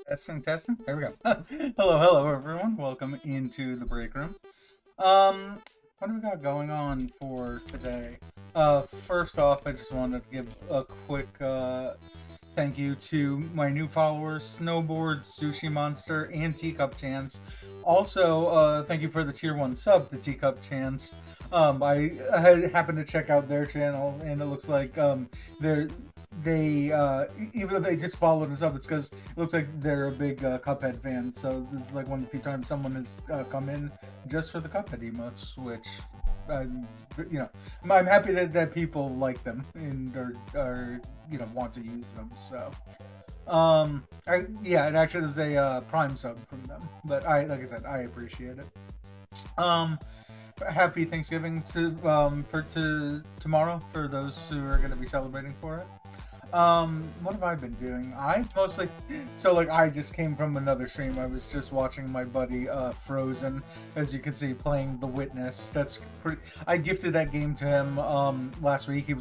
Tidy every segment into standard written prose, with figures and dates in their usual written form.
Testing, testing. There we go. Hello, everyone. Welcome into the break room. What do we got going on for today? First off, I just wanted to give a quick thank you to my new followers, Snowboard, Sushi Monster, and Teacup Chance. Also, thank you for the tier 1 sub to Teacup Chance. I happened to check out their channel, and it looks like they even though they just followed us up, it's because it looks like they're a big Cuphead fan. So this is like one of the few times someone has come in just for the Cuphead emotes, which I'm happy that people like them and are want to use them. So it actually was a Prime sub from them, but like I said, I appreciate it. Happy Thanksgiving to tomorrow for those who are going to be celebrating for it. What have I been doing? I just came from another stream. I was just watching my buddy Frozen, as you can see, playing The Witness. I gifted that game to him last week.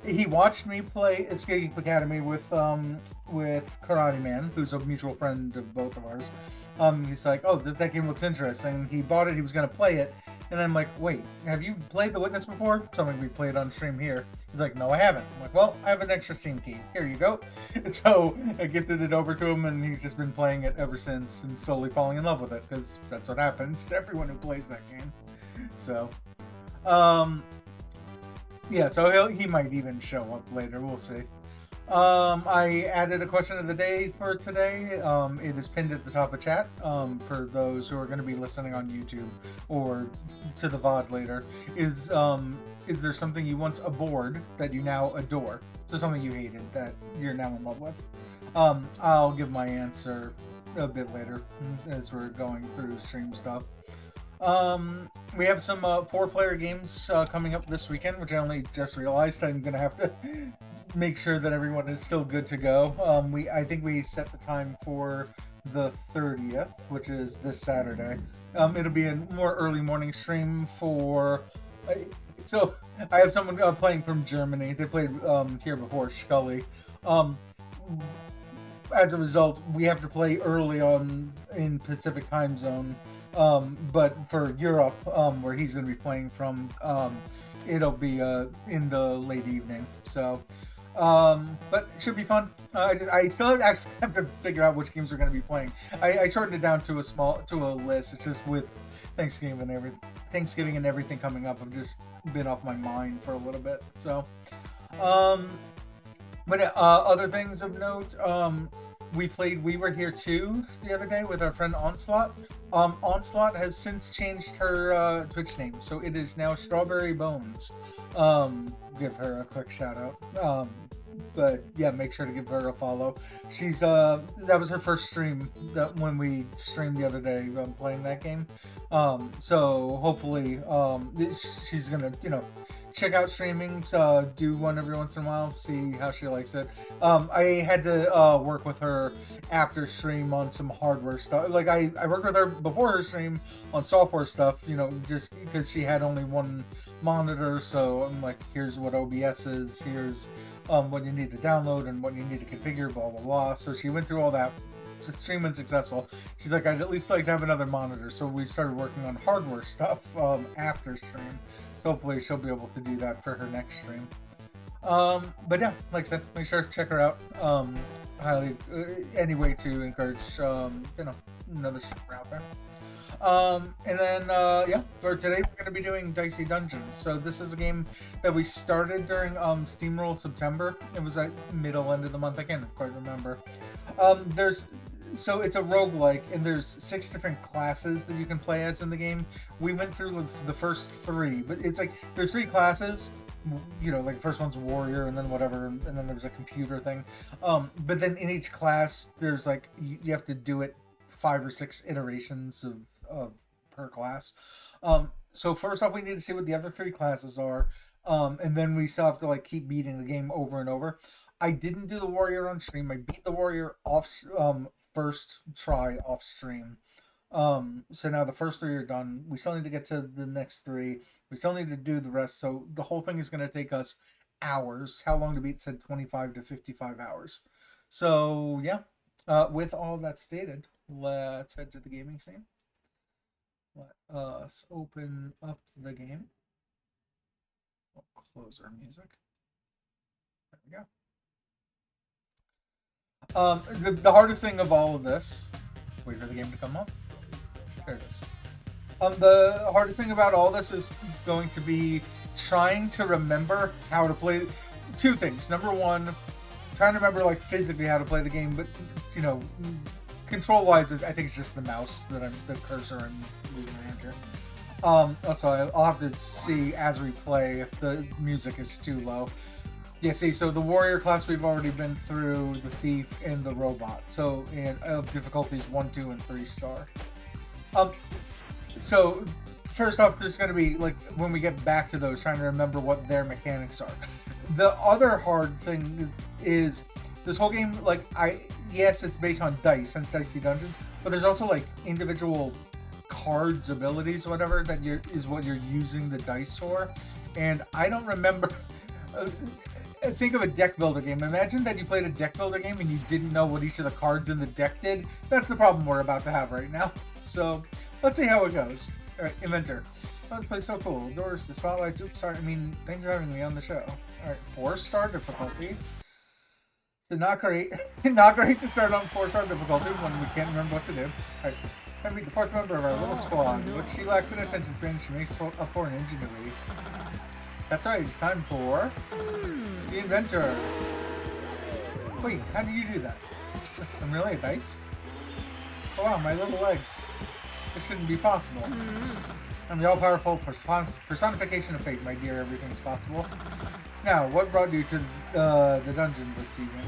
He watched me play Escape Academy with Karate Man, who's a mutual friend of both of ours. He's like, oh, that game looks interesting. He bought it, he was going to play it, and I'm like, wait, have you played The Witness before? Something we played on stream here. He's like, no, I haven't. I'm like, well, I have an extra Steam key. Here you go. And so I gifted it over to him, and he's just been playing it ever since and slowly falling in love with it, because that's what happens to everyone who plays that game. So, so he might even show up later. We'll see. I added a question of the day for today. It is pinned at the top of chat for those who are going to be listening on YouTube or to the VOD later. Is there something you once abhorred that you now adore? So something you hated that you're now in love with? I'll give my answer a bit later as we're going through stream stuff. We have some 4-player games coming up this weekend, which I only just realized. I'm going to have to make sure that everyone is still good to go. I think we set the time for the 30th, which is this Saturday. It'll be a more early morning stream for... So, I have someone playing from Germany. They played here before, Scully. As a result, we have to play early on in Pacific time zone. But for Europe, where he's going to be playing from, it'll be in the late evening. So, but it should be fun. I still actually have to figure out which games we're going to be playing. I shortened it down to a list. It's just with Thanksgiving and everything coming up, I've just been off my mind for a little bit. So, but other things of note, we played We Were Here Too the other day with our friend Onslaught. Onslaught has since changed her Twitch name, so it is now Strawberry Bones. give her a quick shout out. But yeah, make sure to give her a follow. She's that was her first stream that when we streamed the other day playing that game. So hopefully she's gonna check out streamings, do one every once in a while, see how she likes it. I had to work with her after stream on some hardware stuff. Like I worked with her before her stream on software stuff, just because she had only one monitor. So I'm like, here's what OBS is, here's what you need to download and what you need to configure, blah blah blah. So she went through all that. So stream went successful. She's like, I'd at least like to have another monitor. So we started working on hardware stuff after stream. So hopefully she'll be able to do that for her next stream. But yeah, like I said, make sure to check her out. Highly, any way to encourage, another streamer out there. And then, yeah, for today we're going to be doing Dicey Dungeons. So this is a game that we started during Steamroll September. It was like middle end of the month. I can't quite remember. So it's a roguelike, and there's 6 different classes that you can play as in the game. We went through the first 3, but it's like there's 3 classes. Like the first one's warrior, and then whatever, and then there's a computer thing. But then in each class, there's like you have to do it 5 or 6 iterations of per class. So first off, we need to see what the other 3 classes are, and then we still have to like keep beating the game over and over. I didn't do the warrior on stream. I beat the warrior off first try off stream. So now the first 3 are done. We still need to get to the next 3. We still need to do the rest. So the whole thing is going to take us hours. How long to beat said 25 to 55 hours. So yeah, with all that stated, let's head to the gaming scene. Let us open up the game. We'll close our music. There we go. The hardest thing of all of this, wait for the game to come up. There it is. The hardest thing about all this is going to be trying to remember how to play 2 things. Number 1, trying to remember like physically how to play the game, but control wise I think it's just the mouse that the cursor I'm moving around here. Also I'll have to see as we play if the music is too low. Yeah, see, so the warrior class we've already been through, the thief, and the robot. So, and difficulties 1, 2, and 3 star. So, first off, there's going to be, like, when we get back to those, trying to remember what their mechanics are. The other hard thing is this whole game, like, yes, it's based on dice, hence Dicey Dungeons, but there's also, like, individual cards, abilities, whatever, that is what you're using the dice for. And I don't remember... think of a deck builder game. Imagine that you played a deck builder game and you didn't know what each of the cards in the deck did. That's the problem we're about to have right now. So, let's see how it goes. Alright, Inventor. Oh, this place is so cool. Doors, the spotlights. Oops, sorry. Thanks for having me on the show. Alright, 4-star difficulty. So, not great. Not great to start on 4-star difficulty when we can't remember what to do. Alright, I meet the 4th member of our little squad. What she lacks in attention span, she makes up for in ingenuity. That's right, it's time for the Inventor. Wait, how did you do that? I'm really a dice? Oh wow, my little legs. This shouldn't be possible. I'm the all-powerful personification of fate, my dear. Everything's possible. Now, what brought you to the dungeon this evening?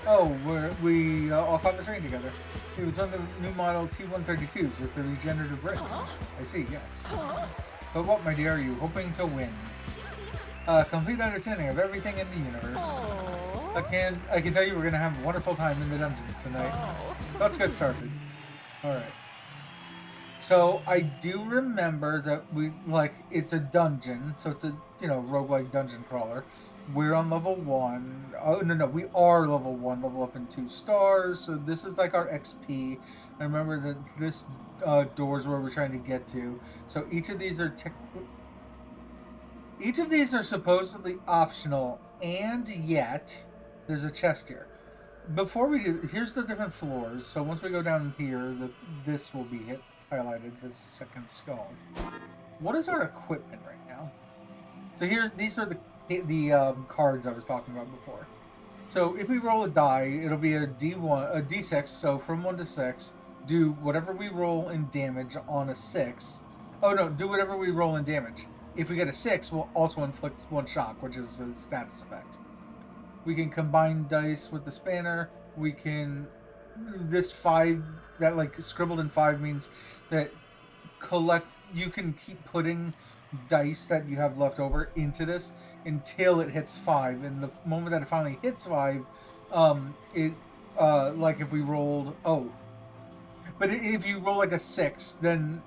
Oh, we all caught the train together. It was on the new model T-132s with the regenerative brakes. I see, yes. But what, my dear, are you hoping to win? Complete understanding of everything in the universe. I can tell you we're gonna have a wonderful time in the dungeons tonight. Let's get started. Alright. So I do remember that it's a dungeon, so it's a roguelike dungeon crawler. We're on level 1. Oh no, we are level 1, level up in 2 stars. So this is like our XP. I remember that this doors where we're trying to get to. So each of these are supposedly optional, and yet there's a chest here. Before we do, here's the different floors. So once we go down here, this will be highlighted, this second skull. What is our equipment right now? So these are the cards I was talking about before. So if we roll a die, it'll be a D6. So from 1 to 6, do whatever we roll in damage on a 6. Oh no, do whatever we roll in damage. if we get a 6, we'll also inflict 1 shock, which is a status effect. We can combine dice with the spanner. We can... This 5, that like scribbled in 5 means that you can keep putting dice that you have left over into this until it hits 5. And the moment that it finally hits 5, like if we rolled... But if you roll like a 6, then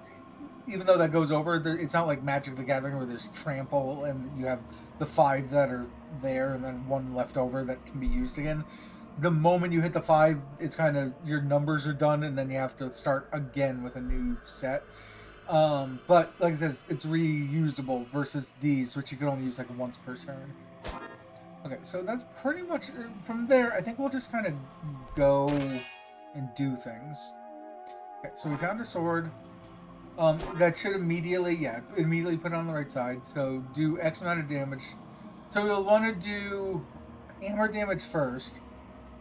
even though that goes over, it's not like Magic the Gathering where there's trample and you have the 5 that are there and then 1 left over that can be used again. The moment you hit the 5, it's kind of, your numbers are done and then you have to start again with a new set. But like I said, it's reusable versus these, which you can only use like once per turn. Okay, so that's pretty much, from there, I think we'll just kind of go and do things. Okay, so we found a sword. That should immediately put it on the right side. So do X amount of damage. So we'll want to do hammer damage first,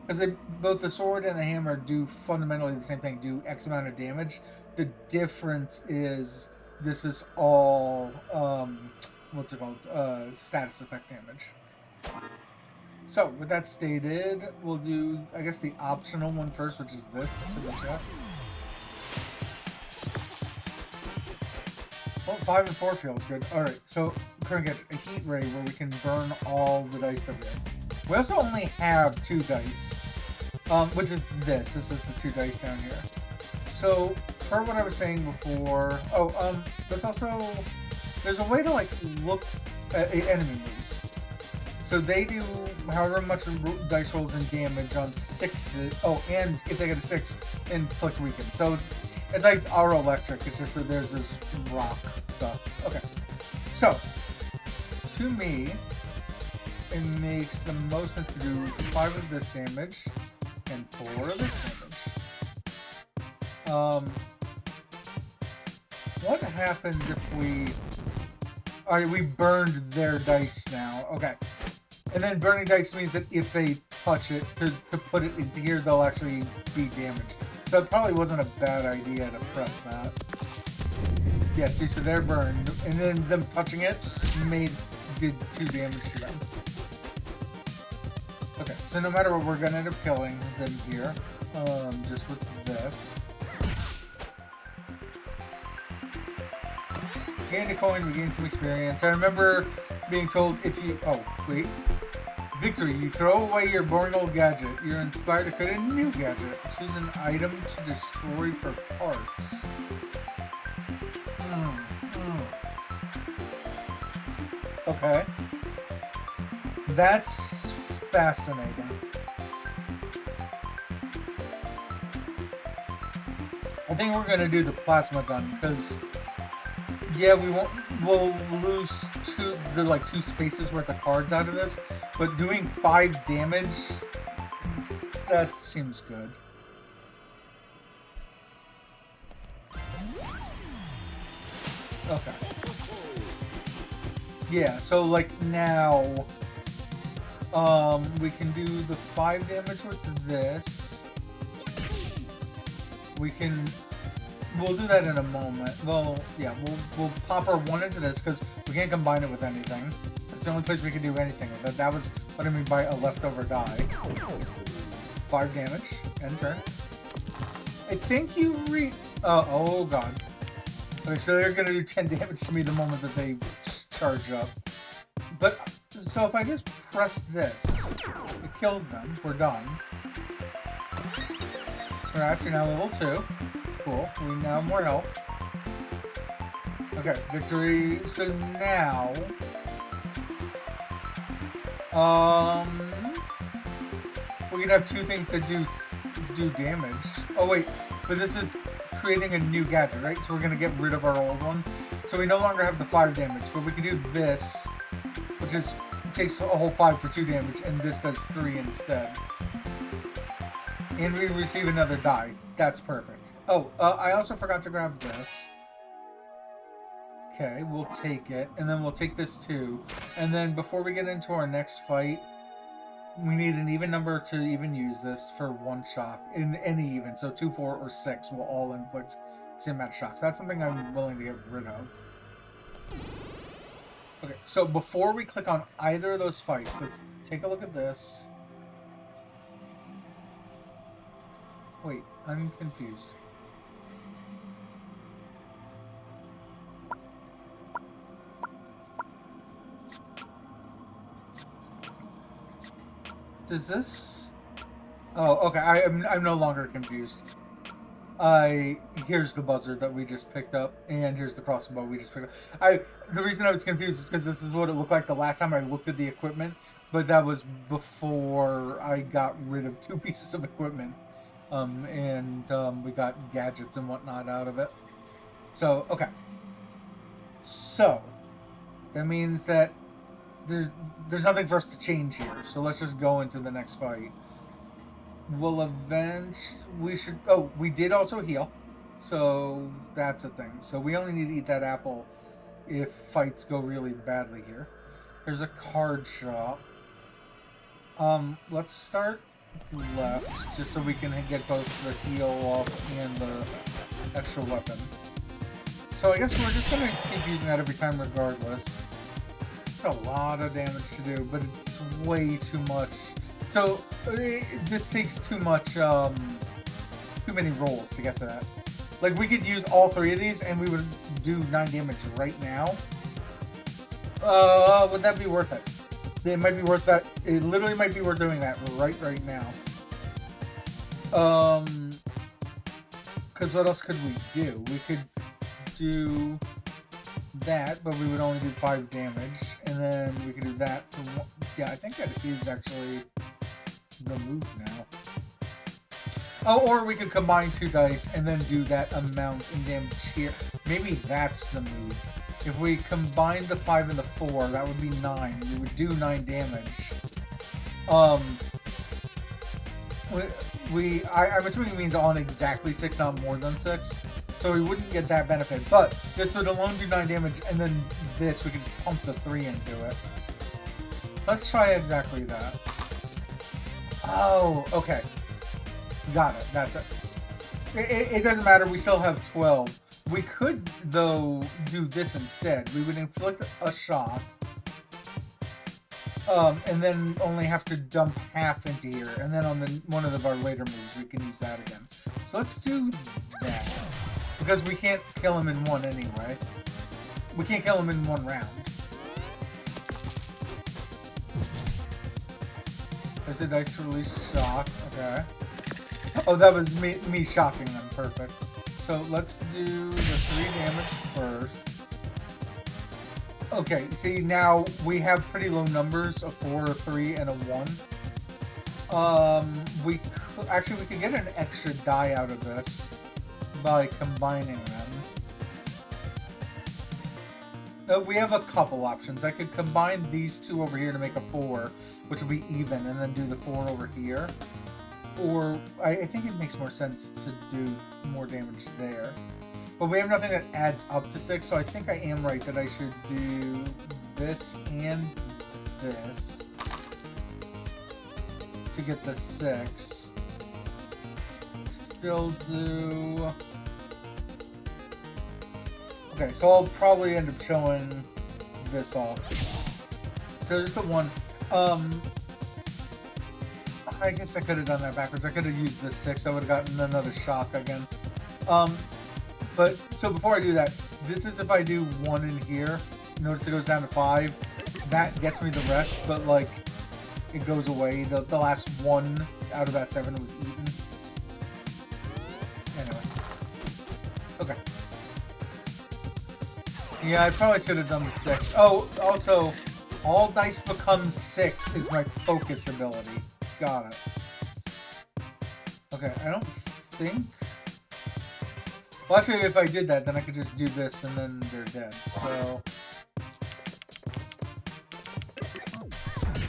because both the sword and the hammer do fundamentally the same thing, do X amount of damage. The difference is this is all, what's it called, status effect damage. So, with that stated, we'll do, I guess, the optional one first, which is this, to the chest. Well, 5 and 4 feels good. Alright, so we're going to get a heat ray where we can burn all the dice that we have. We also only have 2 dice, which is this. This is the 2 dice down here. So, per what I was saying before... there's also... There's a way to, like, look at enemy moves. So they do however much dice rolls and damage on 6s. Oh, and if they get a 6, inflict weaken. So it's like our electric. It's just that there's this rock stuff. Okay. So, to me, it makes the most sense to do 5 of this damage and 4 of this damage. What happens if we... Alright, we burned their dice now. Okay. And then burning dice means that if they touch it, to put it into here, they'll actually be damaged. So it probably wasn't a bad idea to press that. Yeah, see, so they're burned. And then them touching it did 2 damage to them. Okay, so no matter what, we're going to end up killing them here. Just with this. Gain a coin, we gain some experience. I remember being told if you... Oh, wait. Victory, you throw away your boring old gadget. You're inspired to create a new gadget. Choose an item to destroy for parts. Okay. That's fascinating. I think we're gonna do the plasma gun, because... Yeah, we'll lose 2 spaces worth of cards out of this, but doing 5 damage, that seems good. Okay. Yeah, so like now, we can do the 5 damage with this. We'll do that in a moment. Well, yeah, we'll pop our 1 into this because we can't combine it with anything. That's the only place we can do anything with it. That was what I mean by a leftover die. 5 damage. End turn. I think you oh god. Okay, so they're gonna do 10 damage to me the moment that they charge up. But, so if I just press this, it kills them. We're done. We're actually now level 2. Cool. We now have more health. Okay, victory. So now... we can have 2 things that do damage. Oh wait, but this is creating a new gadget, right? So we're gonna get rid of our old one. So we no longer have the 5 damage, but we can do this, which takes a whole 5 for 2 damage, and this does 3 instead. And we receive another die. That's perfect. Oh, I also forgot to grab this. Okay, we'll take it, and then we'll take this too. And then before we get into our next fight, we need an even number to even use this for 1 shock. In any even, so 2, 4, or 6 will all inflict the same amount of shocks. That's something I'm willing to get rid of. Okay, so before we click on either of those fights, let's take a look at this. Wait, I'm confused. Does this... Oh, okay, I'm no longer confused. Here's the buzzer that we just picked up, and here's the crossbow we just picked up. The reason I was confused is because this is what it looked like the last time I looked at the equipment, but that was before I got rid of 2 pieces of equipment, we got gadgets and whatnot out of it. So, okay. So, that means that there's nothing for us to change here, so let's just go into the next fight. We did also heal, so that's a thing. So we only need to eat that apple if fights go really badly here. There's a card shop. Let's start left, just so we can get both the heal off and the extra weapon. So I guess we're just gonna keep using that every time regardless. It's a lot of damage to do, but it's way too much. So, this takes too much, too many rolls to get to that. Like, we could use all 3 of these, and we would do 9 damage right now. Would that be worth it? It might be worth that. It literally might be worth doing that right now. Because what else could we do? We could do that, but we would only do 5 damage, and then we could do that for 1. Yeah, I think that is actually the move now. Oh, or we could combine 2 dice and then do that amount in damage here. Maybe that's the move. If we combine the 5 and the 4, that would be 9. We would do 9 damage. I'm assuming it means on exactly 6, not more than 6. So we wouldn't get that benefit. But this would alone do 9 damage, and then this, we could just pump the 3 into it. Let's try exactly that. Oh, okay. Got it. That's it. It doesn't matter. We still have 12. We could, though, do this instead. We would inflict a shock. And then only have to dump half into here. And then on one of our later moves, we can use that again. So let's do that. Because we can't kill him in one anyway. We can't kill him in 1 round. Is it dice to release shock? Okay. Oh, that was me shocking them. Perfect. So let's do the 3 damage first. Okay, see, now we have pretty low numbers, a 4, a 3, and a 1. We could get an extra die out of this by combining them. We have a couple options. I could combine these 2 over here to make a 4, which would be even, and then do the 4 over here. Or, I think it makes more sense to do more damage there. But we have nothing that adds up to 6, so I think I am right that I should do this and this to get the 6. Still do... Okay, so I'll probably end up showing this off. So there's the 1. I guess I could have done that backwards. I could have used the 6. I would have gotten another shock again. But, so before I do that, this is if I do 1 in here. Notice it goes down to 5. That gets me the rest, but, like, it goes away. The last 1 out of that 7 was eaten. Anyway. Okay. Yeah, I probably should have done the 6. Oh, also, all dice become 6 is my focus ability. Got it. Okay, I don't think... Well, actually, if I did that, then I could just do this and then they're dead, so...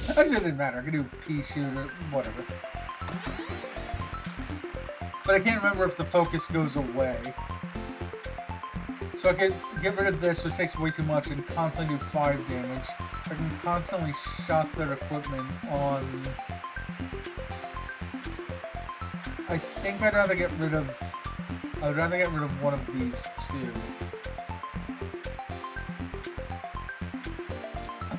Actually, it didn't matter. I could do pea shoot or whatever. But I can't remember if the focus goes away. So I could get rid of this, which takes way too much, and constantly do 5 damage. I can constantly shock their equipment on... I think I'd rather get rid of... I would rather get rid of one of these 2.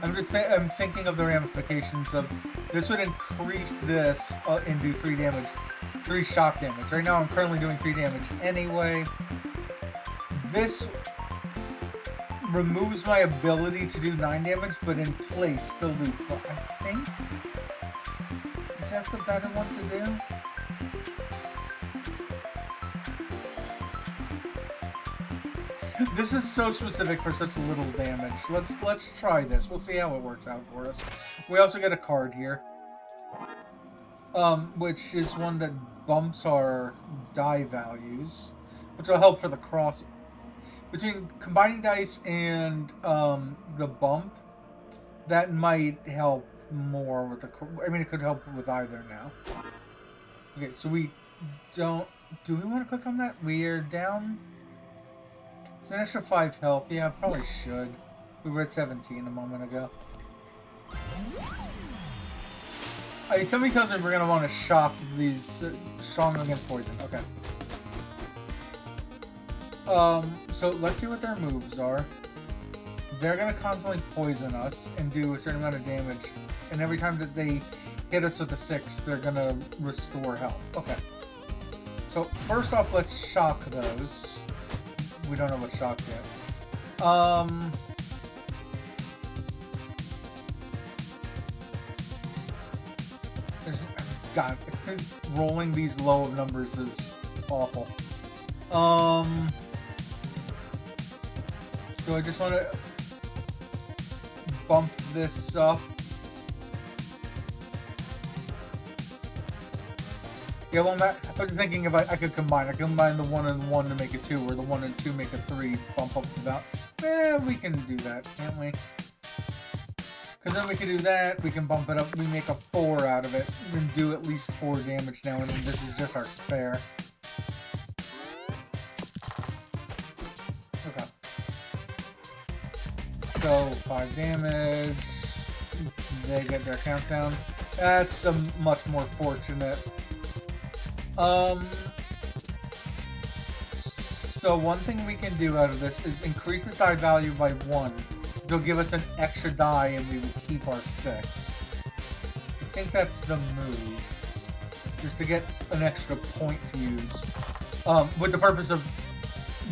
I'm thinking of the ramifications of this would increase this and do 3 damage, 3 shock damage. Right now I'm currently doing 3 damage anyway. This removes my ability to do 9 damage, but in place still do 5. I think. Is that the better one to do? This is so specific for such little damage. Let's try this. We'll see how it works out for us. We also get a card here, which is one that bumps our die values, which will help for the cross. Between combining dice and the bump, that might help more with the. I mean, it could help with either now. Okay, so we don't. Do we want to click on that? We are down. It's an extra 5 health. Yeah, probably should. We were at 17 a moment ago. Somebody tells me we're going to want to shock these strong against poison. Okay. So let's see what their moves are. They're going to constantly poison us and do a certain amount of damage. And every time that they hit us with a 6, they're going to restore health. Okay. So first off, let's shock those. We don't know what shock yet. God, rolling these low numbers is awful. So I just want to bump this up. Yeah, well, I was thinking if I could combine. I could combine the 1 and 1 to make a 2, or the 1 and 2 make a 3, bump up the value. We can do that, can't we? Because then we can do that, we can bump it up, we make a 4 out of it, and do at least 4 damage now, and then this is just our spare. Okay. So, 5 damage, they get their countdown. That's a much more fortunate. So one thing we can do out of this is increase this die value by 1. They'll give us an extra die and we would keep our 6. I think that's the move. Just to get an extra point to use. With the purpose of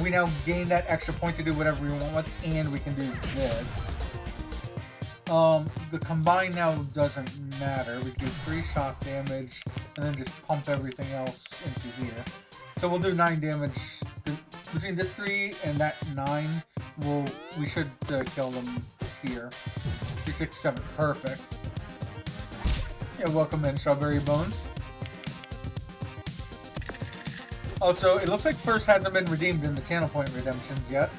we now gain that extra point to do whatever we want with, and we can do this. The combine now doesn't matter. We do 3 shock damage, and then just pump everything else into here. So we'll do 9 damage. Between this 3 and that 9, we should kill them here. 3, 6, 7. Perfect. Yeah, welcome in, Strawberry Bones. Also, it looks like first hasn't been redeemed in the channel point redemptions yet.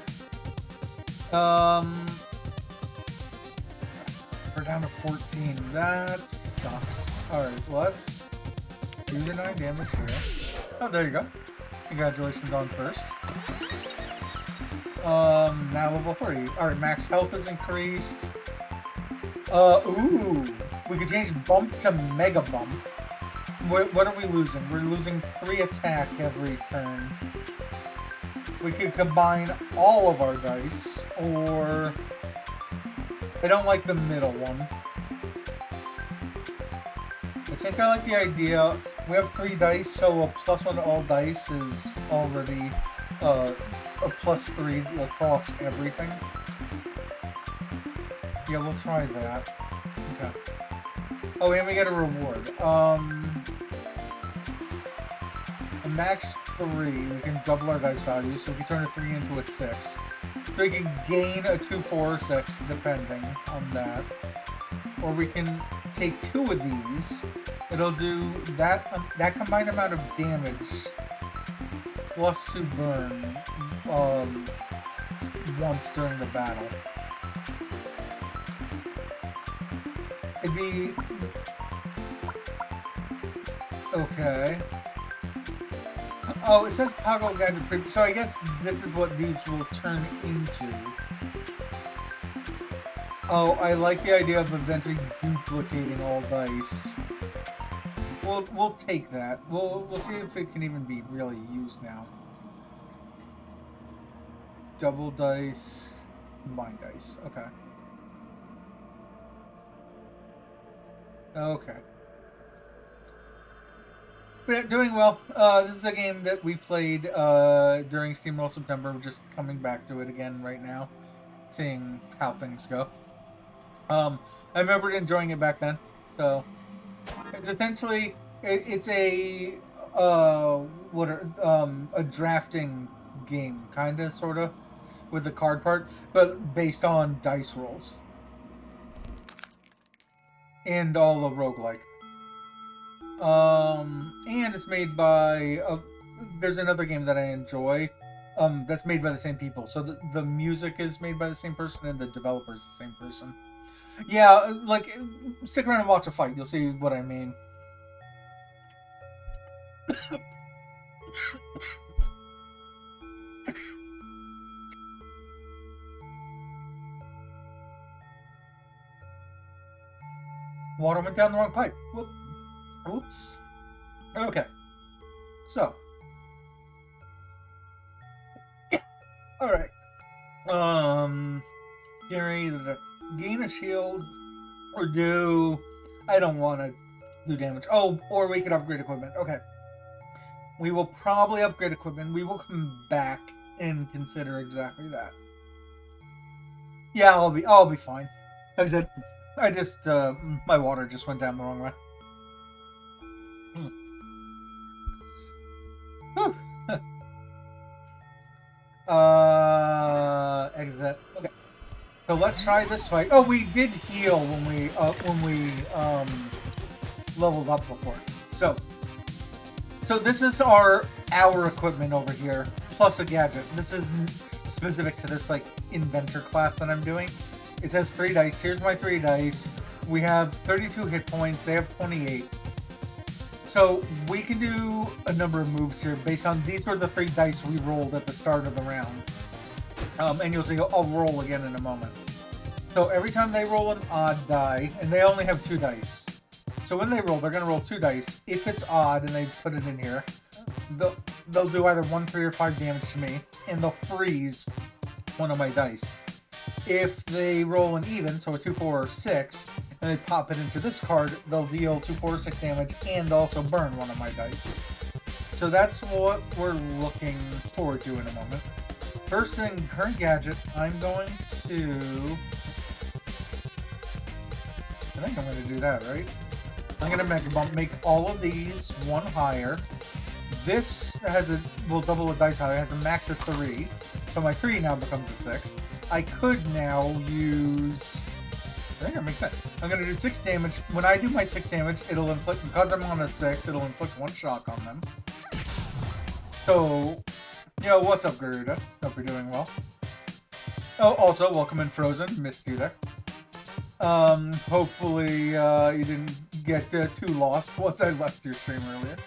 We're down to 14. That sucks. Alright, let's do the 9 damage here. Oh, there you go. Congratulations on first. Now level 3. Alright, max health is increased. Ooh. We could change bump to mega bump. What are we losing? We're losing 3 attack every turn. We could combine all of our dice, or... I don't like the middle one. I think I like the idea. We have 3 dice, so a +1 to all dice is already a +3 across everything. Yeah, we'll try that. Okay. Oh, and we get a reward. A max 3, we can double our dice value, so if we turn a 3 into a 6. So we can gain a 2, 4, or 6, depending on that. Or we can take 2 of these. It'll do that combined amount of damage plus 2 burn once during the battle. It'd be... Okay. Oh, it says toggle guide to preview. So I guess this is what these will turn into. Oh, I like the idea of eventually duplicating all dice. We'll take that. We'll see if it can even be really used now. Double dice, combined dice. Okay. Okay. But yeah, doing well. This is a game that we played during SteamWorld September. We're just coming back to it again right now, seeing how things go. I remember enjoying it back then. So it's essentially it's a what are, a drafting game, kind of, sort of, with the card part, but based on dice rolls and all of roguelike. And it's made by there's another game that I enjoy. That's made by the same people. So the music is made by the same person and the developer is the same person. Yeah, like stick around and watch a fight. You'll see what I mean. Water went down the wrong pipe. Whoop. Oops. Okay. So. All right. Gary, gain a shield or do. I don't want to do damage. Oh, or we could upgrade equipment. Okay. We will probably upgrade equipment. We will come back and consider exactly that. Yeah, I'll be fine. Like I said, I just my water just went down the wrong way. Exit. Okay. So let's try this fight. Oh, we did heal when we leveled up before. So this is our equipment over here, plus a gadget. This is specific to this like inventor class that I'm doing. It says 3 dice. Here's my 3 dice. We have 32 hit points. They have 28. So we can do a number of moves here based on these were the 3 dice we rolled at the start of the round. And you'll see I'll roll again in a moment. So every time they roll an odd die, and they only have 2 dice. So when they roll, they're going to roll 2 dice. If it's odd and they put it in here, they'll do either 1, 3, or 5 damage to me, and they'll freeze one of my dice. If they roll an even, so a 2, 4, or 6, and they pop it into this card, they'll deal 2, 4, or 6 damage and also burn one of my dice. So that's what we're looking forward to in a moment. First thing, current gadget, I'm going to... I think I'm going to do that, right? I'm going to make all of these 1 higher. This will double the dice higher. It has a max of 3. So my 3 now becomes a 6. I could now use... I think that makes sense. I'm going to do 6 damage. When I do my 6 damage, it'll inflict... Because I'm on a 6, it'll inflict 1 shock on them. So... Yo, what's up, Garuda? Hope you're doing well. Oh, also, welcome in Frozen. Missed you there. Hopefully, you didn't get too lost once I left your stream earlier.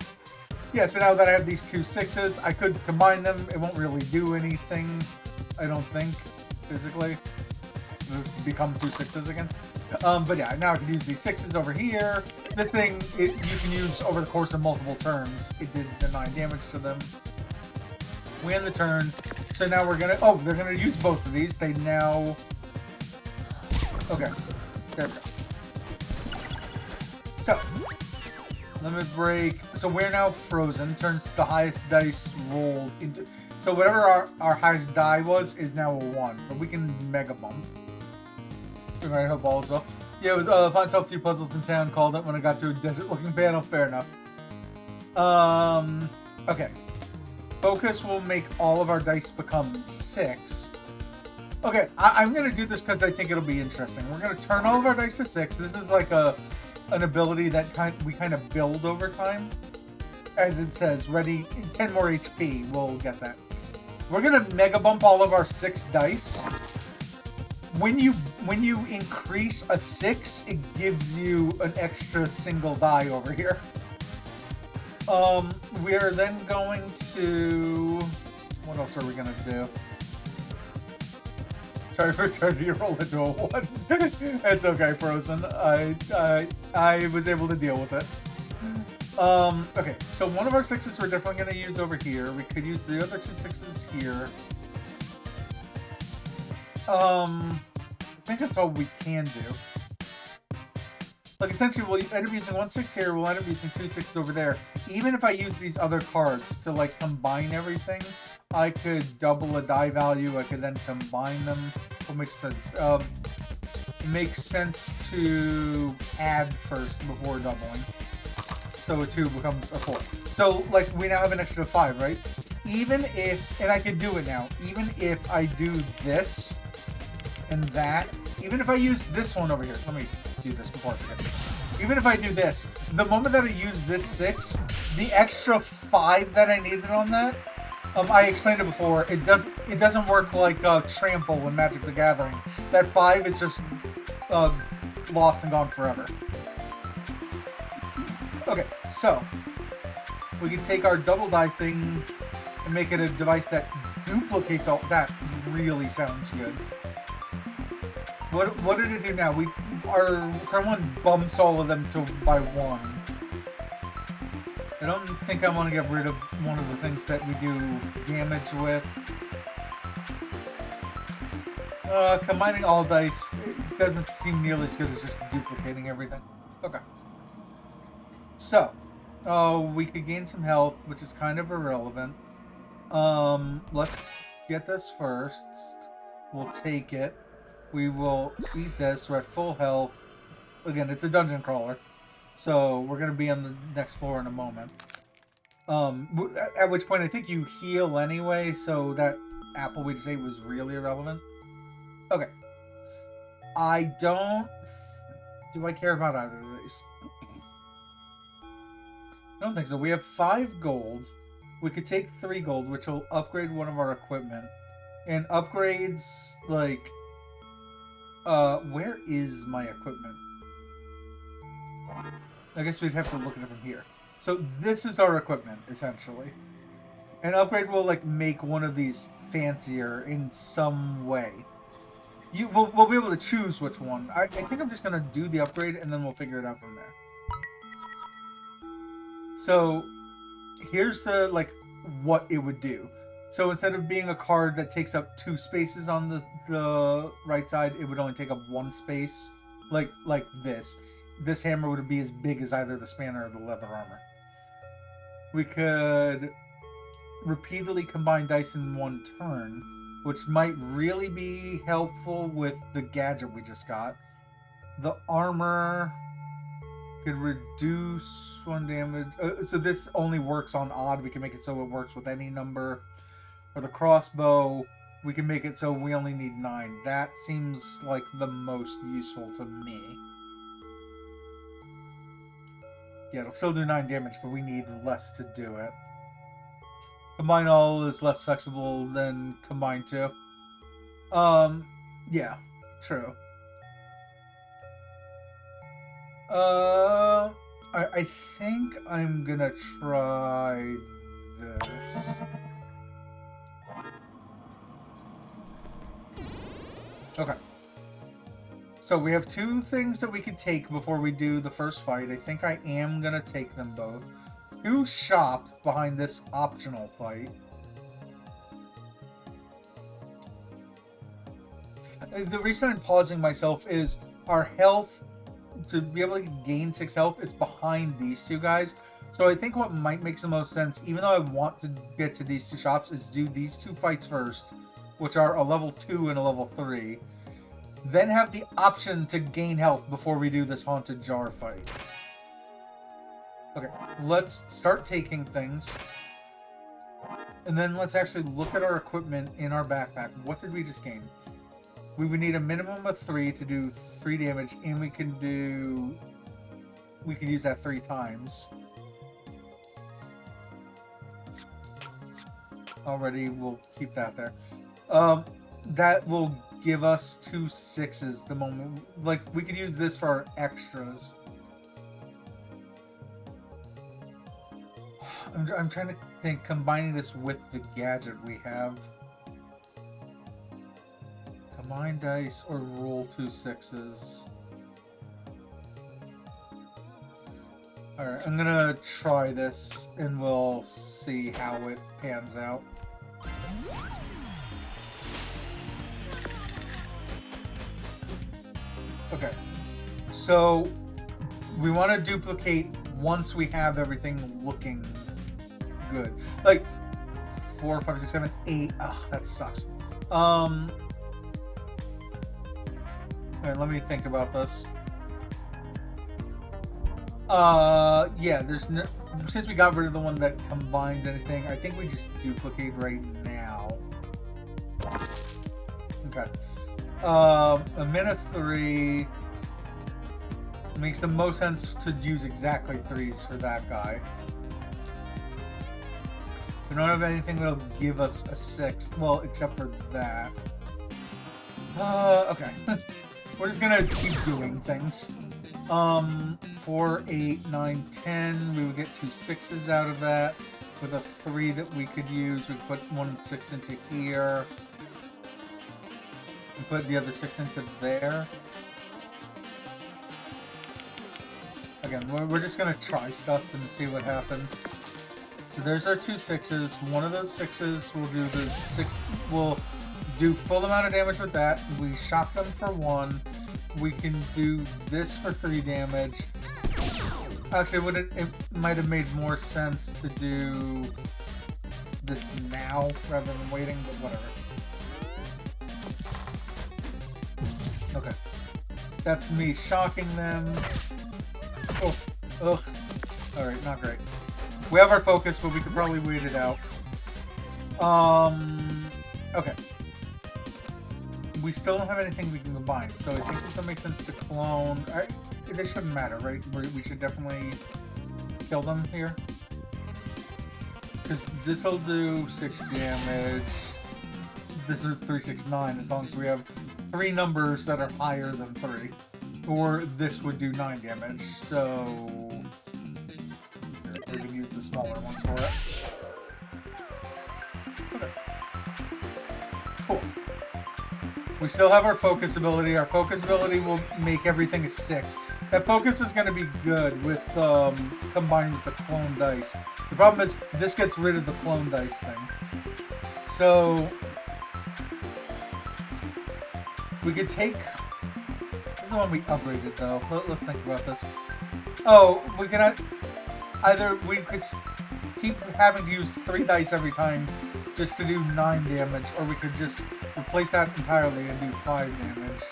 Yeah, so now that I have these 2 6s, I could combine them. It won't really do anything, I don't think, physically. It'll just become 2 6s again. But yeah, now I can use these 6s over here. This thing, you can use over the course of multiple turns. It did the 9 damage to them. We end the turn. So now we're gonna... Oh, they're gonna use both of these. They now... Okay. There we go. So, limit break. So we're now frozen. Turns the highest dice rolled into... So whatever our highest die was is now a 1. But we can mega bump. I hope all is well. Yeah, it was find self 2 puzzles in town. Called it when I got to a desert-looking panel. Fair enough. Okay. Focus will make all of our dice become 6. Okay, I'm going to do this because I think it'll be interesting. We're going to turn all of our dice to 6. This is like an ability that we kind of build over time. As it says, ready, 10 more HP, we'll get that. We're going to mega bump all of our 6 dice. When you increase a 6, it gives you an extra single die over here. We're then going to... What else are we going to do? Sorry for trying to roll into a 1. It's okay, Frozen. I was able to deal with it. Okay, so one of our 6s we're definitely going to use over here. We could use the other 2 6s here. I think that's all we can do. Like, essentially, we'll end up using 1 6 here, we'll end up using 2 6s over there. Even if I use these other cards to, like, combine everything, I could double a die value, I could then combine them. What makes sense? It makes sense to add first before doubling. So a 2 becomes a 4. So, like, we now have an extra 5, right? Even if, and I can do it now, even if I do this and that, even if I use this one over here, let me do this before I forget. Even if I do this, the moment that I use this 6, the extra 5 that I needed on that, I explained it before, it doesn't work like Trample in Magic the Gathering. That 5 is just lost and gone forever. Okay, so we can take our double die thing and make it a device that duplicates all. That really sounds good. What did it do now? Our current one bumps all of them by 1. I don't think I want to get rid of one of the things that we do damage with. Combining all dice, it doesn't seem nearly as good as just duplicating everything. Okay. So, we could gain some health, which is kind of irrelevant. Let's get this first. We'll take it. We will eat this. We're at full health. Again, it's a dungeon crawler. So, we're going to be on the next floor in a moment. At which point, I think you heal anyway, so that apple we just ate was really irrelevant. Okay. Do I care about either of these? I don't think so. We have 5 gold. We could take 3 gold, which will upgrade one of our equipment. And upgrades, like... where is my equipment? I guess we'd have to look at it from here. So this is our equipment, essentially. An upgrade will, like, make one of these fancier in some way. We'll be able to choose which one. I think I'm just going to do the upgrade, and then we'll figure it out from there. So, here's the, like, what it would do. So instead of being a card that takes up 2 spaces on the right side, it would only take up 1 space, like this. This hammer would be as big as either the spanner or the leather armor. We could repeatedly combine dice in 1 turn, which might really be helpful with the gadget we just got. The armor could reduce 1 damage. So this only works on odd. We can make it so it works with any number. Or the crossbow, we can make it so we only need 9. That seems like the most useful to me. Yeah, it'll still do 9 damage, but we need less to do it. Combine all is less flexible than combine 2. Yeah, true. I think I'm gonna try this. Okay. So we have 2 things that we could take before we do the first fight. I think I am gonna take them both. 2 shops behind this optional fight. The reason I'm pausing myself is our health, to be able to gain 6 health, is behind these 2 guys. So I think what might make the most sense, even though I want to get to these 2 shops, is do these 2 fights first, which are a level 2 and a level 3. Then have the option to gain health before we do this Haunted Jar fight. Okay, let's start taking things. And then let's actually look at our equipment in our backpack. What did we just gain? We would need a minimum of 3 to do 3 damage, and we can use that 3 times. Already, we'll keep that there. That will give us 2 6s the moment. Like, we could use this for our extras. I'm trying to think, combining this with the gadget we have. Combine dice or roll 2 6s. Alright, I'm gonna try this and we'll see how it pans out. Okay, so we want to duplicate once we have everything looking good. Like 4, 5, 6, 7, 8. Ah, that sucks. Alright, let me think about this. Yeah, there's no, since we got rid of the one that combines anything, I think we just duplicate right now. Okay. A min of 3 makes the most sense to use exactly 3s for that guy. We don't have anything that'll give us a 6. Well, except for that. Okay. We're just gonna keep doing things. 4, 8, 9, 10. We would get 2 6s out of that. With a 3 that we could use, we put 1 6 into here. And put the other 6 into there. Again, we're just gonna try stuff and see what happens. So there's our 2 6s. One of those 6s will do the 6. Will do full amount of damage with that. We shock them for 1. We can do this for 3 damage. Actually, it might have made more sense to do this now rather than waiting, but whatever. Okay. That's me shocking them. Oh, ugh. Alright, not great. We have our focus, but we could probably wait it out. Okay. We still don't have anything we can combine, so I think this will make sense to clone. This shouldn't matter, right? We should definitely kill them here. Because this will do 6 damage. This is 3, 6, 9, as long as we have 3 numbers that are higher than 3. Or this would do 9 damage, so we're going to use the smaller ones for it. Okay. Cool. We still have our focus ability. Our focus ability will make everything a 6. That focus is going to be good with combined with the clone dice. The problem is this gets rid of the clone dice thing. So we could take. This is the one we upgraded though. Let's think about this. Oh, we can either we could keep having to use 3 dice every time just to do 9 damage, or we could just replace that entirely and do 5 damage.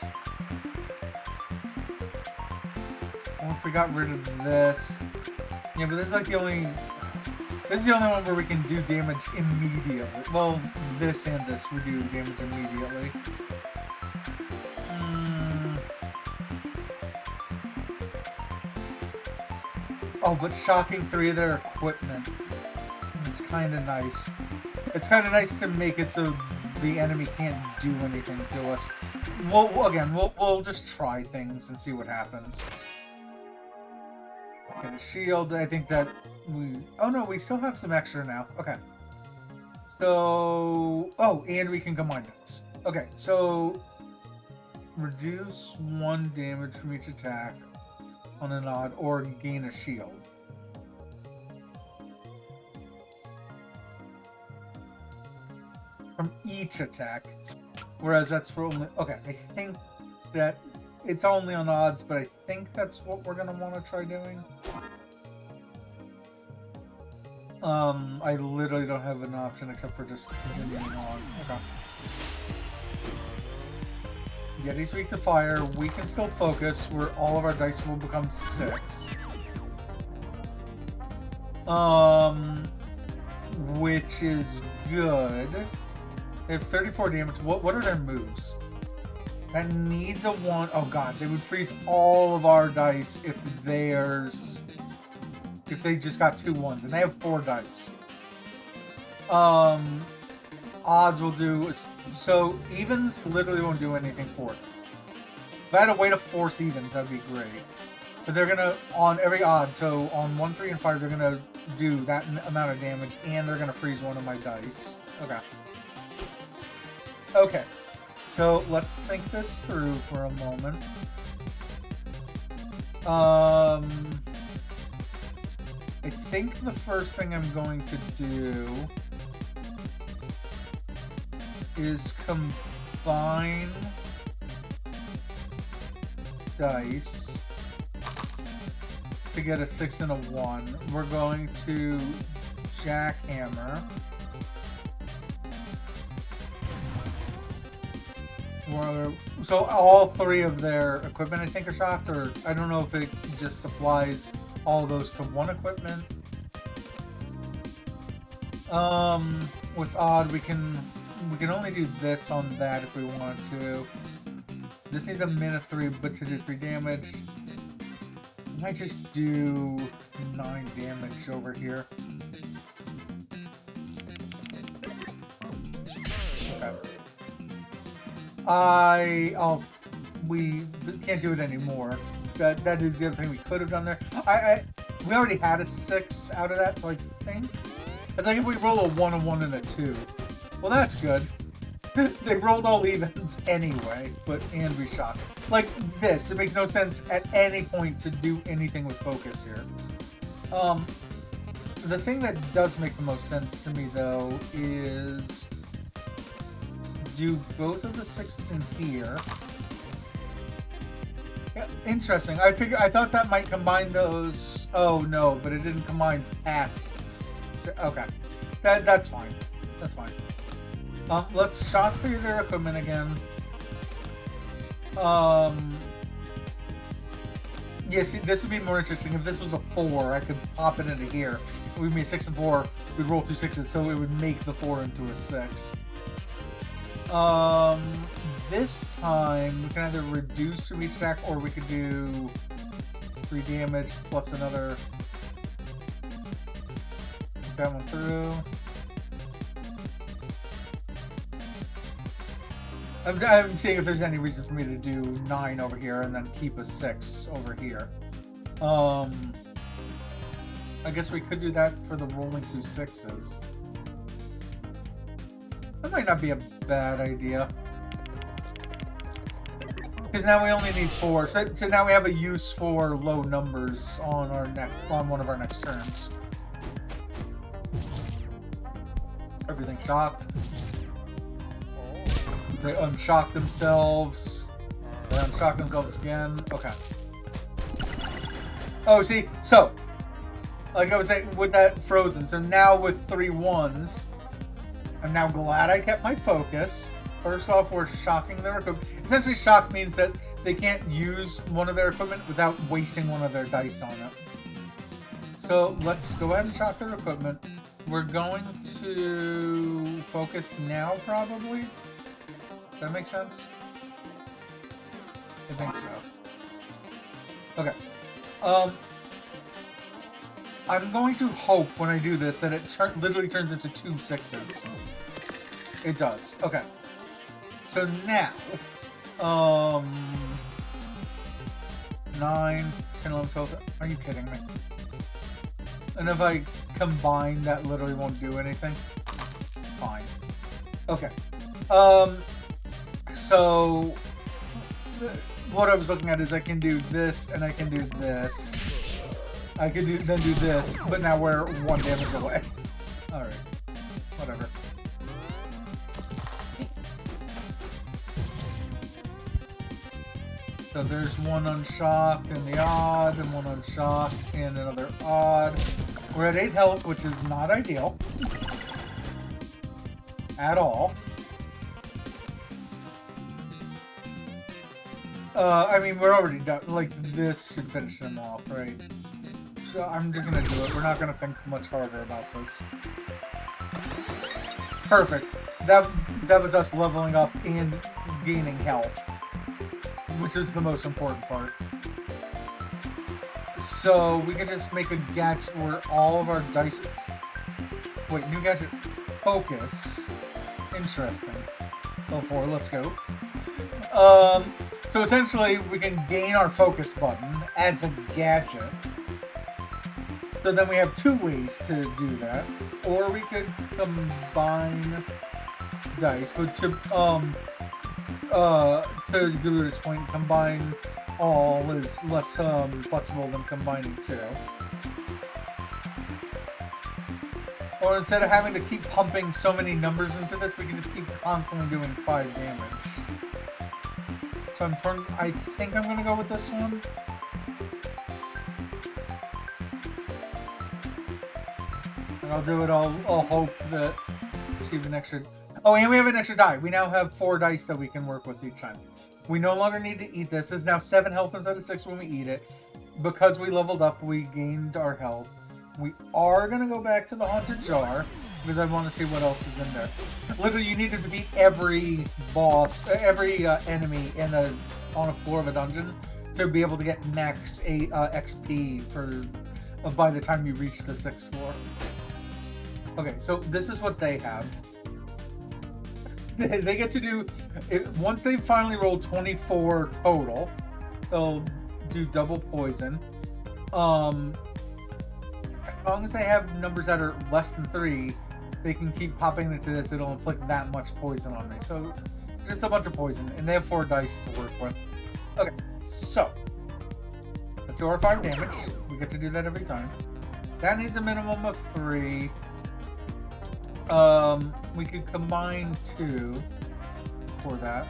Or if we got rid of this. Yeah, but this is like the only. This is the only one where we can do damage immediately. Well, this and this we do damage immediately. Oh, but shocking 3 of their equipment is kind of nice. It's kind of nice to make it so the enemy can't do anything to us. We'll just try things and see what happens. Okay, the shield, I think that we... Oh no, we still have some extra now. Okay. So... Oh, and we can combine those. Okay, so... Reduce 1 damage from each attack on an odd, or gain a shield. From each attack. Whereas that's for only... Okay, I think that it's only on odds, but I think that's what we're going to want to try doing. I literally don't have an option except for just continuing on. Okay. Yeti's weak to fire. We can still focus, where all of our dice will become 6. Which is good. They have 34 damage. What are their moves? That needs a 1. Oh god, they would freeze all of our dice if theirs... If they just got 2 1s, and they have 4 dice. Odds will do... So, evens literally won't do anything for it. If I had a way to force evens, that'd be great. But they're gonna, on every odd, so on 1, 3, and 5, they're gonna do that amount of damage, and they're gonna freeze one of my dice. Okay. Okay. So, let's think this through for a moment. I think the first thing I'm going to do is combine dice to get a 6 and a 1. We're going to jackhammer. So all 3 of their equipment, I think, are shocked, or I don't know if it just applies all those to one equipment. With odd, we can only do this on that if we want to. This needs a min of 3, but to do 3 damage, I might just do 9 damage over here. Okay. We can't do it anymore. That is the other thing we could have done there. We already had a 6 out of that, so I think it's like if we roll a 1, a 1, and a 2. Well, that's good. They rolled all evens anyway, and we shot. Like this, it makes no sense at any point to do anything with focus here. The thing that does make the most sense to me though is do both of the 6s in here. Yeah, interesting. I thought that might combine those. Oh no, but it didn't combine past. Okay, that's fine. That's fine. Let's shot through their equipment again. Yeah, see, this would be more interesting if this was a 4. I could pop it into here. We'd be a 6 and 4. We'd roll 2 6s, so it would make the 4 into a 6. This time we can either reduce reach attack, or we could do 3 damage plus another. That one through. I'm seeing if there's any reason for me to do 9 over here and then keep a 6 over here. I guess we could do that for the rolling 2 6s. That might not be a bad idea. Because now we only need 4. So now we have a use for low numbers on one of our next turns. Everything shocked. They unshock themselves. They unshock themselves again. Okay. Oh, see? So, like I was saying, with that frozen. So now with 3 1s, I'm now glad I kept my focus. First off, we're shocking their equipment. Essentially, shock means that they can't use one of their equipment without wasting one of their dice on it. So let's go ahead and shock their equipment. We're going to focus now, probably. Does that make sense? I think so. Okay. I'm going to hope when I do this that it literally turns into 2 6s. It does. Okay. So now, 9, 10, 11, 12. Are you kidding me? And if I combine, that literally won't do anything. Fine. Okay. So what I was looking at is I can do this and I can do this. I could then do this, but now we're 1 damage away. Alright. Whatever. So there's 1 unshocked in the odd, and 1 unshocked and another odd. We're at 8 health, which is not ideal. At all. I mean, we're already done. Like, this should finish them off, right? So I'm just gonna do it. We're not gonna think much harder about this. Perfect. That was us leveling up and gaining health, which is the most important part. So we can just make a gadget where all of our dice... Wait, new gadget. Focus. Interesting. Oh, 4, let's go. So essentially, we can gain our focus button as a gadget. So then we have 2 ways to do that. Or we could combine dice, but to Guru's point, combine all is less flexible than combining 2. Or instead of having to keep pumping so many numbers into this, we can just keep constantly doing 5 damage. So I think I'm gonna go with this one. And I'll do it. I'll hope that. Let's give an extra. Oh, and we have an extra die. We now have 4 dice that we can work with each time. We no longer need to eat this. There's now 7 health instead of 6 when we eat it. Because we leveled up, we gained our health. We are gonna go back to the haunted jar because I want to see what else is in there. Literally, you need to defeat every boss, every enemy on a floor of a dungeon to be able to get max XP for by the time you reach the 6th floor. Okay, so this is what they have. They get to do once they finally roll 24 total. They'll do double poison. As long as they have numbers that are less than 3, they can keep popping into this. It'll inflict that much poison on me. So just a bunch of poison, and they have 4 dice to work with. Okay, so let's do our 5 damage. We get to do that every time. That needs a minimum of 3. We could combine 2 for that.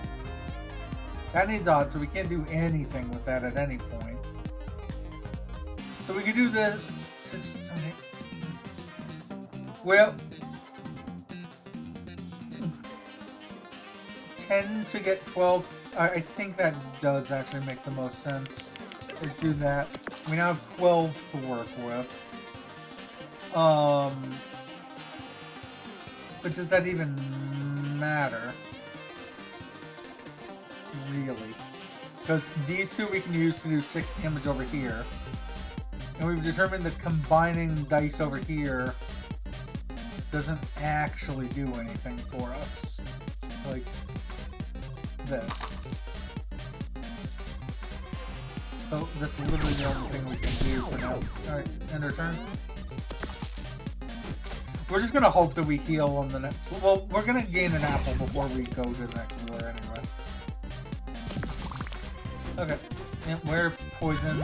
That needs odd, so we can't do anything with that at any point. So we could do the 6, 7, 8. Well, 10 to get 12. I think that does actually make the most sense. Let's do that. We now have 12 to work with. But does that even matter? Really? Because these 2 we can use to do 6 damage over here. And we've determined that combining dice over here doesn't actually do anything for us. Like this. So that's literally the only thing we can do for now. Alright, end our turn. We're just gonna hope that we heal on the next. Well, we're gonna gain an apple before we go to the next floor anyway. Okay. Yeah, we're poison.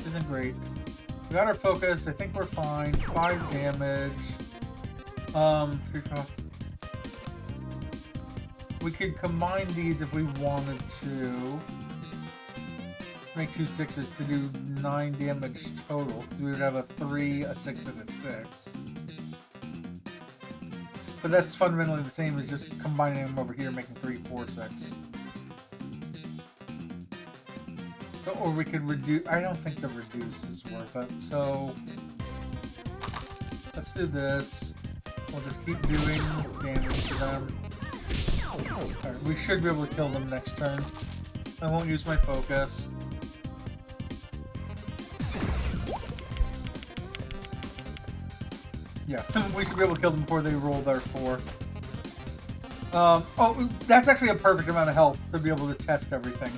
Isn't great. We got our focus. I think we're fine. 5 damage. 3 cost. We could combine these if we wanted to. Make 2 6s to do 9 damage total. We would have a 3, a 6, and a 6. But that's fundamentally the same as just combining them over here, making 3, 4, 6. So, or we could reduce. I don't think the reduce is worth it. So, let's do this. We'll just keep doing damage to them. Alright, we should be able to kill them next turn. I won't use my focus. Yeah, we should be able to kill them before they roll their 4. Oh, that's actually a perfect amount of health to be able to test everything.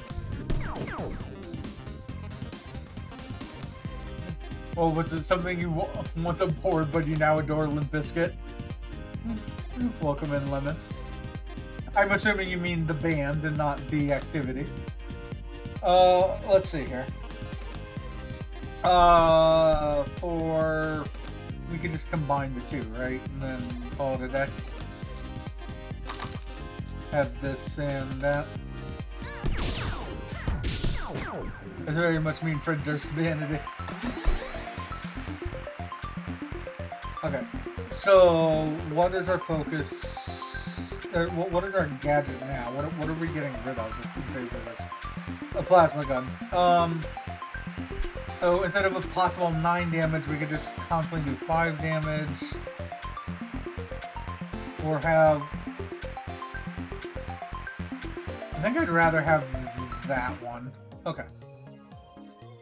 Oh, was it something you once abhorred but you now adore, Limp Bizkit? Welcome in, Lemon. I'm assuming you mean the band and not the activity. Let's see here. We could just combine the 2, right? And then call it a day. Have this and that. That's very much mean for Durst Vanity. Okay, so what is our focus? What is our gadget now? What are we getting rid of in favor of this? A plasma gun. So instead of a possible 9 damage, we could just constantly do 5 damage. Or have... I think I'd rather have that one. Okay.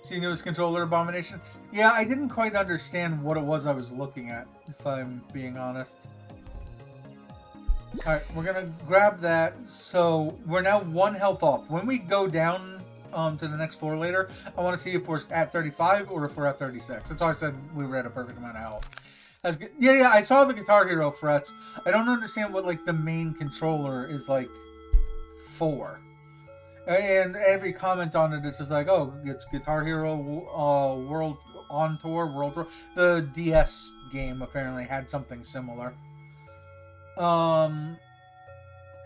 See newest controller abomination? Yeah, I didn't quite understand what it was I was looking at, if I'm being honest. Alright, we're gonna grab that. So, we're now 1 health off. When we go down to the next floor later, I want to see if we're at 35 or if we're at 36. That's why I said we were at a perfect amount of health. That's good. Yeah, I saw the Guitar Hero frets. I don't understand what, like, the main controller is, like, for. And every comment on it is just like, oh, it's Guitar Hero World on Tour. The DS game apparently had something similar. Okay,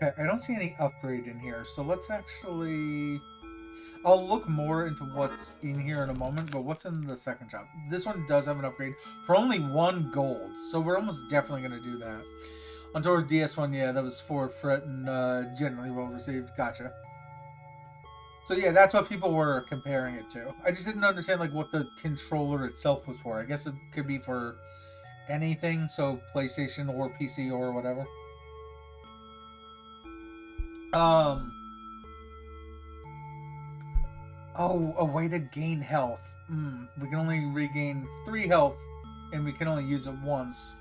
I don't see any upgrade in here, so let's actually I'll look more into what's in here in a moment, but what's in the second shop? This one does have an upgrade for only 1 gold, so we're almost definitely going to do that. On towards DS1, yeah, that was 4 fret and generally well received. Gotcha. So yeah, that's what people were comparing it to. I just didn't understand like what the controller itself was for. I guess it could be for anything, so PlayStation or PC or whatever. Oh, a way to gain health. We can only regain 3 health, and we can only use it once.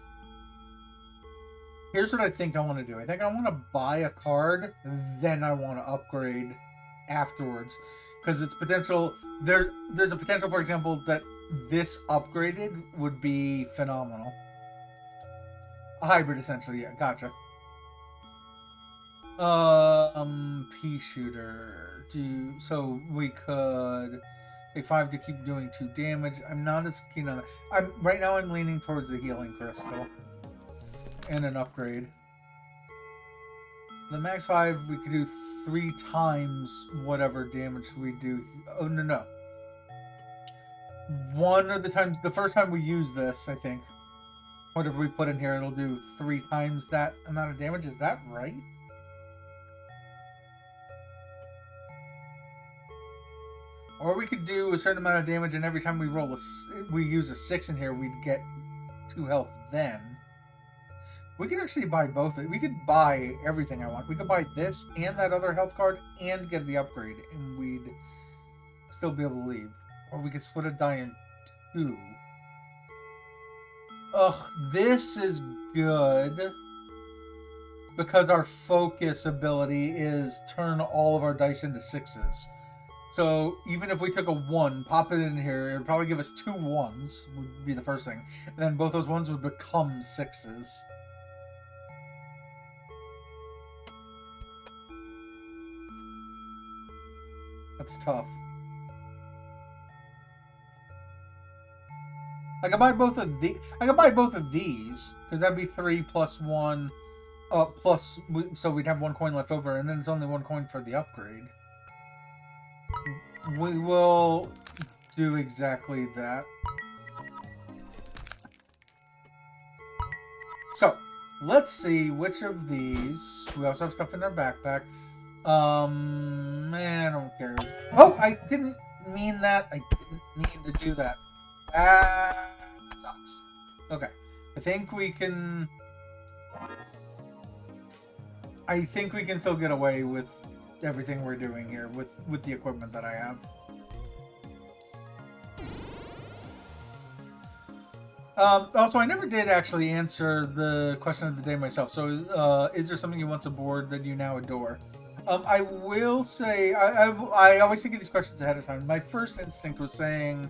Here's what I think I want to do. I think I want to buy a card, then I want to upgrade afterwards. Because it's potential... There's a potential, for example, that this upgraded would be phenomenal. A hybrid, essentially, yeah. Gotcha. Pea shooter. So we could take 5 to keep doing 2 damage. I'm not as keen on that. Right now I'm leaning towards the healing crystal and an upgrade. The max 5 we could do 3 times whatever damage we do. Oh no. One of the times, the first time we use this, I think, whatever we put in here, it'll do 3 times that amount of damage. Is that right? Or we could do a certain amount of damage, and every time we use a 6 in here, we'd get 2 health then. We could actually buy both. We could buy everything I want. We could buy this and that other health card and get the upgrade, and we'd still be able to leave. Or we could split a die in 2. Ugh, this is good. Because our focus ability is turn all of our dice into 6s. So even if we took a 1, pop it in here, it would probably give us 2 1s, would be the first thing. And then both those 1s would become 6s. That's tough. I could buy both of these, because that'd be 3 plus 1, so we'd have 1 coin left over, and then it's only 1 coin for the upgrade. We will do exactly that. So, let's see which of these... We also have stuff in our backpack. Man, I don't care. Oh, I didn't mean that. I didn't mean to do that. That sucks. Okay. I think we can still get away with everything we're doing here with the equipment that I have. Also, I never did actually answer the question of the day myself. So, is there something you once aboard that you now adore? I will say, I always think of these questions ahead of time. My first instinct was saying,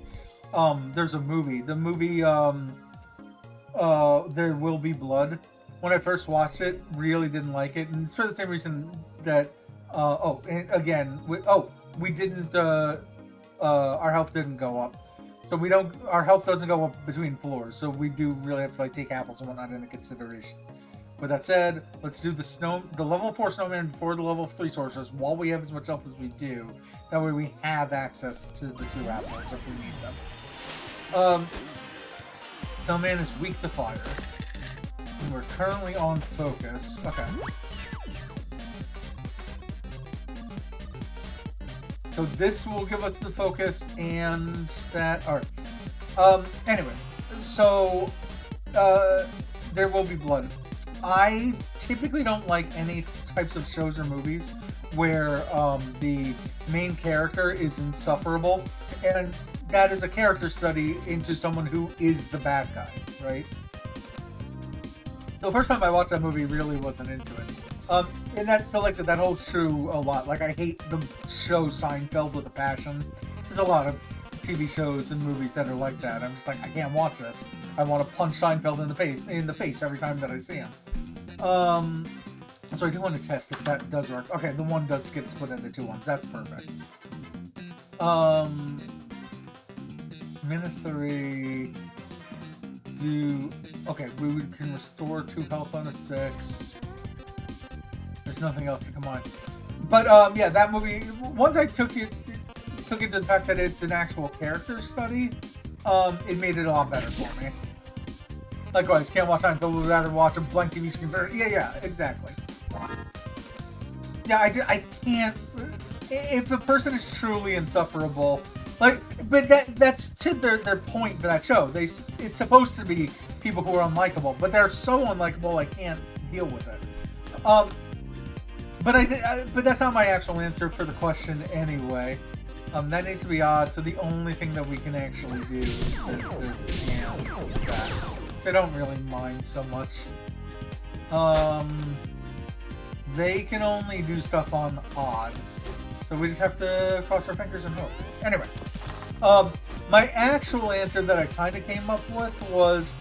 there's a movie. The movie, There Will Be Blood. When I first watched it, really didn't like it. And it's for the same reason that, we didn't, our health didn't go up. So our health doesn't go up between floors. So we do really have to, like, take apples and whatnot into consideration. With that said, let's do the level 4 snowman before the level 3 sorceress while we have as much health as we do. That way we have access to the 2 apples if we need them. Snowman is weak to fire. And we're currently on focus. Okay. So this will give us the focus and that... Alright. Anyway. So, There Will Be Blood. I typically don't like any types of shows or movies where the main character is insufferable, and that is a character study into someone who is the bad guy, right? The first time I watched that movie, really wasn't into it. And that, so like I said, that holds true a lot. Like, I hate the show Seinfeld with a passion. There's a lot of TV shows and movies that are like that. I'm just like, I can't watch this. I want to punch Seinfeld in the face every time that I see him. So I do want to test if that does work. Okay, the 1 does get split into 2 1s. That's perfect. Minute 3. Okay, we can restore 2 health on a 6. There's nothing else to come on. But, yeah, that movie, once I took it took into the fact that it's an actual character study, it made it a lot better for me. Likewise, can't watch on would rather watch a blank TV screen. Yeah, exactly. Yeah, I can't. If a person is truly insufferable, like, but that's to their point for that show. It's supposed to be people who are unlikable, but they're so unlikable I can't deal with it. But that's not my actual answer for the question anyway. That needs to be odd. So the only thing that we can actually do is this, and that. Which I don't really mind so much. They can only do stuff on odd. So we just have to cross our fingers and hope. Anyway. My actual answer that I kind of came up with was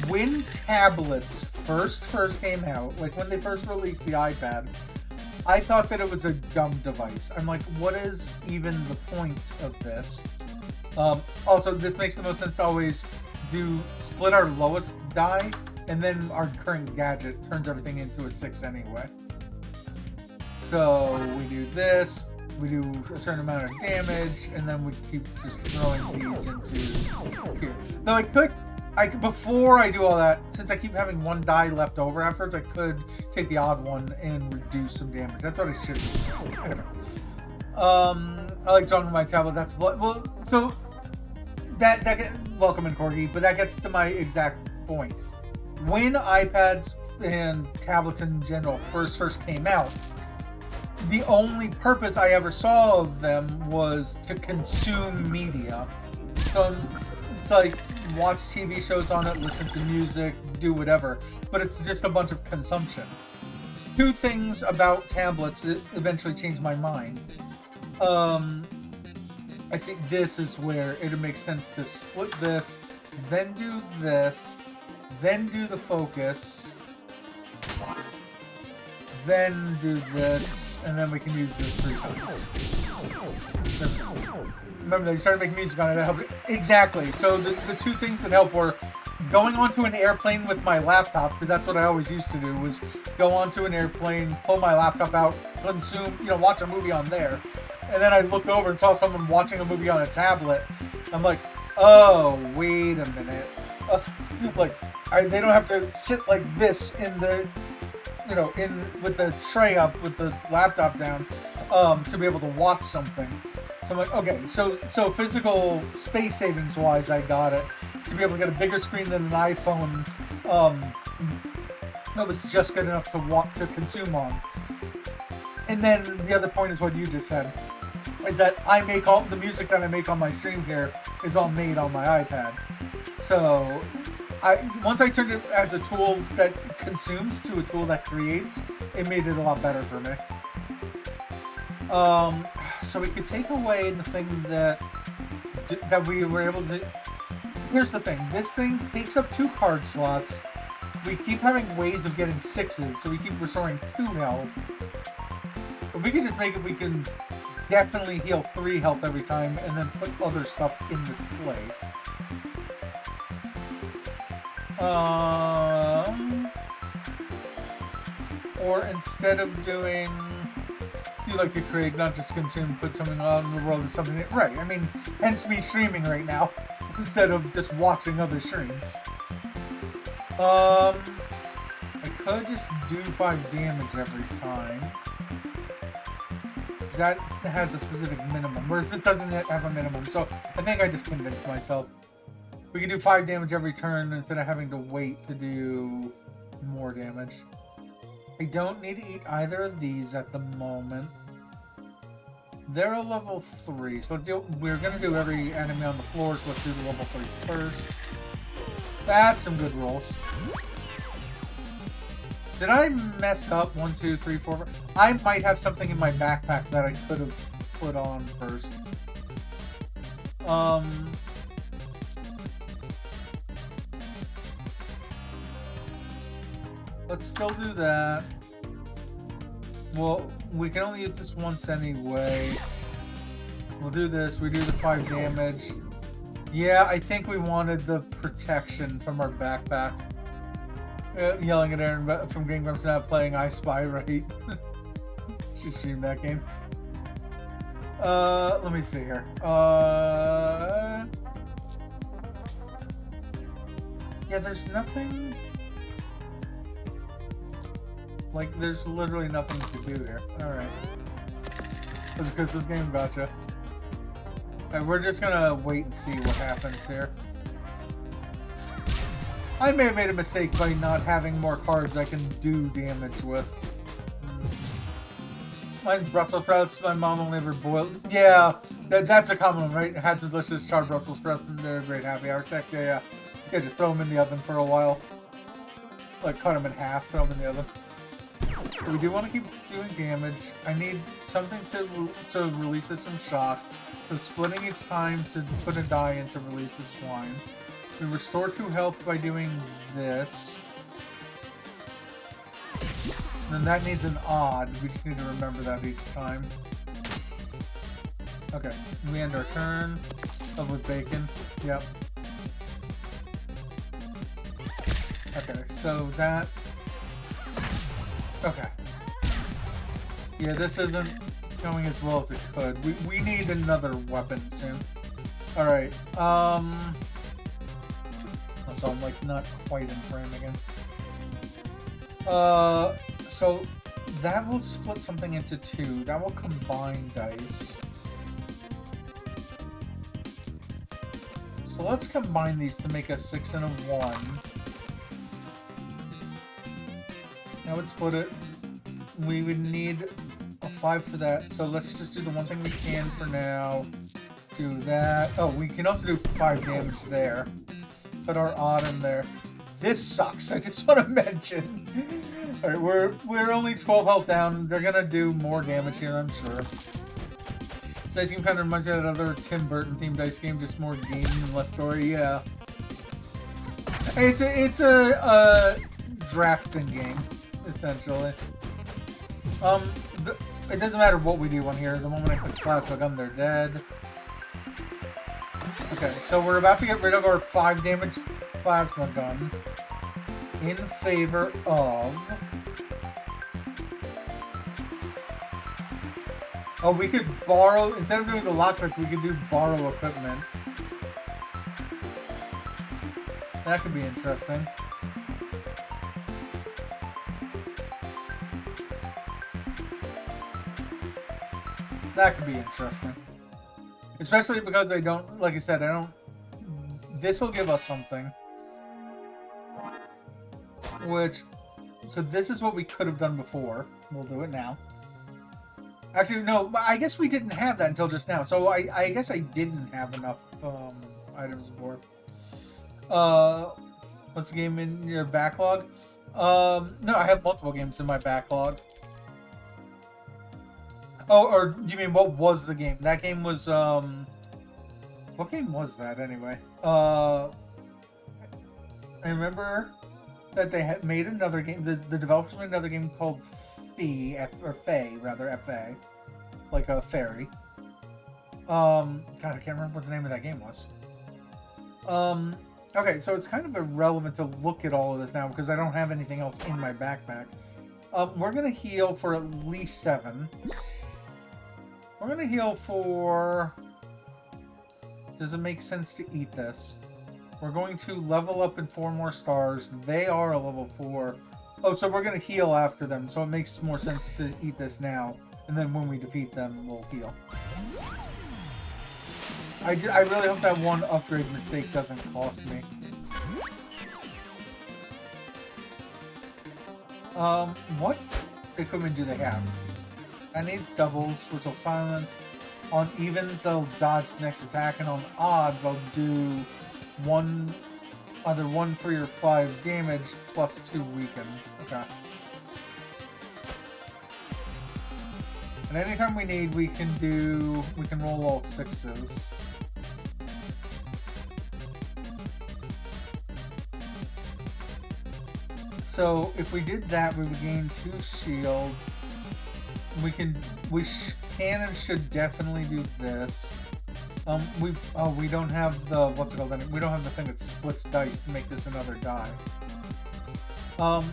when tablets first came out, like when they first released the iPad, I thought that it was a dumb device. I'm like, what is even the point of this? Also, this makes the most sense to always split our lowest die, and then our current gadget turns everything into a 6 anyway. So we do this, we do a certain amount of damage, and then we keep just throwing these into here. Though before I do all that, since I keep having one die left over afterwards, I could take the odd one and reduce some damage. That's what I should do. Anyway. I like talking on my tablet. That's well. So that welcome in Corgi, but that gets to my exact point. When iPads and tablets in general first came out, the only purpose I ever saw of them was to consume media. So it's like watch TV shows on it, listen to music, do whatever, but it's just a bunch of consumption. Two things about tablets that eventually changed my mind. I see this is where it makes sense to split this, then do this, then do the focus, then do this, and then we can use this 3 times. Remember, they started making music on it to help. Exactly. So the two things that help were going onto an airplane with my laptop, because that's what I always used to do, was go onto an airplane, pull my laptop out, consume, watch a movie on there. And then I looked over and saw someone watching a movie on a tablet. I'm like, oh, wait a minute. They don't have to sit like this in the, with the tray up, with the laptop down, to be able to watch something. So I'm like, okay, so physical space savings wise, I got it. To be able to get a bigger screen than an iPhone, that was just good enough to consume on. And then the other point is what you just said, is that I make all the music that I make on my stream here is all made on my iPad. So once I turned it as a tool that consumes to a tool that creates, it made it a lot better for me. So we could take away the thing that we were able to. Here's the thing. This thing takes up 2 card slots. We keep having ways of getting 6s, so we keep restoring 2 health. But we could just make it we can definitely heal 3 health every time, and then put other stuff in this place. Or instead of doing, you like to create, not just consume, put something out in the world as something that, right? I mean, hence me streaming right now instead of just watching other streams. I could just do 5 damage every time. That has a specific minimum, whereas this doesn't have a minimum, so I think I just convinced myself. We can do 5 damage every turn instead of having to wait to do more damage. I don't need to eat either of these at the moment. They're a level 3, so we're going to do every enemy on the floor, so let's do the level 3 first. That's some good rolls. Did I mess up? 1, 2, 3, 4. I might have something in my backpack that I could have put on first. Let's still do that. Well, we can only use this once anyway. We'll do this. We do the 5 damage. Yeah, I think we wanted the protection from our backpack. Yelling at Aaron from Game Grumps not playing I Spy right. She streamed that game. Let me see here. Yeah, there's nothing. Like, there's literally nothing to do here. Alright. That's because this game gotcha. Alright, we're just gonna wait and see what happens here. I may have made a mistake by not having more cards I can do damage with. Mine's Brussels sprouts. My mom only ever boiled. Yeah, that's a common one, right? Had some delicious charred Brussels sprouts and they're a great happy hour snack. Yeah. Yeah, just throw them in the oven for a while. Like, cut them in half, throw them in the oven. But we do want to keep doing damage. I need something to release this from shock. So splitting each time to put a die in to release this swine. We restore 2 health by doing this. And then that needs an odd. We just need to remember that each time. Okay, we end our turn. Up with bacon. Yep. Okay, so that... Okay. Yeah, this isn't going as well as it could. We need another weapon soon. Alright, so I'm like not quite in frame again. So that will split something into 2. That will combine dice. So let's combine these to make a 6 and a 1. That would split it. We would need a 5 for that. So let's just do the one thing we can for now. Do that. Oh, we can also do 5 damage there. Put our odd in there. This sucks. I just want to mention. All right, we're only 12 health down. They're gonna do more damage here, I'm sure. This dice game kind of reminds me of that other Tim Burton themed dice game, just more game and less story. Yeah. It's a drafting game, essentially. It doesn't matter what we do on here. The moment I click plasma gun, they're dead. Okay, so we're about to get rid of our 5 damage plasma gun in favor of... Oh, we could borrow... Instead of doing the lock trick, we could do borrow equipment. That could be interesting. That could be interesting. Especially because they don't, like I said, I don't... This will give us something. Which... So this is what we could have done before. We'll do it now. Actually, no, I guess we didn't have that until just now. So I guess I didn't have enough items before. What's the game in your backlog? No, I have multiple games in my backlog. Oh, or do you mean what was the game? That game was, what game was that anyway? I remember that they had made another game, the developers made another game called Fae, F-A, like a fairy. God, I can't remember what the name of that game was. Okay, so it's kind of irrelevant to look at all of this now because I don't have anything else in my backpack. We're gonna heal for at least 7. We're gonna heal for... Does it make sense to eat this? We're going to level up in 4 more stars. They are a level 4. Oh, so we're gonna heal after them, so it makes more sense to eat this now. And then when we defeat them, we'll heal. I really hope that one upgrade mistake doesn't cost me. What equipment do they have? That needs doubles, which will silence. On evens, they'll dodge the next attack, and on odds, they'll do either 1, 3, or 5 damage plus 2 weaken. Okay. And anytime we need, we can roll all 6s. So if we did that, we would gain 2 shield. We can and should definitely do this. We don't have the what's it called? We don't have the thing that splits dice to make this another die. But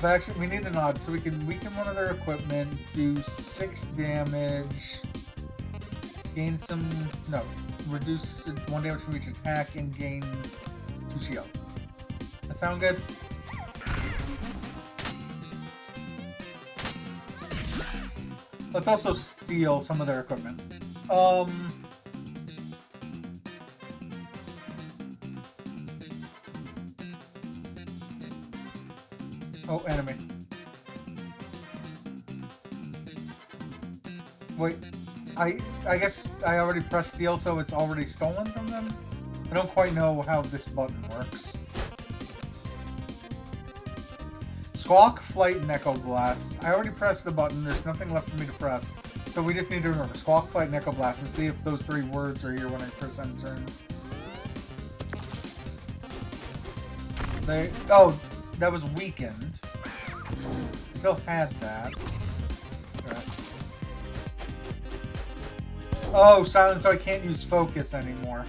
actually, we need an odd, so we can one of their equipment, do 6 damage. Gain some... No. Reduce 1 damage from each attack and gain 2 shield. That sound good? Let's also steal some of their equipment. Oh, enemy. Wait, I guess I already pressed steal, so it's already stolen from them? I don't quite know how this button works. Squawk, Flight, and Echo Blast. I already pressed the button. There's nothing left for me to press. So we just need to remember Squawk, Flight, and Echo Blast and see if those 3 words are here when I press enter. Oh, that was weakened. Still had that. Okay. Oh, silence, so I can't use focus anymore.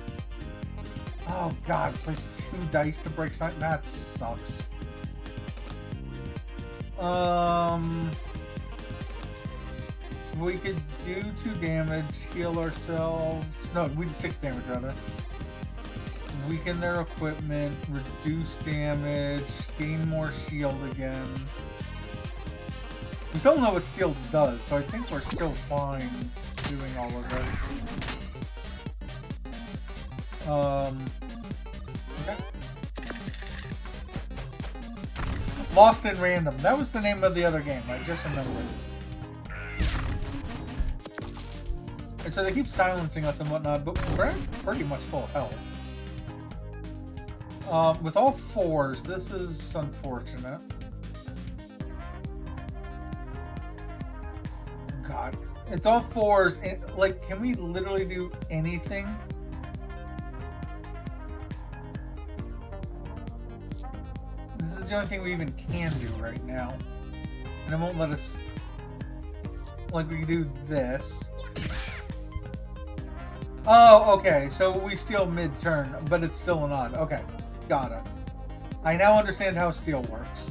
Oh god, place 2 dice to break silence. That sucks. We could do 2 damage, heal ourselves. No, we did 6 damage rather. Weaken their equipment, reduce damage, gain more shield again. We still don't know what steel does, so I think we're still fine doing all of this. Okay. Lost in Random. That was the name of the other game, I just remembered. And so they keep silencing us and whatnot, but we're pretty much full health. With all 4s, this is unfortunate. God. It's all 4s. And, like, can we literally do anything? This is the only thing we even can do right now. And it won't let us... Like, we can do this. Oh, okay. So we steal mid-turn, but it's still an odd. Okay. Got it. I now understand how steel works.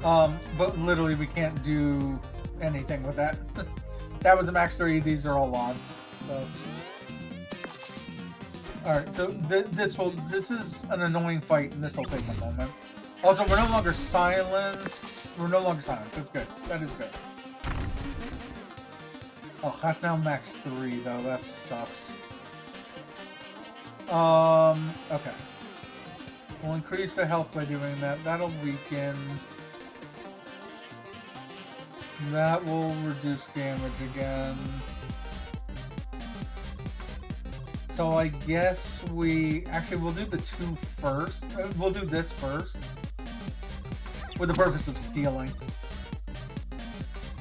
But literally we can't do anything with that. That was the max 3, these are all odds, so. Alright, so this is an annoying fight, and this will take a moment. Also, we're no longer silenced. We're no longer silenced, that's good. That is good. Oh, that's now max 3, though, that sucks. Okay. We'll increase the health by doing that. That'll weaken. That will reduce damage again. So I guess we'll do the 2 first. We'll do this first. With the purpose of stealing.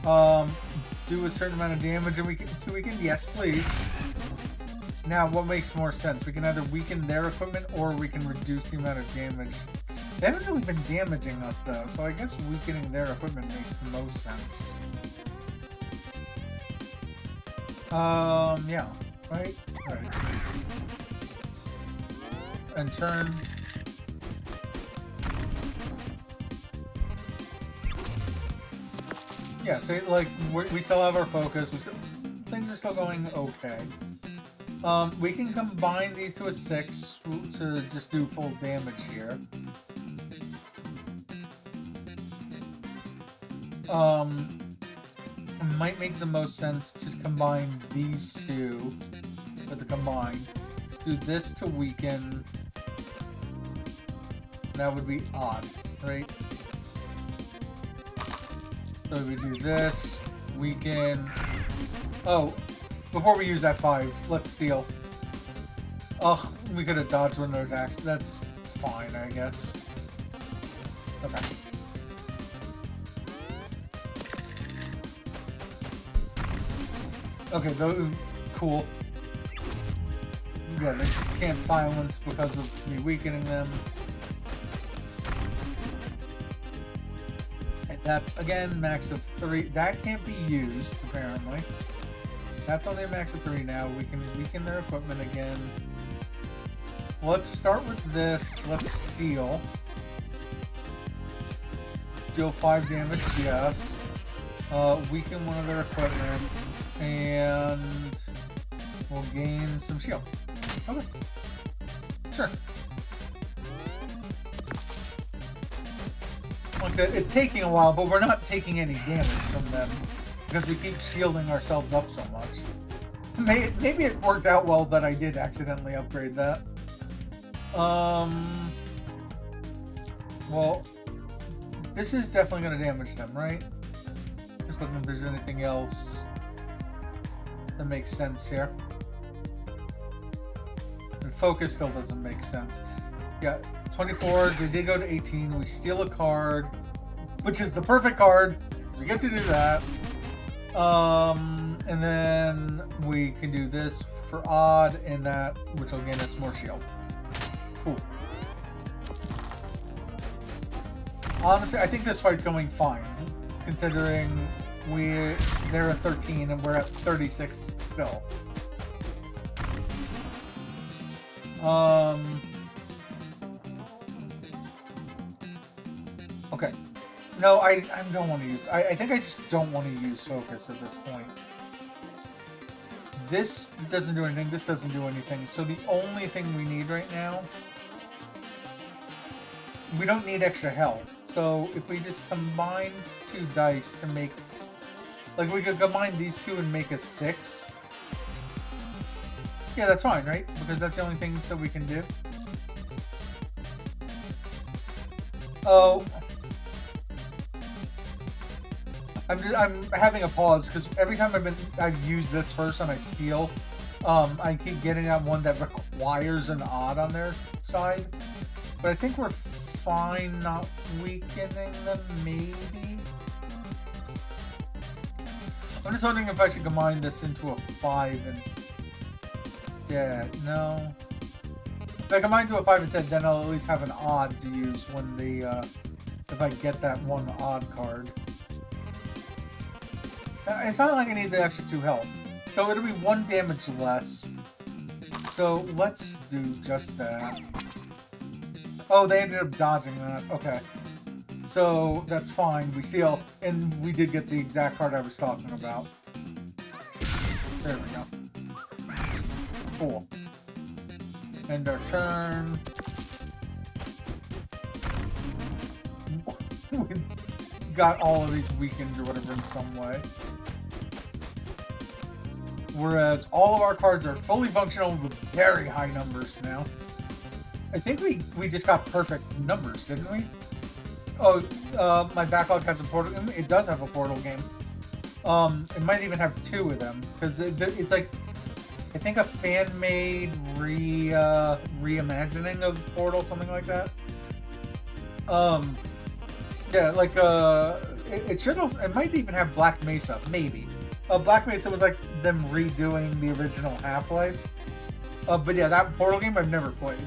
Do a certain amount of damage and to weaken? Yes, please. Now, what makes more sense? We can either weaken their equipment or we can reduce the amount of damage. They haven't really been damaging us, though, so I guess weakening their equipment makes the most sense. Yeah. Right? Right. And turn. Yeah, so, like, we still have our focus. Things are still going okay. We can combine these to a 6 to just do full damage here. It might make the most sense to combine these 2 with the combined. Do this to weaken. That would be odd, right? So we do this, weaken. Oh, before we use that 5, let's steal. Oh, we could have dodged one of those attacks. That's fine, I guess. Okay. Okay, cool. Yeah, they can't silence because of me weakening them. And that's, again, max of 3. That can't be used, apparently. That's only a max of 3 now. We can weaken their equipment again. Let's start with this. Let's steal. Deal 5 damage, yes. Weaken one of their equipment. And we'll gain some shield. Okay. Sure. Like I said, it's taking a while, but we're not taking any damage from them because we keep shielding ourselves up so much. Maybe it worked out well that I did accidentally upgrade that. Well, this is definitely going to damage them, right? Just looking if there's anything else that makes sense here. And focus still doesn't make sense. Yeah, 24, they did go to 18. We steal a card, which is the perfect card, so we get to do that. And then we can do this for odd, and that, which will gain us more shield. Cool. Honestly, I think this fight's going fine, considering they're at 13 and we're at 36 still. Okay. No, I don't want to use... I think I just don't want to use focus at this point. This doesn't do anything. This doesn't do anything. So the only thing we need right now... We don't need extra health. So if we just combined 2 dice to make... Like, we could combine these two and make a 6. Yeah, that's fine, right? Because that's the only things that we can do. Oh... I'm having a pause because every time I've used this first and I steal, I keep getting that one that requires an odd on their side. But I think we're fine not weakening them, maybe. I'm just wondering if I should combine this into a 5 instead. No. If I combine to a 5 instead, then I'll at least have an odd to use when if I get that one odd card. It's not like I need the extra 2 health. So it'll be 1 damage less. So let's do just that. Oh, they ended up dodging that. Okay. So that's fine. We steal, and we did get the exact card I was talking about. There we go. Cool. End our turn. We got all of these weakened or whatever in some way. Whereas all of our cards are fully functional with very high numbers now. I think we just got perfect numbers, didn't we? Oh, my backlog has a portal. It does have a portal game. It might even have 2 of them because it's like I think a fan-made reimagining of Portal, something like that. Yeah, like it should also. It might even have Black Mesa, maybe. Black Mesa was like them redoing the original Half-Life. But yeah, that Portal game I've never played.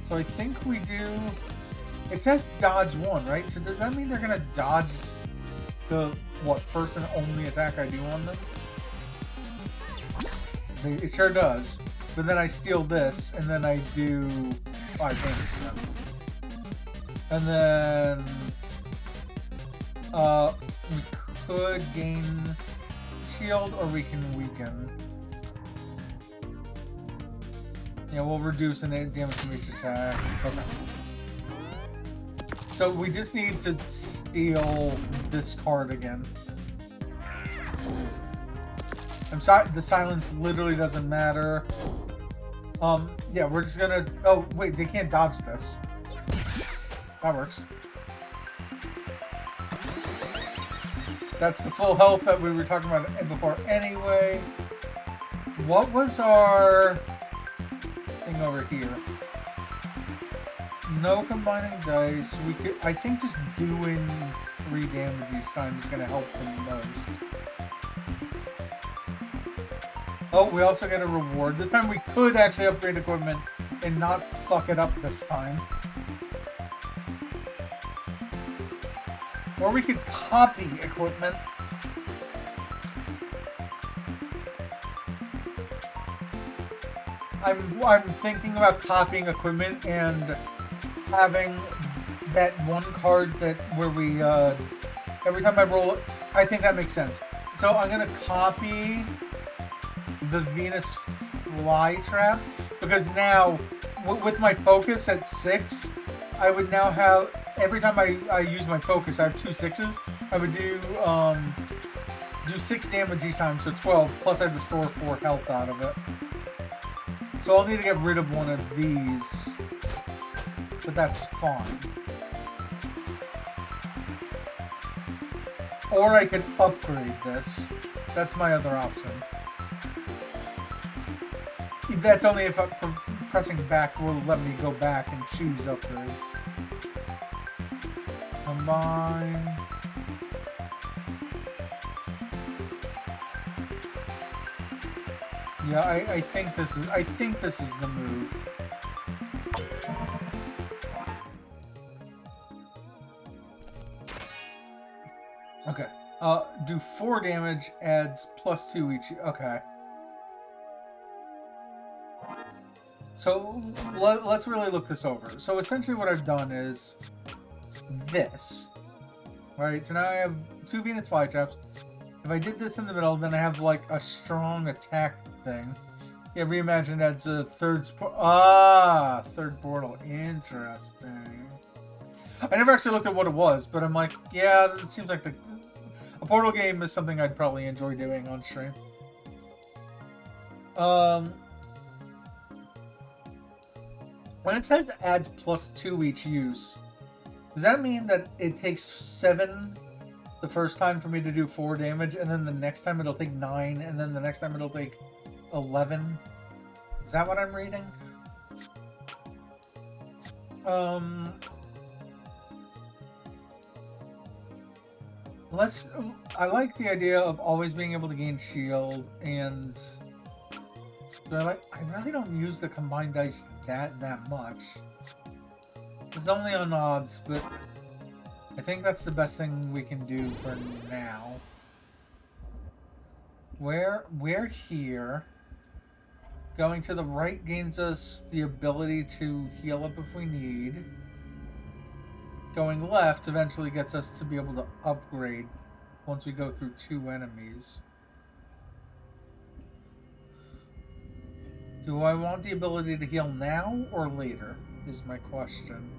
So I think we do... It says dodge 1, right? So does that mean they're going to dodge the, first and only attack I do on them? It sure does. But then I steal this, and then I do 5 damage to them. And then... we could gain shield, or we can weaken. Yeah, we'll reduce the damage from each attack. Okay. So we just need to steal this card again. I'm sorry, the silence literally doesn't matter. Yeah, we're just gonna... Oh, wait, they can't dodge this. That works. That's the full health that we were talking about before anyway. What was our thing over here? No combining dice. We could, I think just doing 3 damage each time is going to help them most. Oh, we also get a reward. This time we could actually upgrade equipment and not fuck it up this time. Or we could copy equipment. I'm thinking about copying equipment and having that one card that where we every time I roll it, I think that makes sense. So I'm gonna copy the Venus flytrap, because now with my focus at 6, I would now have, every time I use my focus, I have 2 6s. I would do 6 damage each time, so 12, plus I'd restore 4 health out of it. So I'll need to get rid of one of these, but that's fine. Or I can upgrade this. That's my other option. That's only if pressing back will let me go back and choose upgrade. Combine. Yeah, I think this is the move. Okay. Do 4 damage, adds +2 each. Okay. So let's really look this over. So essentially what I've done is this. Right, so now I have 2 Venus flytraps. If I did this in the middle, then I have like a strong attack thing. Yeah, reimagine adds a third portal. Interesting. I never actually looked at what it was, but I'm like, yeah, it seems like a portal game is something I'd probably enjoy doing on stream. When it says adds +2 each use, does that mean that it takes 7 the first time for me to do 4 damage, and then the next time it'll take 9, and then the next time it'll take 11? Is that what I'm reading? I like the idea of always being able to gain shield, and I really don't use the combined dice that much. It's only on odds, but I think that's the best thing we can do for now. We're here. Going to the right gains us the ability to heal up if we need. Going left eventually gets us to be able to upgrade once we go through 2 enemies. Do I want the ability to heal now or later, is my question.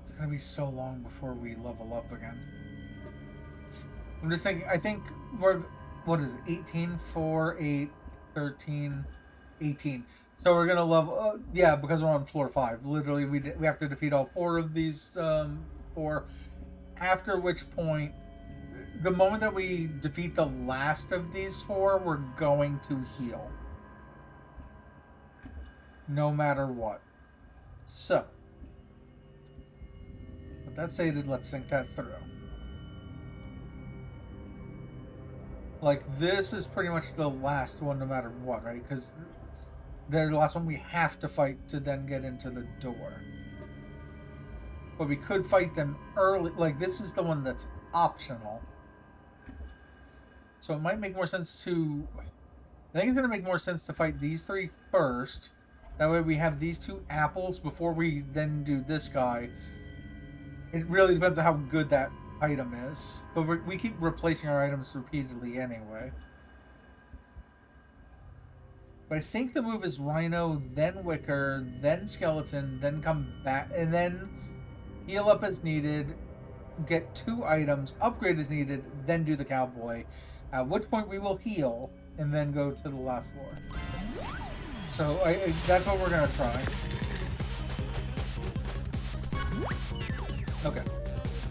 It's gonna be so long before we level up again. I'm just thinking, I think we're, what is it, 18, 4, 8, 13, 18. So we're gonna level, yeah, because we're on floor 5. Literally, we have to defeat all 4 of these 4. After which point, the moment that we defeat the last of these 4, we're going to heal. No matter what. So, with that stated, let's think that through. Like, this is pretty much the last one no matter what, right? Because they're the last one we have to fight to then get into the door. But we could fight them early. Like, this is the one that's optional. So it might make more sense to... I think it's going to make more sense to fight these 3 first. That way we have these 2 apples before we then do this guy. It really depends on how good that item is. But we keep replacing our items repeatedly anyway. But I think the move is Rhino, then Wicker, then Skeleton, then come back, and then heal up as needed, get 2 items, upgrade as needed, then do the Cowboy. At which point we will heal, and then go to the last floor. So that's what we're going to try. Okay.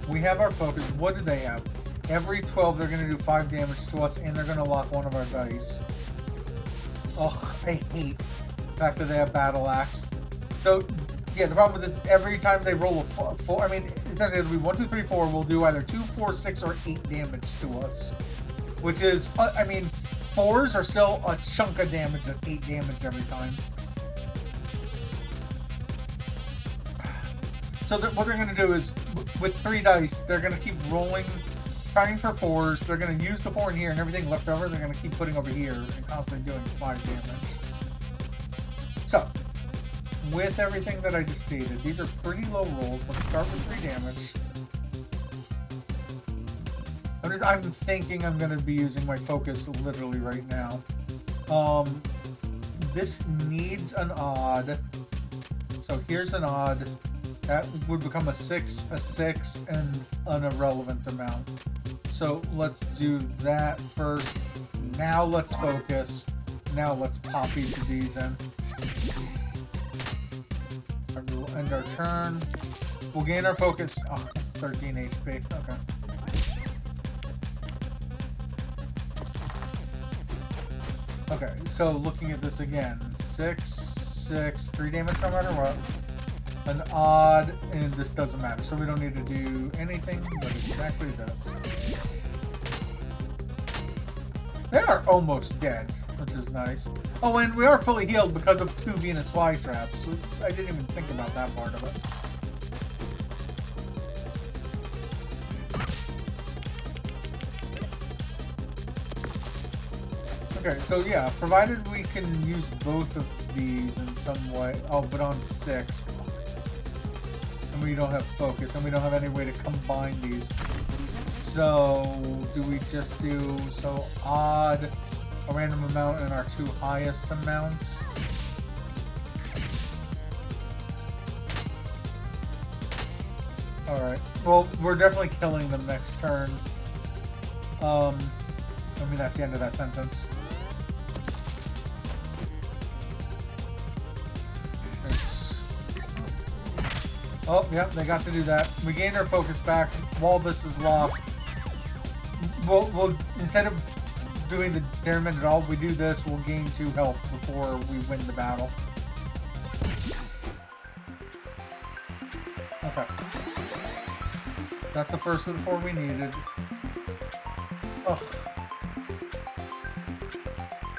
We have our focus. What do they have? Every 12 they're going to do 5 damage to us, and they're going to lock one of our dice. Oh, I hate the fact that they have Battle Axe. So, yeah, the problem with this, every time they roll a 4, I mean, essentially it'll be 1, 2, 3, 4, will do either 2, 4, 6, or 8 damage to us. Which is, I mean, 4s are still a chunk of damage at 8 damage every time. So what they're going to do is, with 3 dice, they're going to keep rolling, trying for 4s. They're going to use the 4 in here, and everything left over, they're going to keep putting over here, and constantly doing 5 damage. So, with everything that I just stated, these are pretty low rolls. Let's start with 3 damage. I'm thinking I'm gonna be using my focus literally right now. This needs an odd. So here's an odd. That would become a 6, and an irrelevant amount. So let's do that first. Now let's focus. Now let's pop each of these in. Alright, we'll end our turn. We'll gain our focus. Oh, 13 HP. Okay. Okay, so looking at this again. 6, 3 damage no matter what. An odd, and this doesn't matter, so we don't need to do anything but exactly this. They are almost dead, which is nice. Oh, and we are fully healed because of 2 Venus flytraps. So I didn't even think about that part of it. Okay, so yeah, provided we can use both of these in some way. Oh, but on 6th. And we don't have focus, and we don't have any way to combine these. So, do we just do, so odd, a random amount in our 2 highest amounts? Alright, well, we're definitely killing them next turn. I mean, that's the end of that sentence. Oh, yep, they got to do that. We gained our focus back while this is locked. We'll instead of doing the Dareman at all, we do this, we'll gain 2 health before we win the battle. Okay. That's the first of the 4 we needed. Ugh.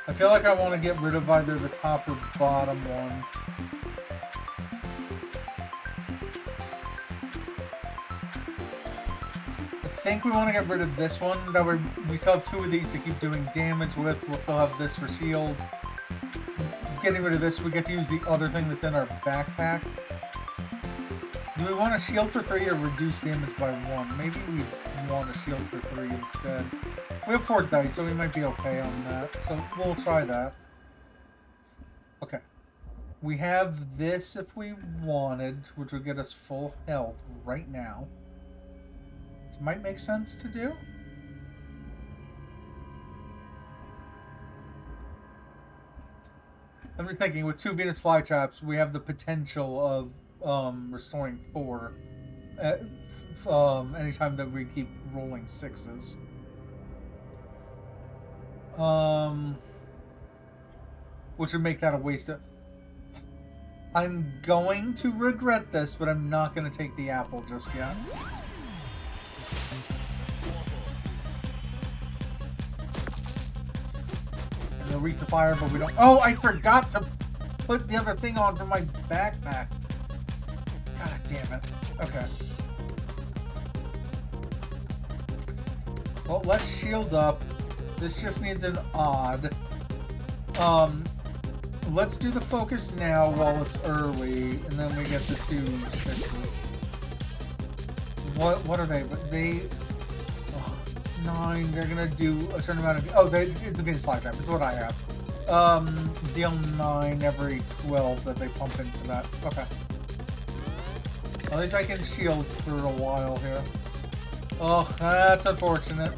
I feel like I want to get rid of either the top or bottom one. I think we want to get rid of this one. That way we still have 2 of these to keep doing damage with. We'll still have this for shield. Getting rid of this, we get to use the other thing that's in our backpack. Do we want a shield for 3 or reduce damage by 1? Maybe we want a shield for 3 instead. We have 4 dice, so we might be okay on that. So we'll try that. Okay. We have this if we wanted, which would get us full health right now. Might make sense to do. I'm just thinking with 2 Venus flytraps, we have the potential of restoring 4 anytime that we keep rolling 6s. Which would make that a waste of... I'm going to regret this, but I'm not going to take the apple just yet. They're weak to fire, but we don't... Oh, I forgot to put the other thing on for my backpack. God damn it. Okay. Well, let's shield up. This just needs an odd. Let's do the focus now while it's early, and then we get the 2 6s. What are they? They... 9, they're gonna do a certain amount of... Oh, it's a Venus flytrap. It's what I have. Deal 9 every 12 that they pump into that. Okay. At least I can shield for a while here. Oh, that's unfortunate.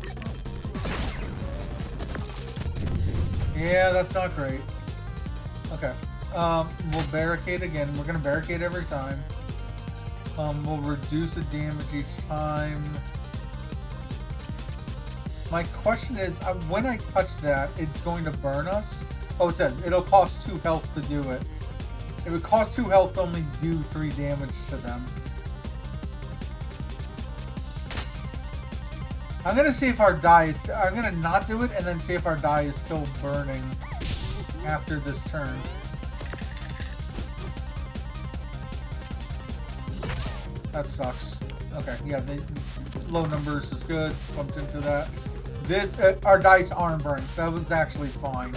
Yeah, that's not great. Okay. We'll barricade again. We're gonna barricade every time. We'll reduce the damage each time. My question is, when I touch that, it's going to burn us? Oh, it says it'll cost 2 health to do it. It would cost 2 health to only do 3 damage to them. I'm gonna see if our die is... I'm gonna not do it, and then see if our die is still burning after this turn. That sucks. Okay, yeah, low numbers is good. Bumped into that. Our dice aren't burned. That was actually fine.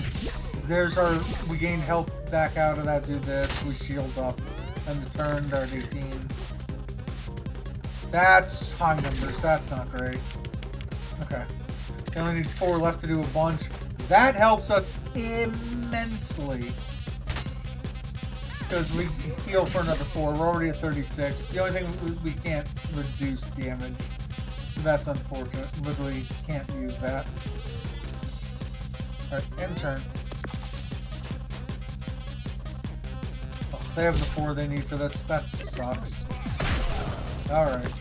There's our... We gain health back out of that. Do this. We shield up. And the turn, they're at 18. That's high numbers. That's not great. Okay. We only need 4 left to do a bunch. That helps us immensely. Because we heal for another 4. We're already at 36. The only thing we can't reduce damage. So that's unfortunate. Literally can't use that. Alright, end turn. Oh, they have the 4 they need for this. That sucks. Alright.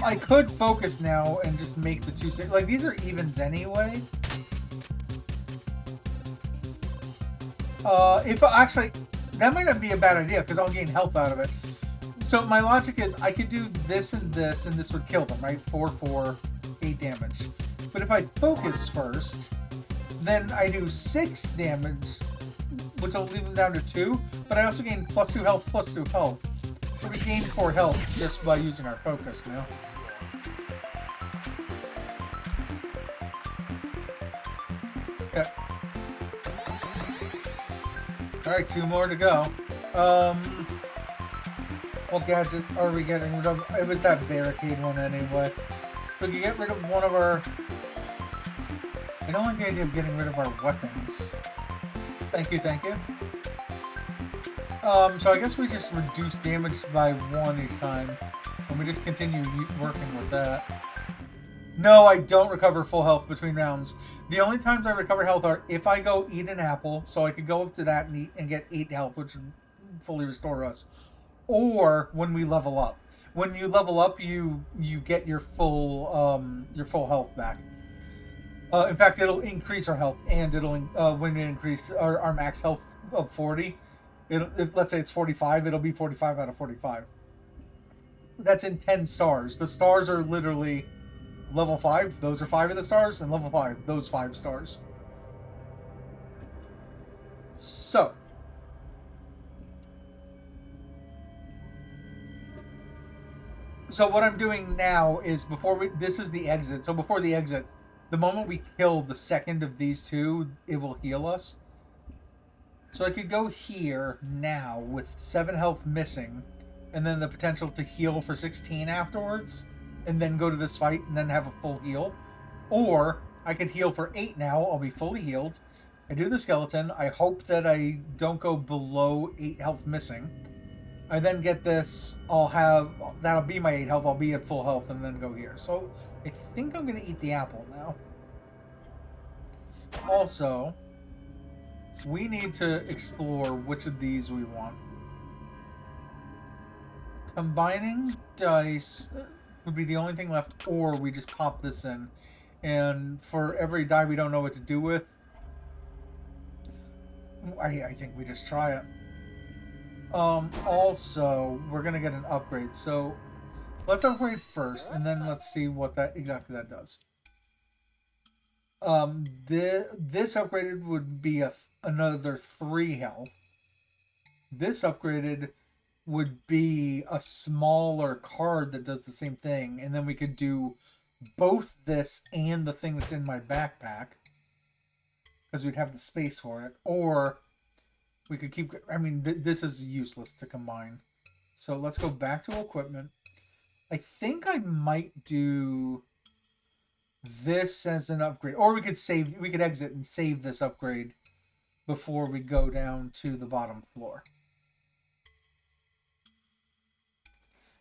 I could focus now and just make the 2 6. Like, these are evens anyway. If actually, that might not be a bad idea because I'll gain health out of it. So my logic is I could do this, and this would kill them, right? 4, 4, 8 damage. But if I focus first, then I do 6 damage, which will leave them down to 2. But I also gain +2 health, +2 health. So we gain 4 health just by using our focus now. Okay. Alright, 2 more to go. What gadget are we getting rid of? It was that barricade one anyway. So you get rid of one of our... I don't like the idea of getting rid of our weapons. Thank you, thank you. So I guess we just reduce damage by 1 each time. And we just continue working with that. No, I don't recover full health between rounds. The only times I recover health are if I go eat an apple, so I could go up to that and get 8 health, which would fully restore us. Or when we level up. When you level up, you get your full health back. In fact, it'll increase our health, and it'll when we increase our max health of 40. Let's say it's 45, it'll be 45 out of 45. That's in 10 stars. The stars are literally level 5, those are 5 of the stars, and level 5, those 5 stars. So what I'm doing now is this is the exit. So before the exit, the moment we kill the second of these 2, it will heal us. So I could go here now with 7 health missing, and then the potential to heal for 16 afterwards, and then go to this fight and then have a full heal. Or I could heal for 8 now, I'll be fully healed. I do the skeleton, I hope that I don't go below 8 health missing. I then get this, that'll be my 8 health, I'll be at full health and then go here. So I think I'm going to eat the apple now. Also, we need to explore which of these we want. Combining dice would be the only thing left, or we just pop this in. And for every die we don't know what to do with, I think we just try it. Also, we're going to get an upgrade. So let's upgrade first, and then let's see what exactly that does. This upgraded would be another 3 health. This upgraded would be a smaller card that does the same thing, and then we could do both this and the thing that's in my backpack, because we'd have the space for it. Or we could keep... I mean, this is useless to combine. So let's go back to equipment. I think I might do this as an upgrade. Or we could exit and save this upgrade before we go down to the bottom floor.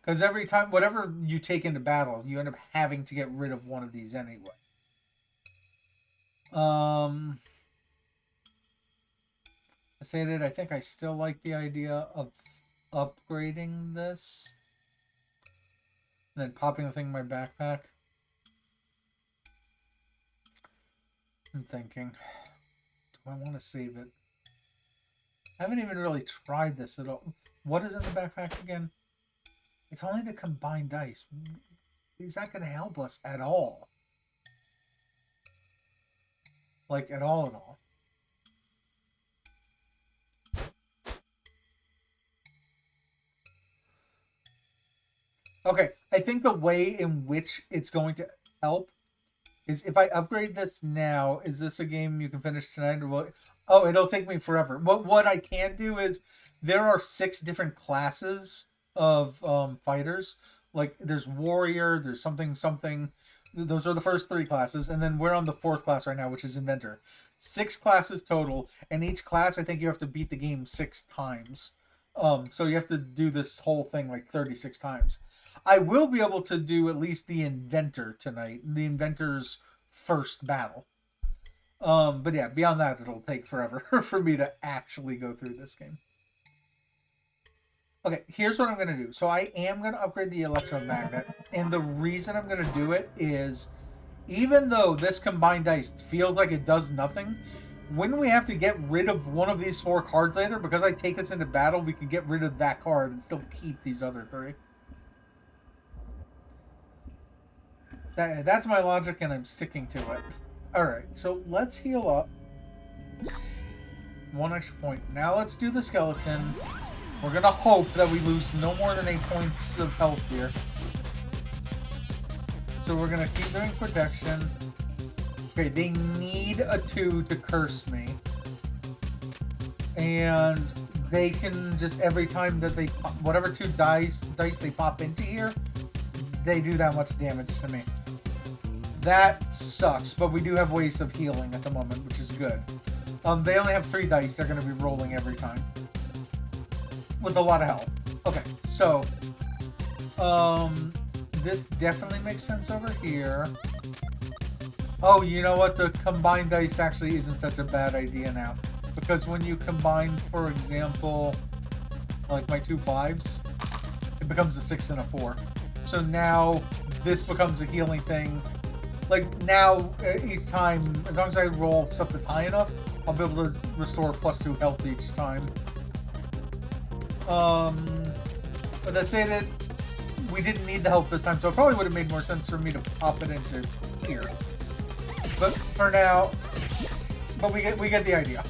Because every time, whatever you take into battle, you end up having to get rid of one of these anyway. I said I think I still like the idea of upgrading this. And then popping the thing in my backpack. I'm thinking, do I want to save it? I haven't even really tried this at all. What is in the backpack again? It's only to combine dice. Is that going to help us at all? Like, at all. Okay, I think the way in which it's going to help is if I upgrade this now. Is this a game you can finish tonight? Or what? Oh, it'll take me forever. What I can do is there are 6 different classes of fighters. Like, there's warrior, there's something. Those are the first 3 classes, and then we're on the 4th class right now, which is inventor. 6 classes total, and each class I think you have to beat the game 6 times. So you have to do this whole thing like 36 times. I will be able to do at least the inventor tonight, the inventor's first battle. But yeah, beyond that, it'll take forever for me to actually go through this game. Okay, here's what I'm going to do. So I am going to upgrade the electromagnet, and the reason I'm going to do it is, even though this combined dice feels like it does nothing, when we have to get rid of one of these 4 cards later, because I take us into battle, we can get rid of that card and still keep these other 3. That's my logic, and I'm sticking to it. Alright, so let's heal up. 1 extra point. Now let's do the skeleton. We're gonna hope that we lose no more than 8 points of health here. So we're gonna keep doing protection. Okay, they need a 2 to curse me. And they can just, every time that they, whatever 2 dice they pop into here, they do that much damage to me. That sucks, but we do have ways of healing at the moment, which is good. They only have 3 dice they're going to be rolling every time. With a lot of health. Okay, so... this definitely makes sense over here. Oh, you know what? The combined dice actually isn't such a bad idea now. Because when you combine, for example, like my 2 5s, it becomes a 6 and a 4. So now, this becomes a healing thing. Like, now, each time, as long as I roll something high enough, I'll be able to restore +2 health each time. But let's say that we didn't need the help this time, so it probably would have made more sense for me to pop it into here. But for now, we get the idea.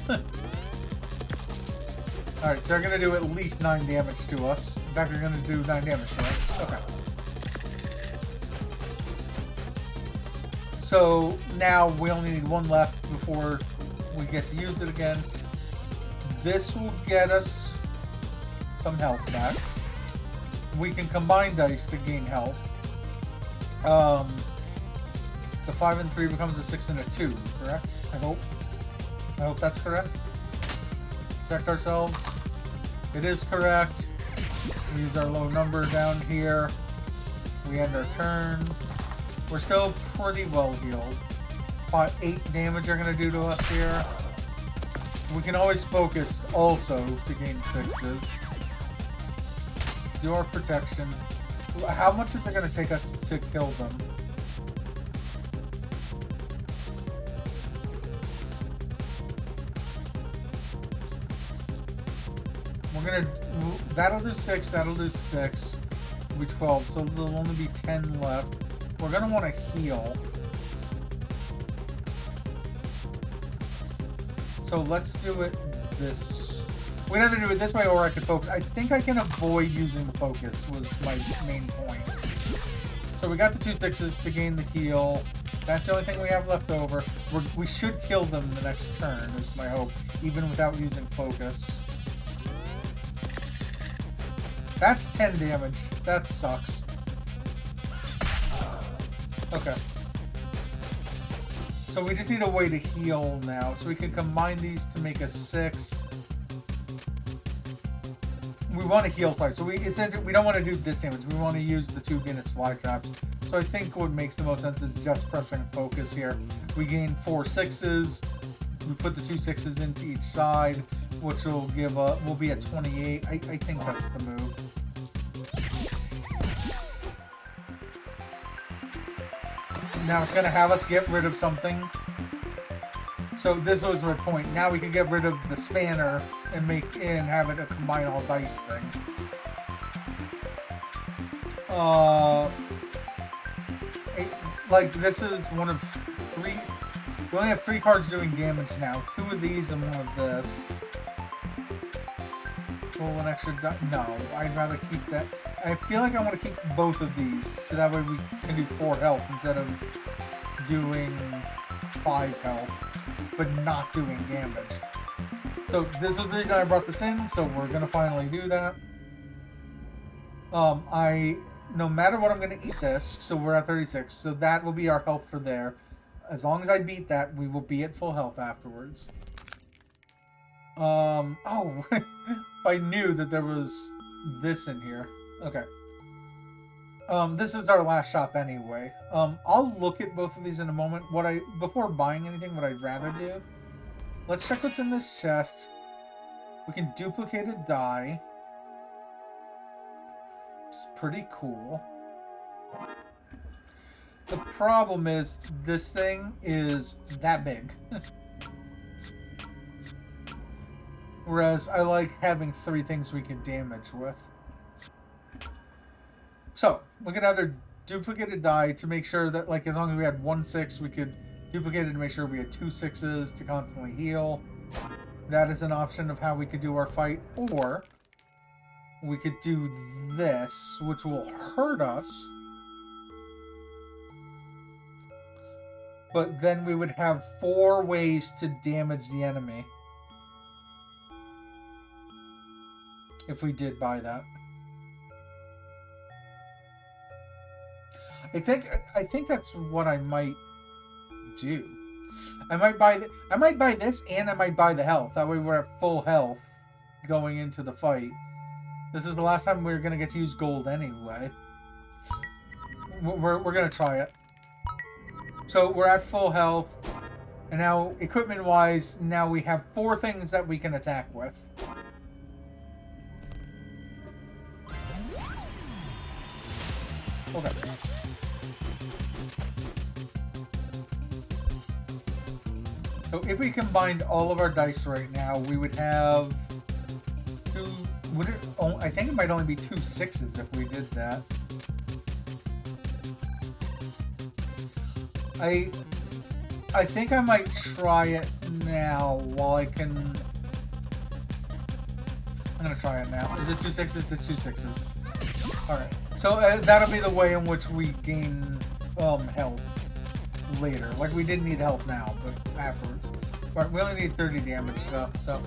Alright, so they're going to do at least 9 damage to us. In fact, they're going to do 9 damage to us. Okay. So now we only need 1 left before we get to use it again. This will get us some health back. We can combine dice to gain health. The 5 and 3 becomes a 6 and a 2, correct? I hope that's correct. Check ourselves. It is correct. We use our low number down here. We end our turn. We're still pretty well healed. 8 damage are going to do to us here. We can always focus also to gain 6s. Do our protection. How much is it going to take us to kill them? We're going to... That'll do 6, that'll do 6. It'll be 12, so there'll only be 10 left. We're going to want to heal. So let's do it this... We can either do it this way or I can focus. I think I can avoid using the focus was my main point. So we got the 2 6s to gain the heal. That's the only thing we have left over. We should kill them the next turn is my hope, even without using focus. That's 10 damage. That sucks. Okay. So we just need a way to heal now. So we can combine these to make a 6. We want to heal twice. So we don't want to do this damage. We want to use the 2 Guinness fly traps. So I think what makes the most sense is just pressing focus here. We gain 4 6s. We put the 2 6s into each side, which will give will be at 28. I think that's the move. Now it's going to have us get rid of something. So this was my point. Now we can get rid of the spanner and have it a combine all dice thing. Like this is one of 3. We only have 3 cards doing damage now. 2 of these and 1 of this. Roll an extra die. No, I'd rather keep that. I feel like I want to keep both of these, so that way we can do 4 health instead of doing 5 health, but not doing damage. So this was the reason I brought this in, so we're gonna finally do that. no matter what, I'm going to eat this. So we're at 36. So that will be our health for there. As long as I beat that, we will be at full health afterwards. Oh, I knew that there was this in here. Okay. This is our last shop anyway. I'll look at both of these in a moment. Before buying anything, what I'd rather do, let's check what's in this chest. We can duplicate a die. Which is pretty cool. The problem is, this thing is that big. Whereas I like having 3 things we can damage with. So, we could either duplicate a die to make sure that, like, as long as we had 1 6, we could duplicate it to make sure we had 2 6s to constantly heal. That is an option of how we could do our fight. Or, we could do this, which will hurt us. But then we would have 4 ways to damage the enemy. If we did buy that. I think that's what I might do. I might buy this and I might buy the health. That way we're at full health going into the fight. This is the last time we're gonna get to use gold anyway. We're gonna try it. So we're at full health, and now equipment-wise, now we have 4 things that we can attack with. Okay. So if we combined all of our dice right now, we would have 2. I think it might only be 2 6s if we did that. I think I might try it now while I can. I'm gonna try it now. Is it 2 6s? It's 2 6s. Alright. So that'll be the way in which we gain health later. Like, we didn't need health now, but afterwards. Alright, we only need 30 damage stuff, so.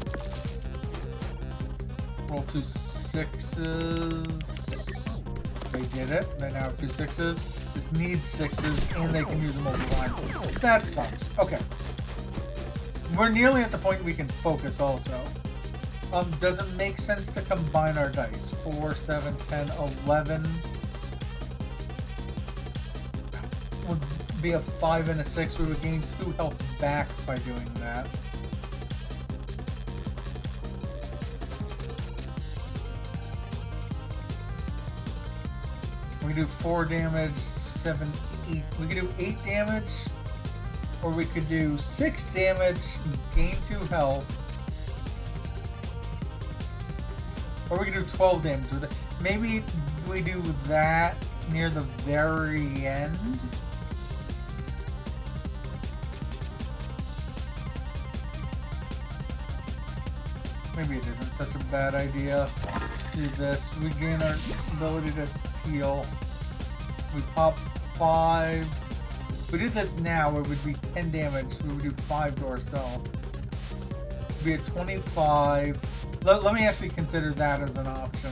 Roll 2 6s. They did it. They now have 2 6s. This needs 6s, and they can use them multiple times. That sucks. Okay. We're nearly at the point we can focus also. Does it make sense to combine our dice? 4, 7, 10, 11. Would be a 5 and a 6. We would gain 2 health back by doing that. We do 4 damage, 7, 8. We could do 8 damage, or we could do 6 damage, gain 2 health. Or we can do 12 damage with it. Maybe we do that near the very end. Maybe it isn't such a bad idea. Do this. We gain our ability to heal. We pop 5. If we did this now, it would be 10 damage. We would do 5 to ourselves. It would be a 25. Let me actually consider that as an option.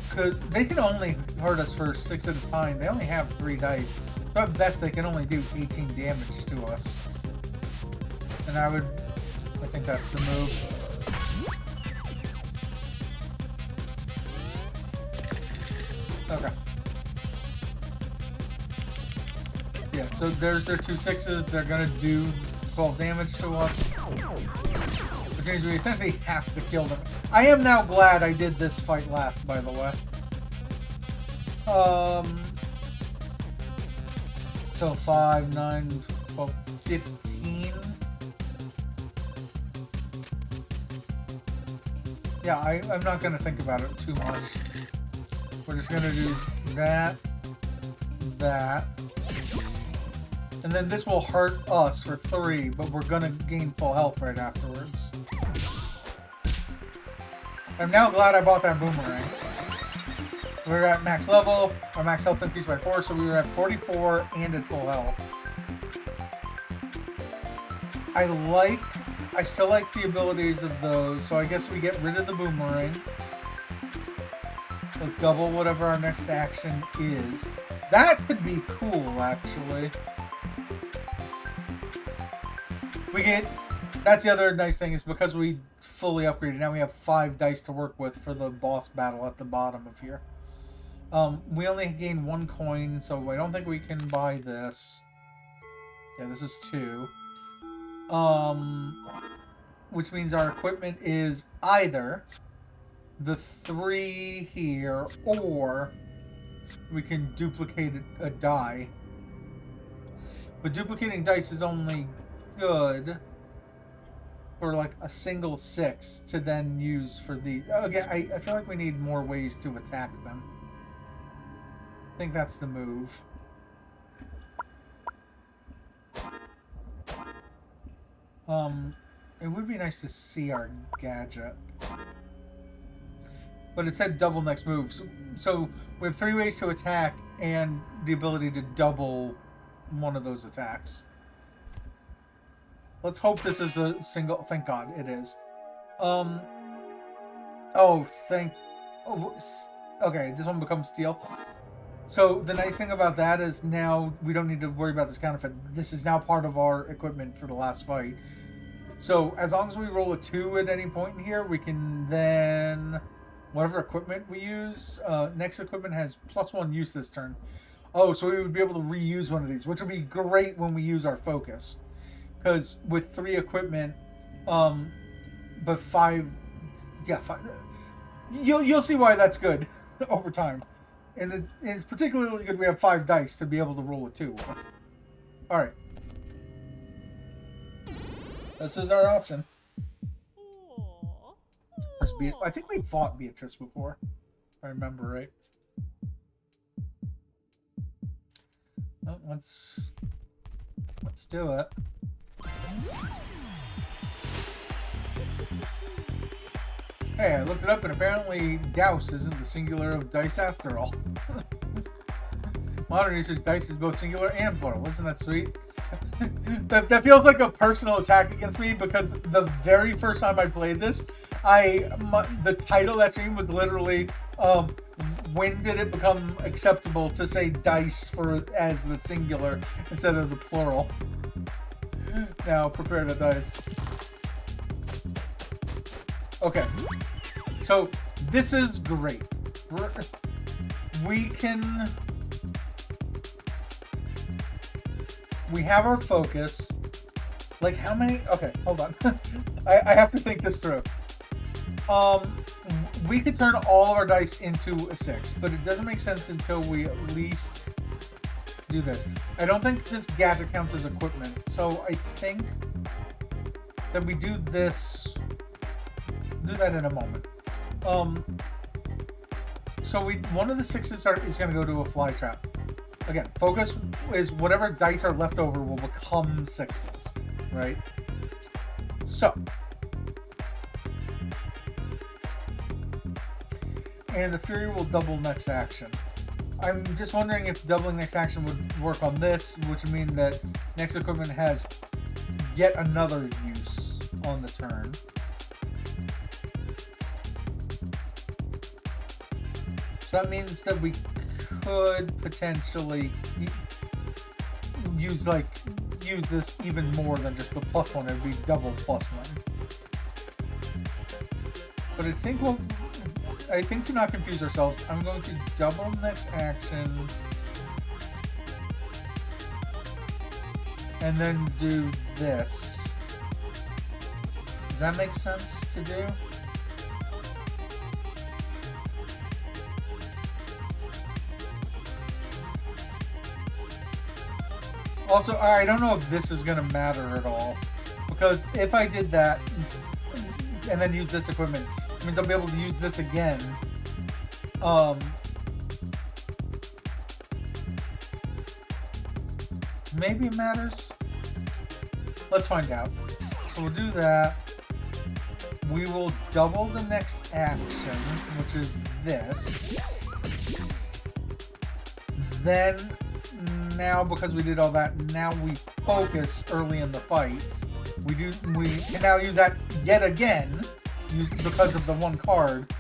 Because they can only hurt us for 6 at a time. They only have 3 dice. So at best, they can only do 18 damage to us. And I think that's the move. Okay. Yeah, so there's their 2 6s. They're gonna do 12 damage to us. Which means we essentially have to kill them. I am now glad I did this fight last, by the way. So 5, 9, 12, 15. Yeah, I'm not gonna think about it too much. We're just gonna do that, that. And then this will hurt us for 3, but we're gonna gain full health right afterwards. I'm now glad I bought that boomerang. We're at max level, our max health increased by 4, so we were at 44 and at full health. I like I still like the abilities of those, so I guess we get rid of the boomerang. We'll double whatever our next action is. That could be cool, actually. We get... That's the other nice thing, is because we fully upgraded, now we have 5 dice to work with for the boss battle at the bottom of here. We only gain 1 coin, so I don't think we can buy this. Yeah, this is 2. Which means our equipment is either the 3 here, or we can duplicate a die. But duplicating dice is only good for like a single 6 to then use for the... Again, I feel like we need more ways to attack them. I think that's the move. It would be nice to see our gadget. But it said double next move. So we have 3 ways to attack and the ability to double one of those attacks. Let's hope this is a single... Thank God it is. Oh, okay, this one becomes steel. So the nice thing about that is now we don't need to worry about this counterfeit. This is now part of our equipment for the last fight. So as long as we roll a 2 at any point in here, we can then... Whatever equipment we use, next equipment has +1 use this turn. Oh, so we would be able to reuse one of these, which would be great when we use our focus. Because with 3 equipment, but 5... Yeah, 5... You'll see why that's good over time. And it's particularly good we have 5 dice to be able to roll a 2. Alright. This is our option. I think we fought Beatrice before, if I remember right. Well, let's do it. Hey, I looked it up and apparently douse isn't the singular of dice after all. Modern usage dice is both singular and plural. Isn't that sweet? that feels like a personal attack against me because the very first time I played this, the title of that stream was literally when did it become acceptable to say dice as the singular instead of the plural. Now prepare to dice. Okay, so this is great. We have our focus. Like how many? Okay, hold on. I have to think this through. We could turn all of our dice into a 6, but it doesn't make sense until we at least do this. I don't think this gadget counts as equipment, so I think that we do this. Do that in a moment. So one of the 6s is going to go to a fly trap. Again, focus is whatever dice are left over will become 6s, right? So, and the Fury will double next action. I'm just wondering if doubling next action would work on this, which would mean that next equipment has yet another use on the turn. So that means that we could potentially use this even more than just the +1. It would be double +1. But I think to not confuse ourselves, I'm going to double next action and then do this. Does that make sense to do? Also, I don't know if this is going to matter at all, because if I did that and then use this equipment, it means I'll be able to use this again. Maybe it matters. Let's find out. So we'll do that. We will double the next action, which is this. Then, now because we did all that, now we focus early in the fight. We can now use that yet again, because of the one card,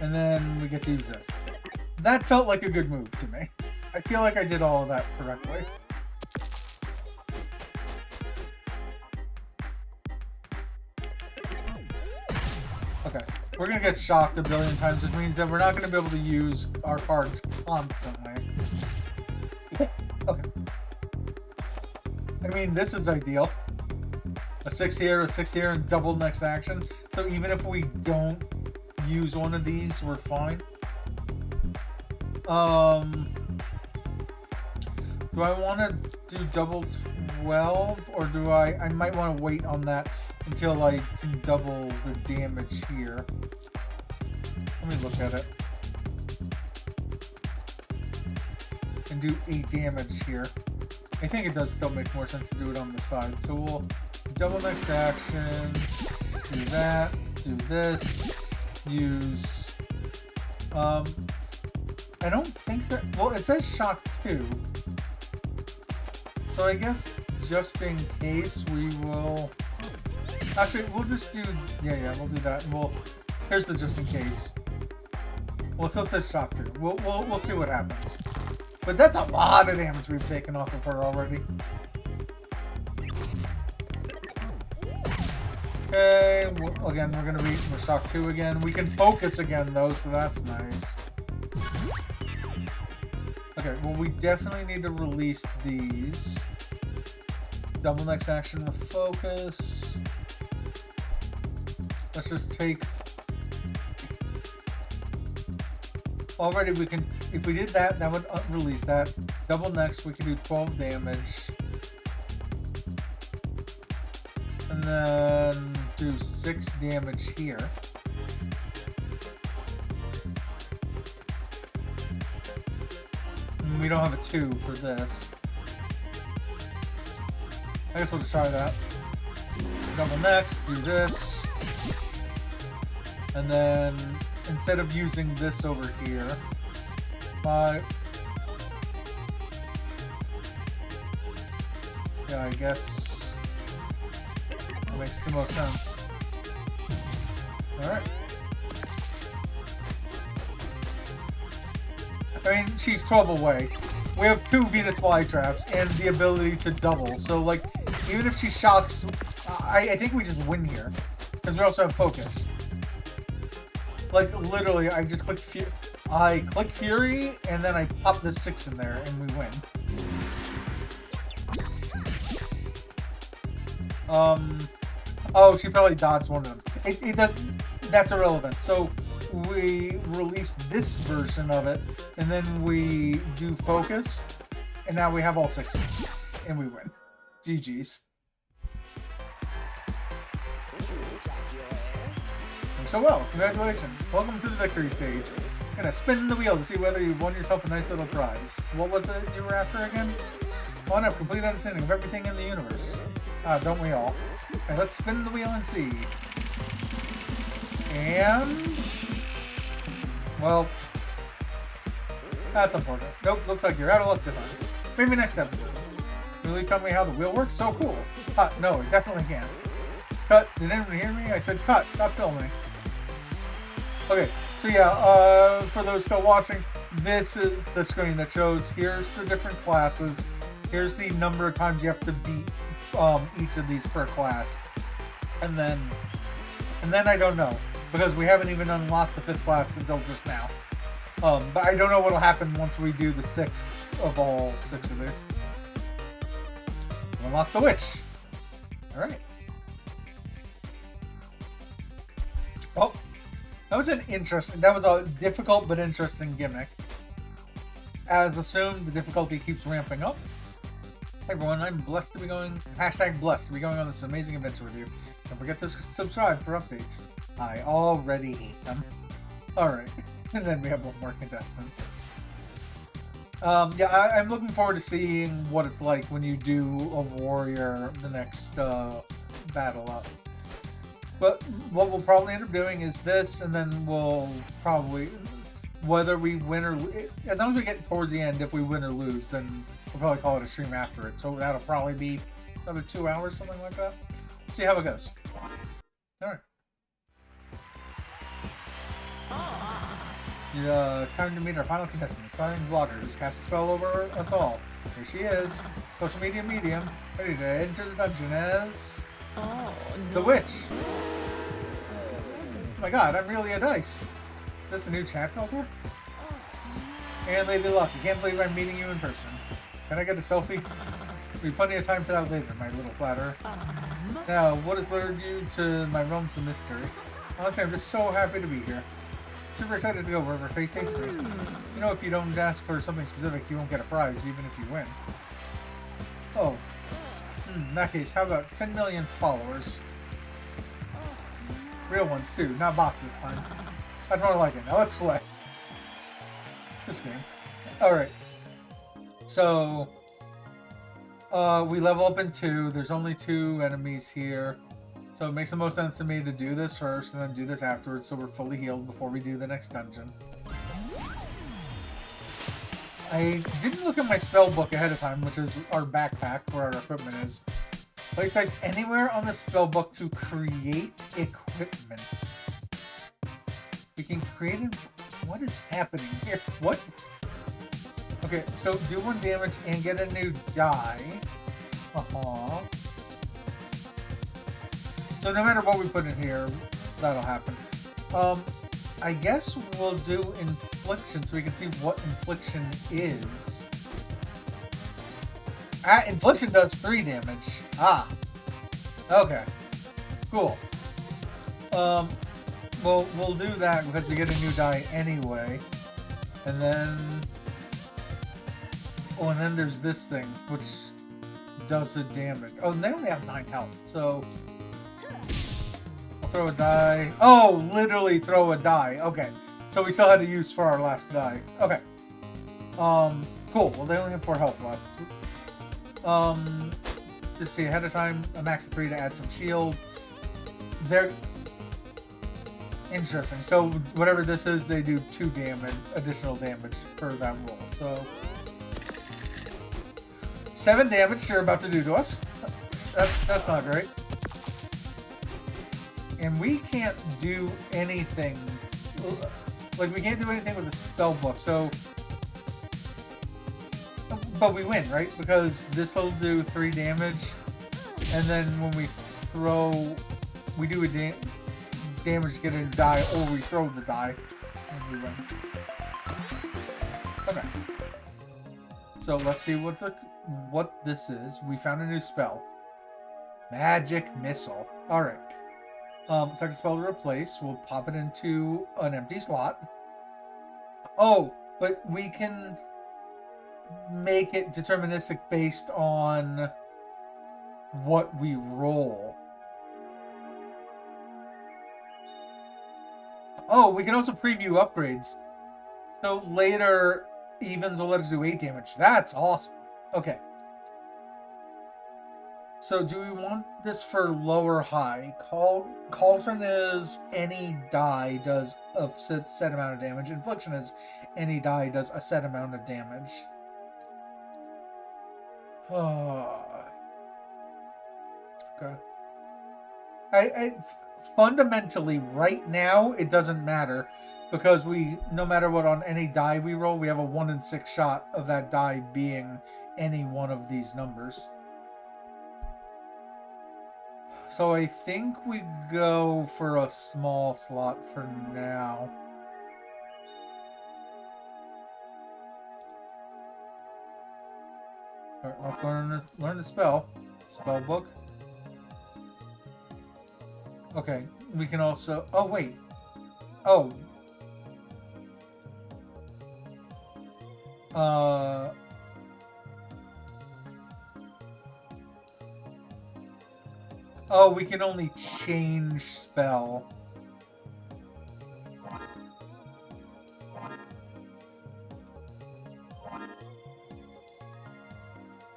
and then we get to use this. That felt like a good move to me. I feel like I did all of that correctly. Okay, we're gonna get shocked a billion times, which means that we're not gonna be able to use our cards constantly. Okay. I mean, this is ideal. A 6 here, and double next action. So even if we don't use one of these, we're fine. Do I want to do double 12, or do I might want to wait on that until I can double the damage here. Let me look at it. And do 8 damage here. I think it does still make more sense to do it on the side. So we'll double next action, do that, do this, use, I don't think that, well, it says shock 2. So I guess just in case we will, actually, we'll just do, yeah, we'll do that. And here's the just in case. Well, it still says shock 2. We'll see what happens. But that's a lot of damage we've taken off of her already. Okay, again, we're shock 2 again. We can focus again though, so that's nice. Okay, well, we definitely need to release these. Double next action with focus. Let's just take... Already we can, if we did that, that would release that. Double next, we can do 12 damage. And then do 6 damage here. And we don't have a 2 for this. I guess we'll just try that. Double next, do this. And then instead of using this over here, 5. Yeah, I guess that makes the most sense. Alright. I mean, she's 12 away. We have 2 Venus fly traps and the ability to double. So, like, even if she shocks, I think we just win here. Because we also have focus. Like, literally, I just click Fury, and then I pop the 6 in there, and we win. Oh, she probably dodged one of them. That's irrelevant. So, we release this version of it, and then we do focus, and now we have all 6s, and we win. GG's. So well, congratulations. Welcome to the victory stage. Gonna spin the wheel to see whether you've won yourself a nice little prize. What was it you were after again? I want to have complete understanding of everything in the universe. Don't we all? Okay, let's spin the wheel and see. And... well... that's unfortunate. Nope, looks like you're out of luck this time. Maybe next episode. Can you at least tell me how the wheel works? So cool. No, it definitely can't. Cut. Did anyone hear me? I said cut. Stop filming. Okay, so yeah, for those still watching, this is the screen that shows here's the different classes, here's the number of times you have to beat each of these per class, and then I don't know, because we haven't even unlocked the 5th class until just now. But I don't know what'll happen once we do the 6th of all 6 of these. Unlock the witch. Alright. Well, that was a difficult but interesting gimmick. As assumed, the difficulty keeps ramping up. Hey everyone, I'm blessed to be going, #blessed to be going on this amazing adventure with you. Don't forget to subscribe for updates. I already hate them. Alright, and then we have one more contestant. Yeah, I'm looking forward to seeing what it's like when you do a warrior the next battle up. But what we'll probably end up doing is this, and then we'll probably, whether we win or lose, as long as we get towards the end, if we win or lose, then we'll probably call it a stream after it. So that'll probably be another 2 hours, something like that. See how it goes. Alright. It's time to meet our final contestant, aspiring vlogger who's cast a spell over us all. Here she is, social media medium, ready to enter the dungeon as the witch. Oh my god, I'm really a dice. Is this a new chat filter? And Lady Luck, I can't believe I'm meeting you in person. Can I get a selfie? There'll be plenty of time for that later, my little flatterer. Now, what has lured you to my realms of mystery? Honestly, I'm just so happy to be here. Super excited to go wherever fate takes me. You know, if you don't ask for something specific, you won't get a prize, even if you win. Oh. In that case, how about 10 million followers? Real ones, too, not bots this time. That's more like it. Now let's play. This game. Alright. So, we level up in 2. There's only 2 enemies here. So it makes the most sense to me to do this first and then do this afterwards so we're fully healed before we do the next dungeon. I didn't look at my spell book ahead of time, which is our backpack where our equipment is. Place dice anywhere on the spell book to create equipment. We can create it. What is happening here? What? Okay, so do 1 damage and get a new die. So no matter what we put in here, that'll happen. I guess we'll do infliction so we can see what infliction is. Infliction does 3 damage. Ah. Okay. Cool. We'll do that because we get a new die anyway. And then... Oh, and then there's this thing, which does the damage. Oh, and they only have 9 health, so... I'll throw a die. Oh, literally throw a die. Okay. So we still had to use for our last die. Okay. Cool. Well, they only have 4 health left. Just see ahead of time, a max of 3 to add some shield. They're interesting. So whatever this is, they do 2 damage, additional damage per that roll. So 7 damage they're about to do to us. That's not great. And we can't do anything. Like, we can't do anything with the spell book, so... But we win, right? Because this will do 3 damage, and then when we throw... We do a damage to get a die, or we throw the die, and we win. Okay. So let's see what this is. We found a new spell. Magic Missile. Alright. Second spell to replace. We'll pop it into an empty slot. Oh, but we can make it deterministic based on what we roll. Oh, we can also preview upgrades. So later, evens will let us do 8 damage. That's awesome. Okay. So do we want this for low or high? Cauldron is any die does a set amount of damage. Infliction is any die does a set amount of damage. Okay. Fundamentally, right now, it doesn't matter. Because no matter what, on any die we roll, we have a 1 in 6 shot of that die being any one of these numbers. So I think we go for a small slot for now. Alright, let's learn the spell. Spell book. Okay, we can also... Oh, wait. Oh. Oh, we can only change spell.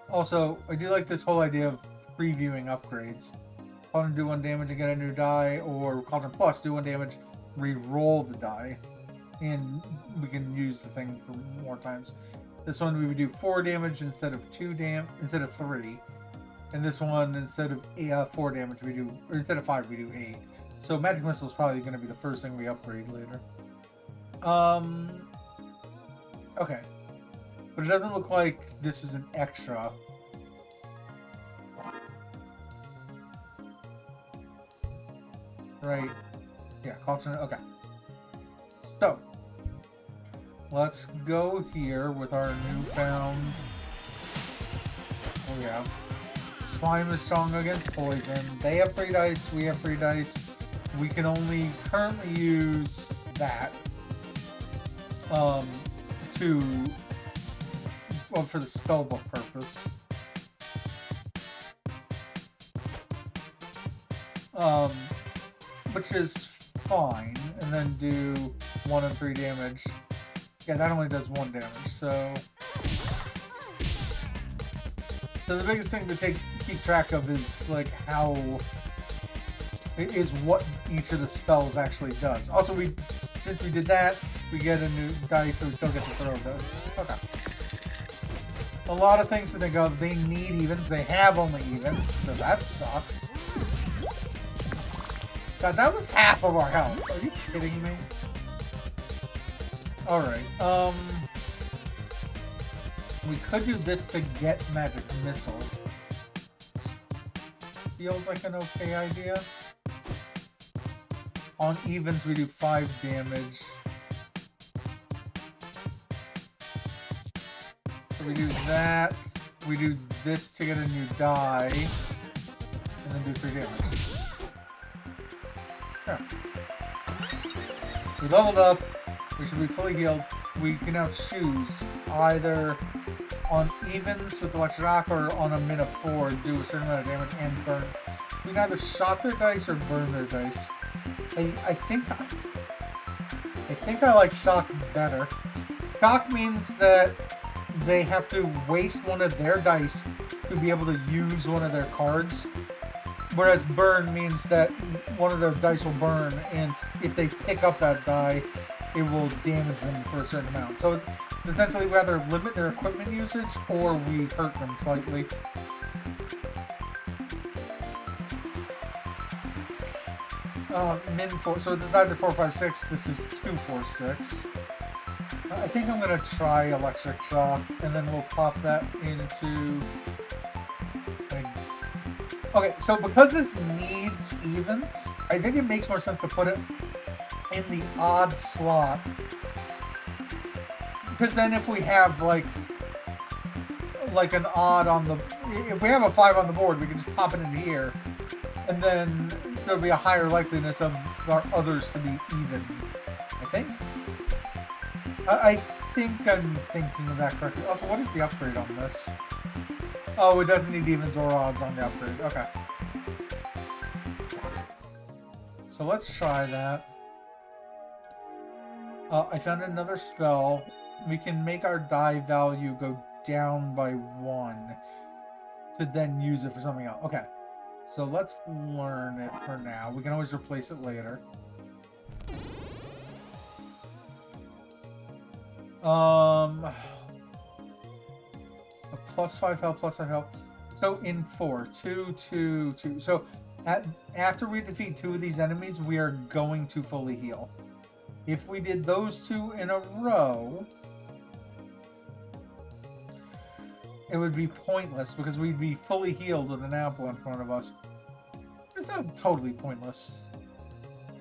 Also, I do like this whole idea of previewing upgrades. Cauldron do 1 damage and get a new die, or Cauldron Plus do 1 damage, re-roll the die, and we can use the thing for more times. This one we would do 4 damage instead of 3. And this one, instead of 4 damage, we do, or instead of 5, we do 8. So Magic Missile is probably going to be the first thing we upgrade later. Okay. But it doesn't look like this is an extra. Right. Yeah, constant. Okay. So, let's go here with our newfound. Oh yeah. Slime is strong against poison. They have free dice. We have free dice. We can only currently use that. For the spellbook purpose. Which is fine. And then do 1 and 3 damage. Yeah, that only does 1 damage, so the biggest thing to keep track of is like what each of the spells actually does. Also, since we did that, we get a new dice, so we still get to throw this. Okay. A lot of things to think of. They need evens. They have only evens, so that sucks. God, that was half of our health. Are you kidding me? Alright, we could do this to get Magic Missile. Feels like an okay idea. On evens, we do 5 damage. So we do that. We do this to get a new die. And then do 3 damage. Yeah. We leveled up. We should be fully healed. We can now choose either on evens with Electric Shock or on a min of 4 do a certain amount of damage and burn. We can either shock their dice or burn their dice. I think I like shock better. Shock means that they have to waste one of their dice to be able to use one of their cards. Whereas burn means that one of their dice will burn, and if they pick up that die, it will damage them for a certain amount. So it's essentially we either limit their equipment usage or we hurt them slightly. Min 4, so the die to 4, 5, 6, this is 2, 4, 6. I think I'm going to try Electric Shock, and then we'll pop that into... Okay, so because this needs evens, I think it makes more sense to put it in the odd slot. Because then if we have like an odd on the... If we have a 5 on the board, we can just pop it into here. And then there'll be a higher likeliness of our others to be even, I think. I think I'm thinking of that correctly. Also, what is the upgrade on this? Oh, it doesn't need evens or odds on the upgrade. Okay. So let's try that. I found another spell. We can make our die value go down by 1 to then use it for something else. Okay. So let's learn it for now. We can always replace it later. A +5 health, +5 health. So in 4, 2, 2, 2. So after we defeat 2 of these enemies, we are going to fully heal. If we did those 2 in a row, it would be pointless because we'd be fully healed with an apple in front of us. It's not totally pointless.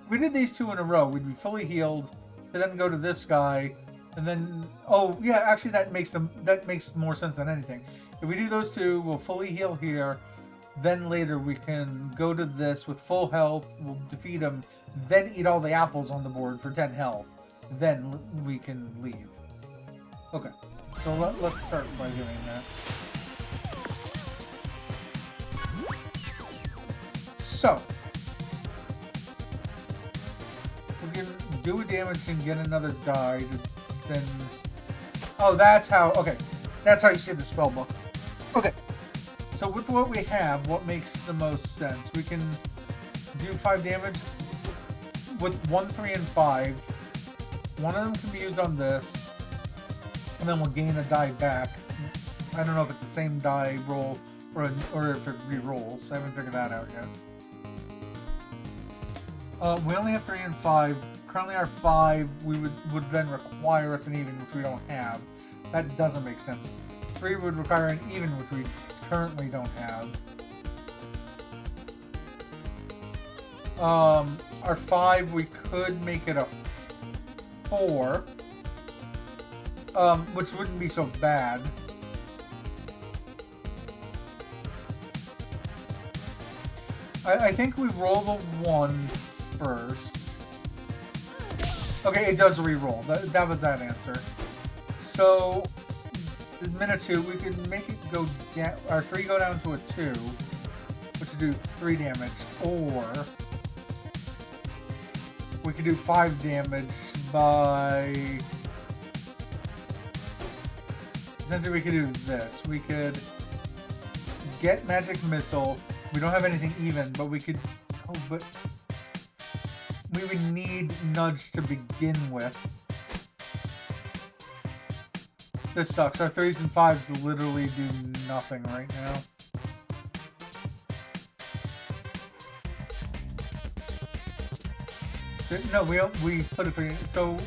If we did these 2 in a row, we'd be fully healed, and then go to this guy, and then... Oh, yeah, actually that makes more sense than anything. If we do those 2, we'll fully heal here, then later we can go to this with full health, we'll defeat him, then eat all the apples on the board for 10 health. Then we can leave. Okay. So let's start by doing that. So, we can do a damage and get another die to then... Oh, that's how... Okay, that's how you see the spell book. Okay, so with what we have, what makes the most sense? We can do 5 damage with 1, 3, and 5. One of them can be used on this. And then we'll gain a die back. I don't know if it's the same die roll or if it re-rolls. I haven't figured that out yet. We only have 3 and 5. Currently our 5 would then require us an even, which we don't have. That doesn't make sense. 3 would require an even, which we currently don't have. Our 5, we could make it a 4. Which wouldn't be so bad. I think we roll the 1 first. Okay, it does re-roll. That was that answer. So, this minute 2, we could make it go down, our 3 go down to a 2, which would do 3 damage, or we could do 5 damage by... Essentially, we could do this. We could get Magic Missile. We don't have anything even, but we could... Oh, but... We would need Nudge to begin with. This sucks. Our 3s and 5s literally do nothing right now. So, no, we put a 3... So,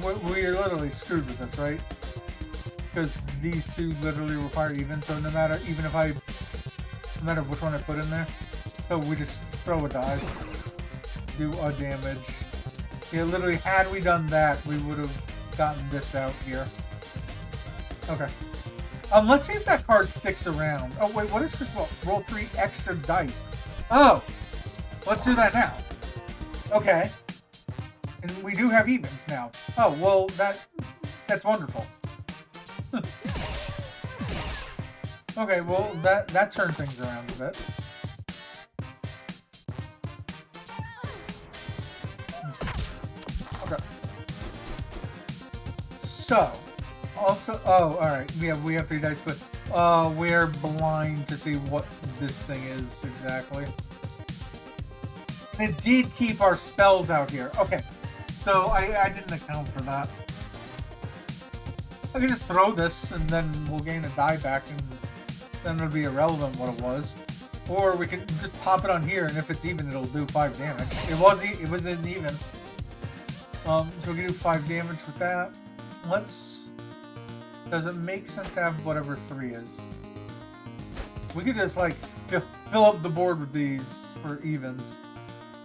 we're literally screwed with this, right? Because these 2 literally require even, so no matter which one I put in there, so we just throw a die, do a damage. Yeah, literally, had we done that, we would have gotten this out here. Okay. Let's see if that card sticks around. Oh, wait, what is Crystal? Roll 3 extra dice. Oh! Let's do that now. Okay. And we do have evens now. Oh, well, that's wonderful. Okay, well, that turned things around a bit. Okay. So, also, oh, alright, we have 3 dice, but we're blind to see what this thing is exactly. It did keep our spells out here. Okay, so I didn't account for that. I can just throw this, and then we'll gain a die back, and then it'll be irrelevant what it was. Or we can just pop it on here, and if it's even, it'll do 5 damage. It was an even. So we can do 5 damage with that. Does it make sense to have whatever 3 is? We could just, like, fill up the board with these for evens.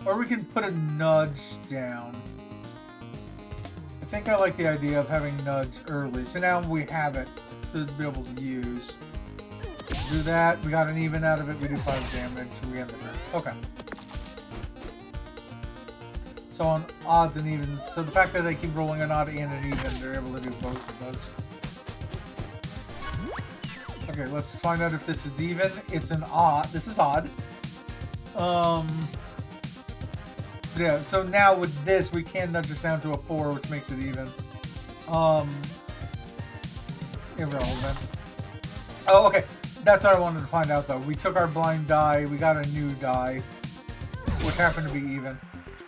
Or we can put a nudge down. I think I like the idea of having nudge early. So now we have it to be able to use. Do that. We got an even out of it. We do 5 damage. We end the turn. Okay. So on odds and evens. So the fact that they keep rolling an odd and an even, they're able to do both of those. Okay, let's find out if this is even. It's an odd. This is odd. Yeah, so now with this, we can nudge this down to a 4, which makes it even. Irrelevant. Oh, okay. That's what I wanted to find out, though. We took our blind die, we got a new die, which happened to be even.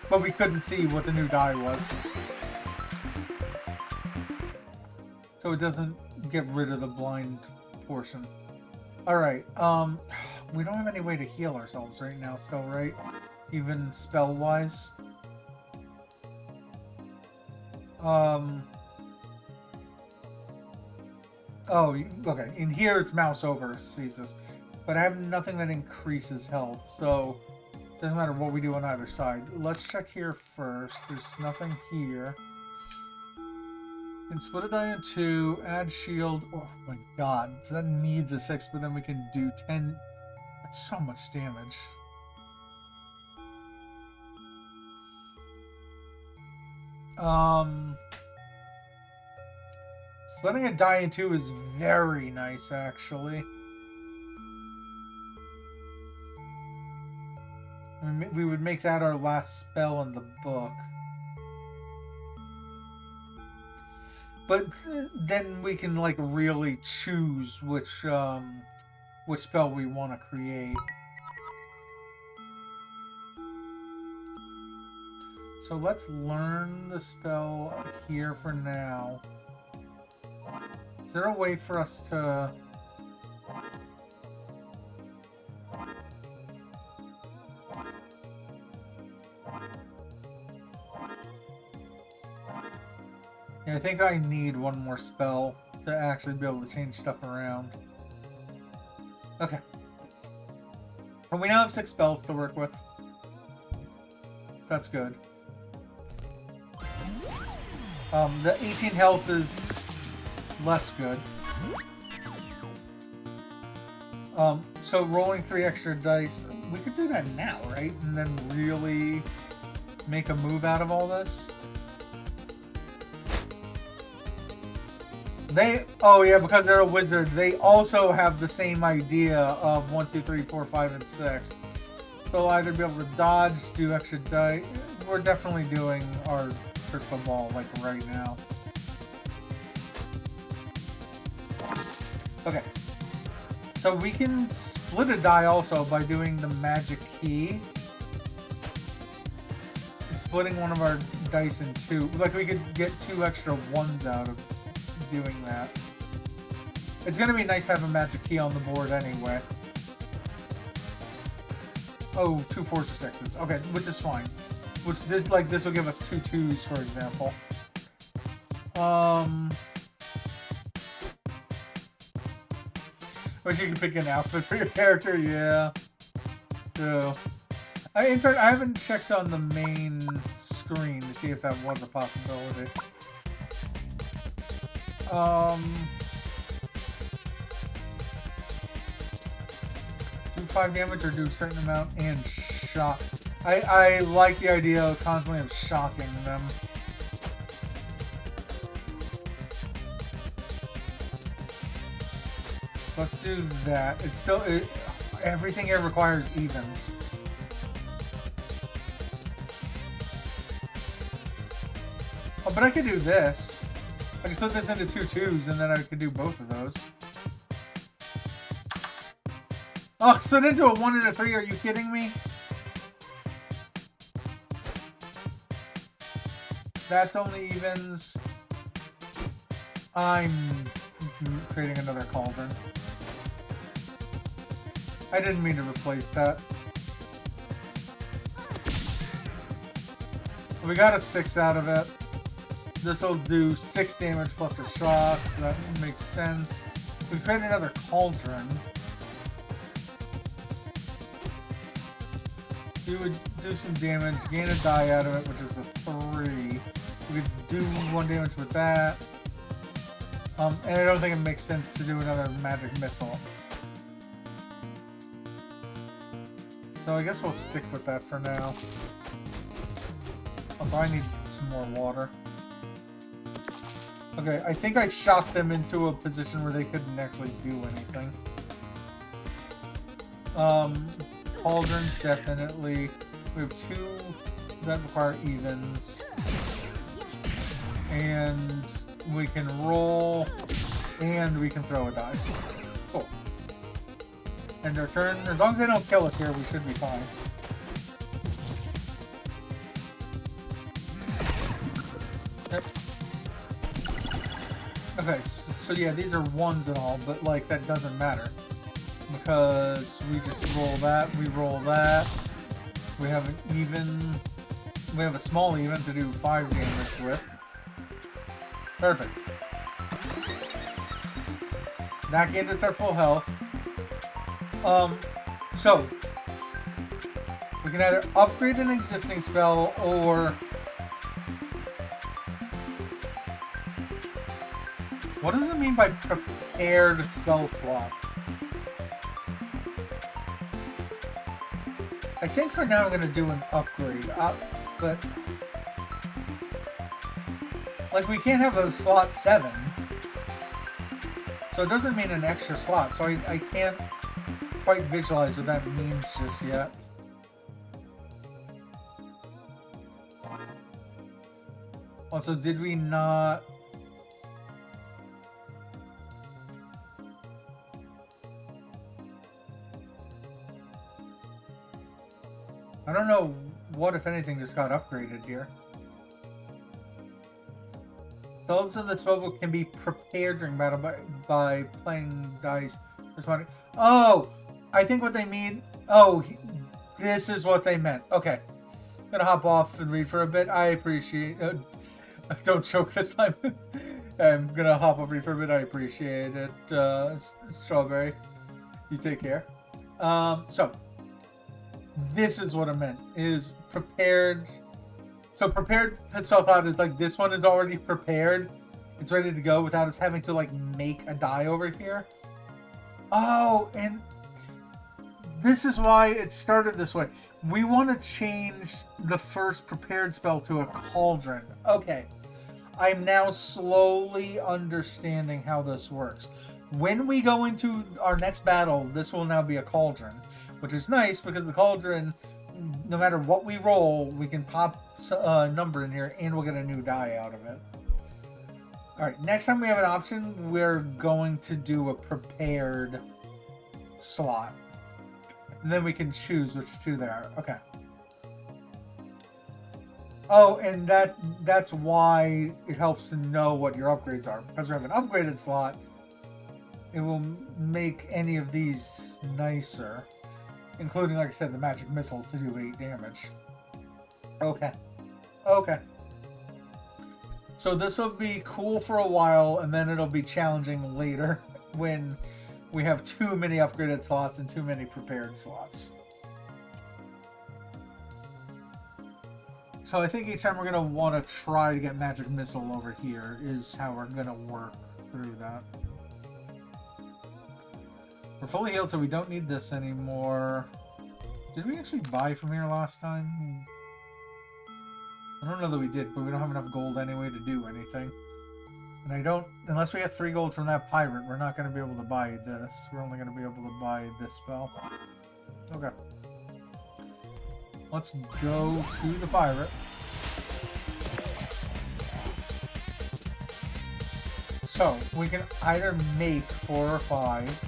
But we couldn't see what the new die was. So it doesn't get rid of the blind portion. Alright, we don't have any way to heal ourselves right now still, right? Even spell-wise. Oh, okay. In here, it's mouse over, sees this. But I have nothing that increases health, so it doesn't matter what we do on either side. Let's check here first. There's nothing here. And split a die in 2, add shield. Oh my god. So that needs a 6, but then we can do 10. That's so much damage. Splitting a die in 2 is very nice, actually. We would make that our last spell in the book. But then we can, like, really choose which spell we want to create. So let's learn the spell here for now. Is there a way for us to... Yeah, I think I need one more spell to actually be able to change stuff around. Okay. And we now have 6 spells to work with. So that's good. The 18 health is less good. So rolling 3 extra dice, we could do that now, right? And then really make a move out of all this. Oh yeah, because they're a wizard, they also have the same idea of 1, 2, 3, 4, 5, and 6. They'll either be able to dodge, do extra die. We're definitely doing our crystal ball like right now. Okay. So we can split a die also by doing the magic key. Splitting one of our dice in 2. Like we could get 2 extra 1s out of doing that. It's gonna be nice to have a magic key on the board anyway. Oh, 2 4s or 6s. Okay, which is fine. Which this will give us 2 2s, for example. Wish you could pick an outfit for your character. Yeah. Yeah. In fact, I haven't checked on the main screen to see if that was a possibility. Do 5 damage or do a certain amount and shock. I like the idea of constantly of shocking them. Let's do that. It's still everything here requires evens. Oh, but I could do this. I can split this into 2 2s, and then I could do both of those. Oh, split into a 1 and a 3. Are you kidding me? That's only evens. I'm creating another cauldron. I didn't mean to replace that. We got a 6 out of it. This will do 6 damage plus a shock, so that makes sense. We create another cauldron. We would do some damage, gain a die out of it, which is a 3. We could do 1 damage with that. And I don't think it makes sense to do another magic missile. So I guess we'll stick with that for now. Also, I need some more water. Okay, I think I shocked them into a position where they couldn't actually do anything. Cauldrons, definitely. We have 2 that require evens. And we can roll, and we can throw a die. Cool. And our turn, as long as they don't kill us here, we should be fine. Yep. Okay, so yeah, these are 1s and all, but like that doesn't matter. Because we just roll that, we roll that. We have an even, we have a small even to do 5 damage with. Perfect. That gave us our full health. So we can either upgrade an existing spell or what does it mean by prepared spell slot? I think for now I'm going to do an upgrade, but like we can't have a slot 7, so it doesn't mean an extra slot, so I can't quite visualize what that means just yet. Also, did we not... I don't know what, if anything, just got upgraded here. Spells in the spellbook can be prepared during battle by playing dice. Responding. Oh! I think what they mean... Oh, this is what they meant. Okay. I'm gonna hop off and read for a bit. I appreciate... Don't choke this time. I'm gonna hop over you for a bit. I appreciate it, Strawberry. You take care. So this is what I meant. Is prepared. So prepared spell thought is like this one is already prepared. It's ready to go without us having to like make a die over here. Oh, and this is why it started this way. We want to change the first prepared spell to a cauldron. Okay. I'm now slowly understanding how this works. When we go into our next battle, this will now be a cauldron, which is nice because the cauldron, no matter what we roll, we can pop a number in here and we'll get a new die out of it. Alright, next time we have an option, we're going to do a prepared slot. And then we can choose which two there are. Okay. Oh, and that's why it helps to know what your upgrades are. Because we have an upgraded slot, it will make any of these nicer. Including, like I said, the magic missile to do 8 damage. Okay. Okay. So this will be cool for a while, and then it'll be challenging later when we have too many upgraded slots and too many prepared slots. So I think each time we're going to want to try to get Magic Missile over here is how we're going to work through that. We're fully healed, so we don't need this anymore. Did we actually buy from here last time? I don't know that we did, but we don't have enough gold anyway to do anything. And I don't, unless we have 3 gold from that pirate, we're not going to be able to buy this. We're only going to be able to buy this spell. Okay. Let's go to the pirate. So, we can either make 4 or 5.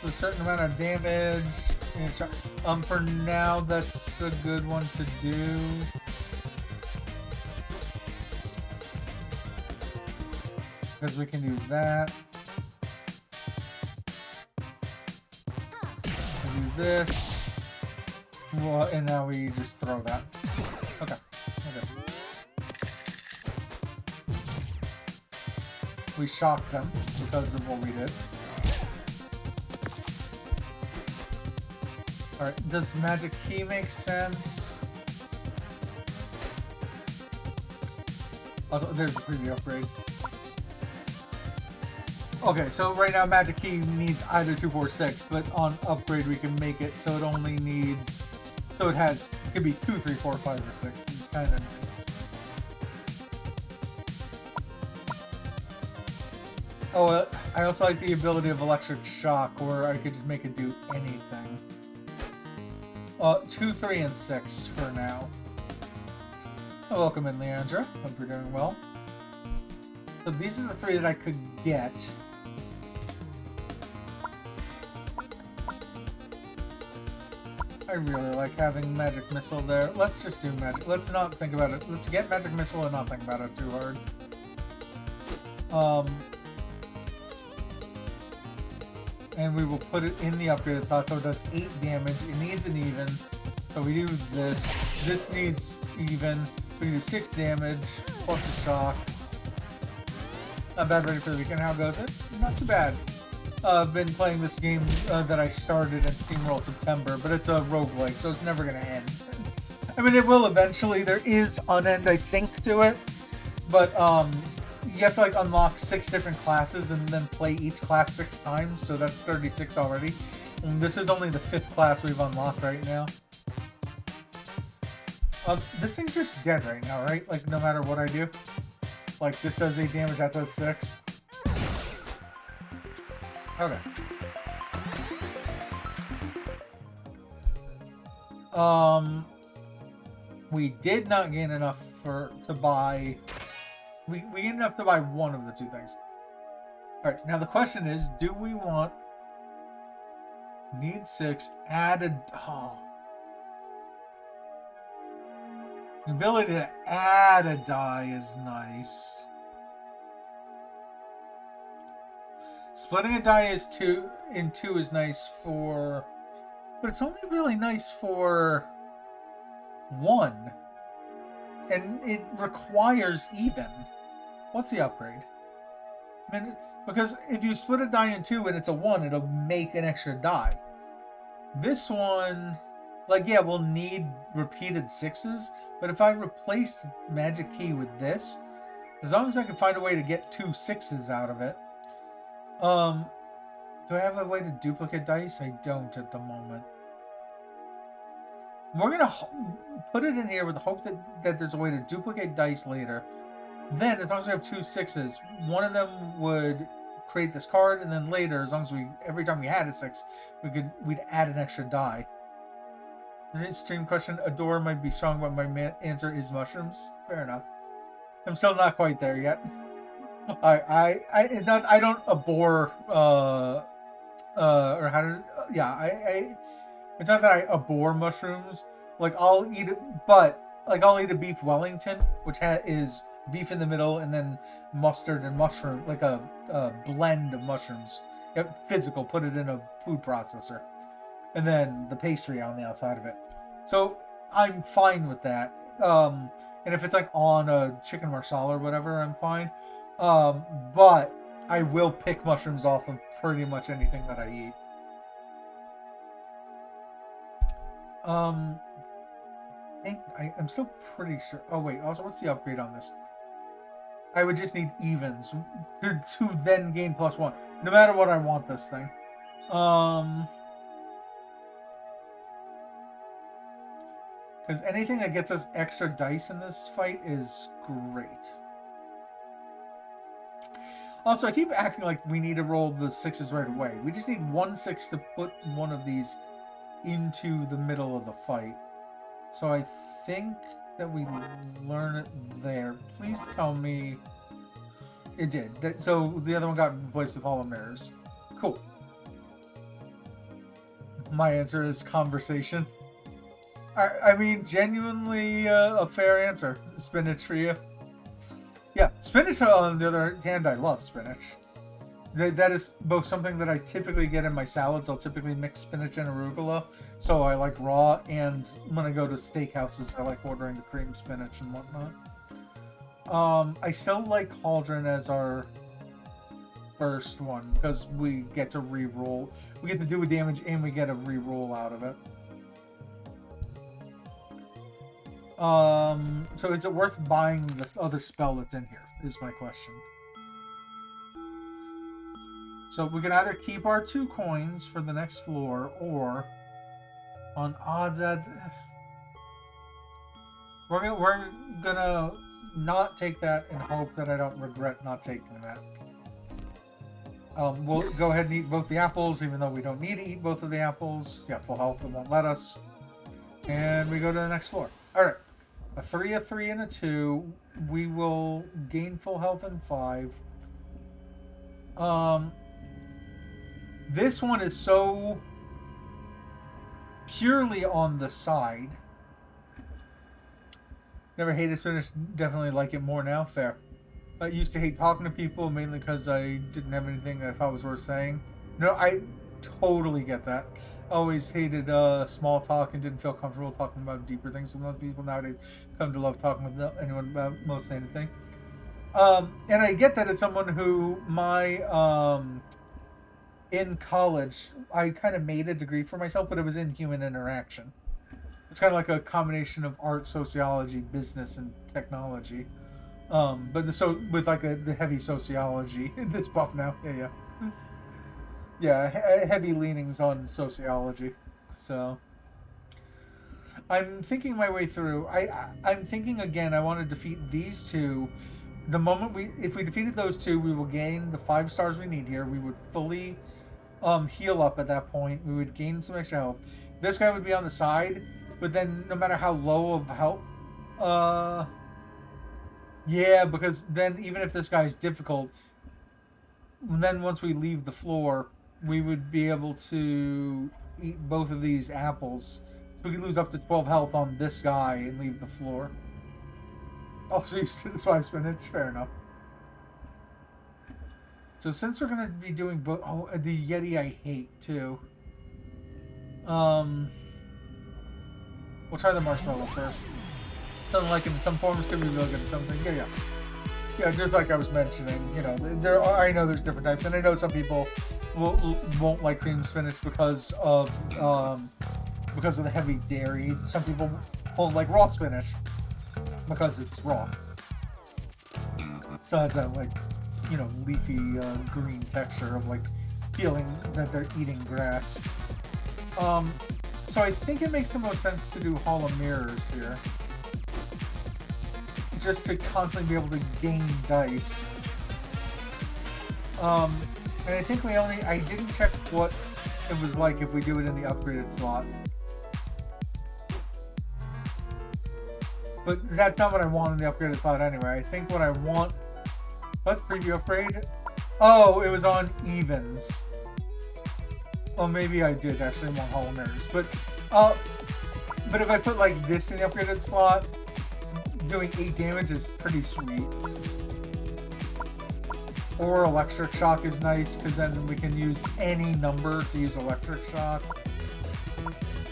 A certain amount of damage. For now, that's a good one to do. Because we can do that. Do this. Well, and now we just throw that. Okay. Okay. We shocked them because of what we did. Alright, does Magic Key make sense? Also, there's a preview upgrade. Okay, so right now Magic Key needs either 2, 4, 6, but on upgrade we can make it so it only needs... So it could be 2, 3, 4, 5, or 6. It's kind of nice. Oh, I also like the ability of Electric Shock, where I could just make it do anything. 2, 3, and 6 for now. Welcome in, Leandra. Hope you're doing well. So these are the 3 that I could get. I really like having Magic Missile there. Let's just do Magic. Let's not think about it. Let's get Magic Missile and not think about it too hard. And we will put it in the upgraded slot so it does 8 damage. It needs an even. So we do this. This needs even. We do 6 damage plus a shock. Not bad, ready for the weekend. How goes it? Not too bad. I've been playing this game that I started in SteamWorld September, but it's a roguelike, so it's never going to end. I mean, it will eventually. There is an end, I think, to it. But, you have to like unlock 6 different classes and then play each class 6 times, so that's 36 already. And this is only the 5th class we've unlocked right now. This thing's just dead right now, right? Like, no matter what I do. Like, this does 8 damage, that does 6. Okay. We did not gain enough to buy... We gained enough to buy one of the 2 things. Alright, now the question is, do we want... Need 6, add a... Oh. The ability to add a die is nice. Splitting a die in two is nice for but it's only really nice for 1. And it requires even. What's the upgrade? I mean, because if you split a die in 2 and it's a 1, it'll make an extra die. This one, like, yeah, we'll need repeated 6s, but if I replace Magic Key with this, as long as I can find a way to get 2 6s out of it. Do I have a way to duplicate dice? I don't at the moment. We're going to put it in here with the hope that there's a way to duplicate dice later. Then, as long as we have 2 6s, one of them would create this card, and then later, as long as every time we had a 6, we'd add an extra die. Stream question: Adore might be strong, but my answer is mushrooms. Fair enough. I'm still not quite there yet. I don't abhor or how to it's not that I abhor mushrooms. Like, I'll eat it, but like, I'll eat a beef Wellington, which is beef in the middle and then mustard and mushroom, like a blend of mushrooms. Physical, put it in a food processor, and then the pastry on the outside of it. So I'm fine with that. And if it's like on a chicken marsala or whatever, I'm fine. But I will pick mushrooms off of pretty much anything that I eat. I'm still pretty sure. Oh wait, also, what's the upgrade on this? I would just need evens to then gain +1. No matter what, I want this thing. Because anything that gets us extra dice in this fight is great. Also, I keep acting like we need to roll the 6s right away. We just need 1 6 to put one of these into the middle of the fight. So I think that we learn it there. Please tell me it did. So the other one got replaced with Hall of Mirrors. Cool. My answer is conversation. I mean, genuinely a fair answer. Spinach for you. Yeah, spinach, on the other hand, I love spinach. That is both something that I typically get in my salads. I'll typically mix spinach and arugula. So I like raw, and when I go to steakhouses, I like ordering the cream spinach and whatnot. I still like Cauldron as our first one, because we get to re-roll. We get to do damage, and we get a re-roll out of it. So is it worth buying this other spell that's in here, is my question. So we can either keep our 2 coins for the next floor, or on odds at... We're gonna not take that and hope that I don't regret not taking that. We'll go ahead and eat both the apples, even though we don't need to eat both of the apples. Yeah, full health, it won't let us. And we go to the next floor. Alright. A 3, a 3, and a 2. We will gain full health in 5. This one is so purely on the side. Never hated spinach, definitely like it more now. Fair. I used to hate talking to people, mainly because I didn't have anything that I thought was worth saying. No, I totally get that. Always hated small talk and didn't feel comfortable talking about deeper things with most people. Nowadays, come to love talking with anyone about most anything. And I get that as someone who in college, I kind of made a degree for myself, but it was in human interaction. It's kind of like a combination of art, sociology, business, and technology. But with like the heavy sociology. It's buff now. Yeah. Yeah, heavy leanings on sociology. So I'm thinking my way through. I'm thinking again. I want to defeat these 2. The moment if we defeated those 2, we will gain the 5 stars we need here. We would fully heal up at that point. We would gain some extra health. This guy would be on the side, but then no matter how low of health, yeah, because then even if this guy's difficult, then once we leave the floor, we would be able to eat both of these apples. So we could lose up to 12 health on this guy and leave the floor. Also used to this 5 spinach, fair enough. So since we're going to be doing both... Oh, the Yeti I hate, too. Um, we'll try the marshmallow first. Doesn't like it in some forms, could be real good in something. Yeah. Yeah, just like I was mentioning, you know, I know there's different types, and I know some people won't like cream spinach because of the heavy dairy. Some people won't like raw spinach because it's raw. So it has that, like, you know, leafy green texture of like feeling that they're eating grass. So I think it makes the most sense to do Hall of Mirrors here. Just to constantly be able to gain dice. And I think I didn't check what it was like if we do it in the upgraded slot. But that's not what I want in the upgraded slot anyway. I think what I want... Let's preview upgrade. Oh, it was on evens. Well, maybe I did actually want Hall of Mirrors. But if I put like this in the upgraded slot, doing 8 damage is pretty sweet. Or electric shock is nice because then we can use any number to use electric shock.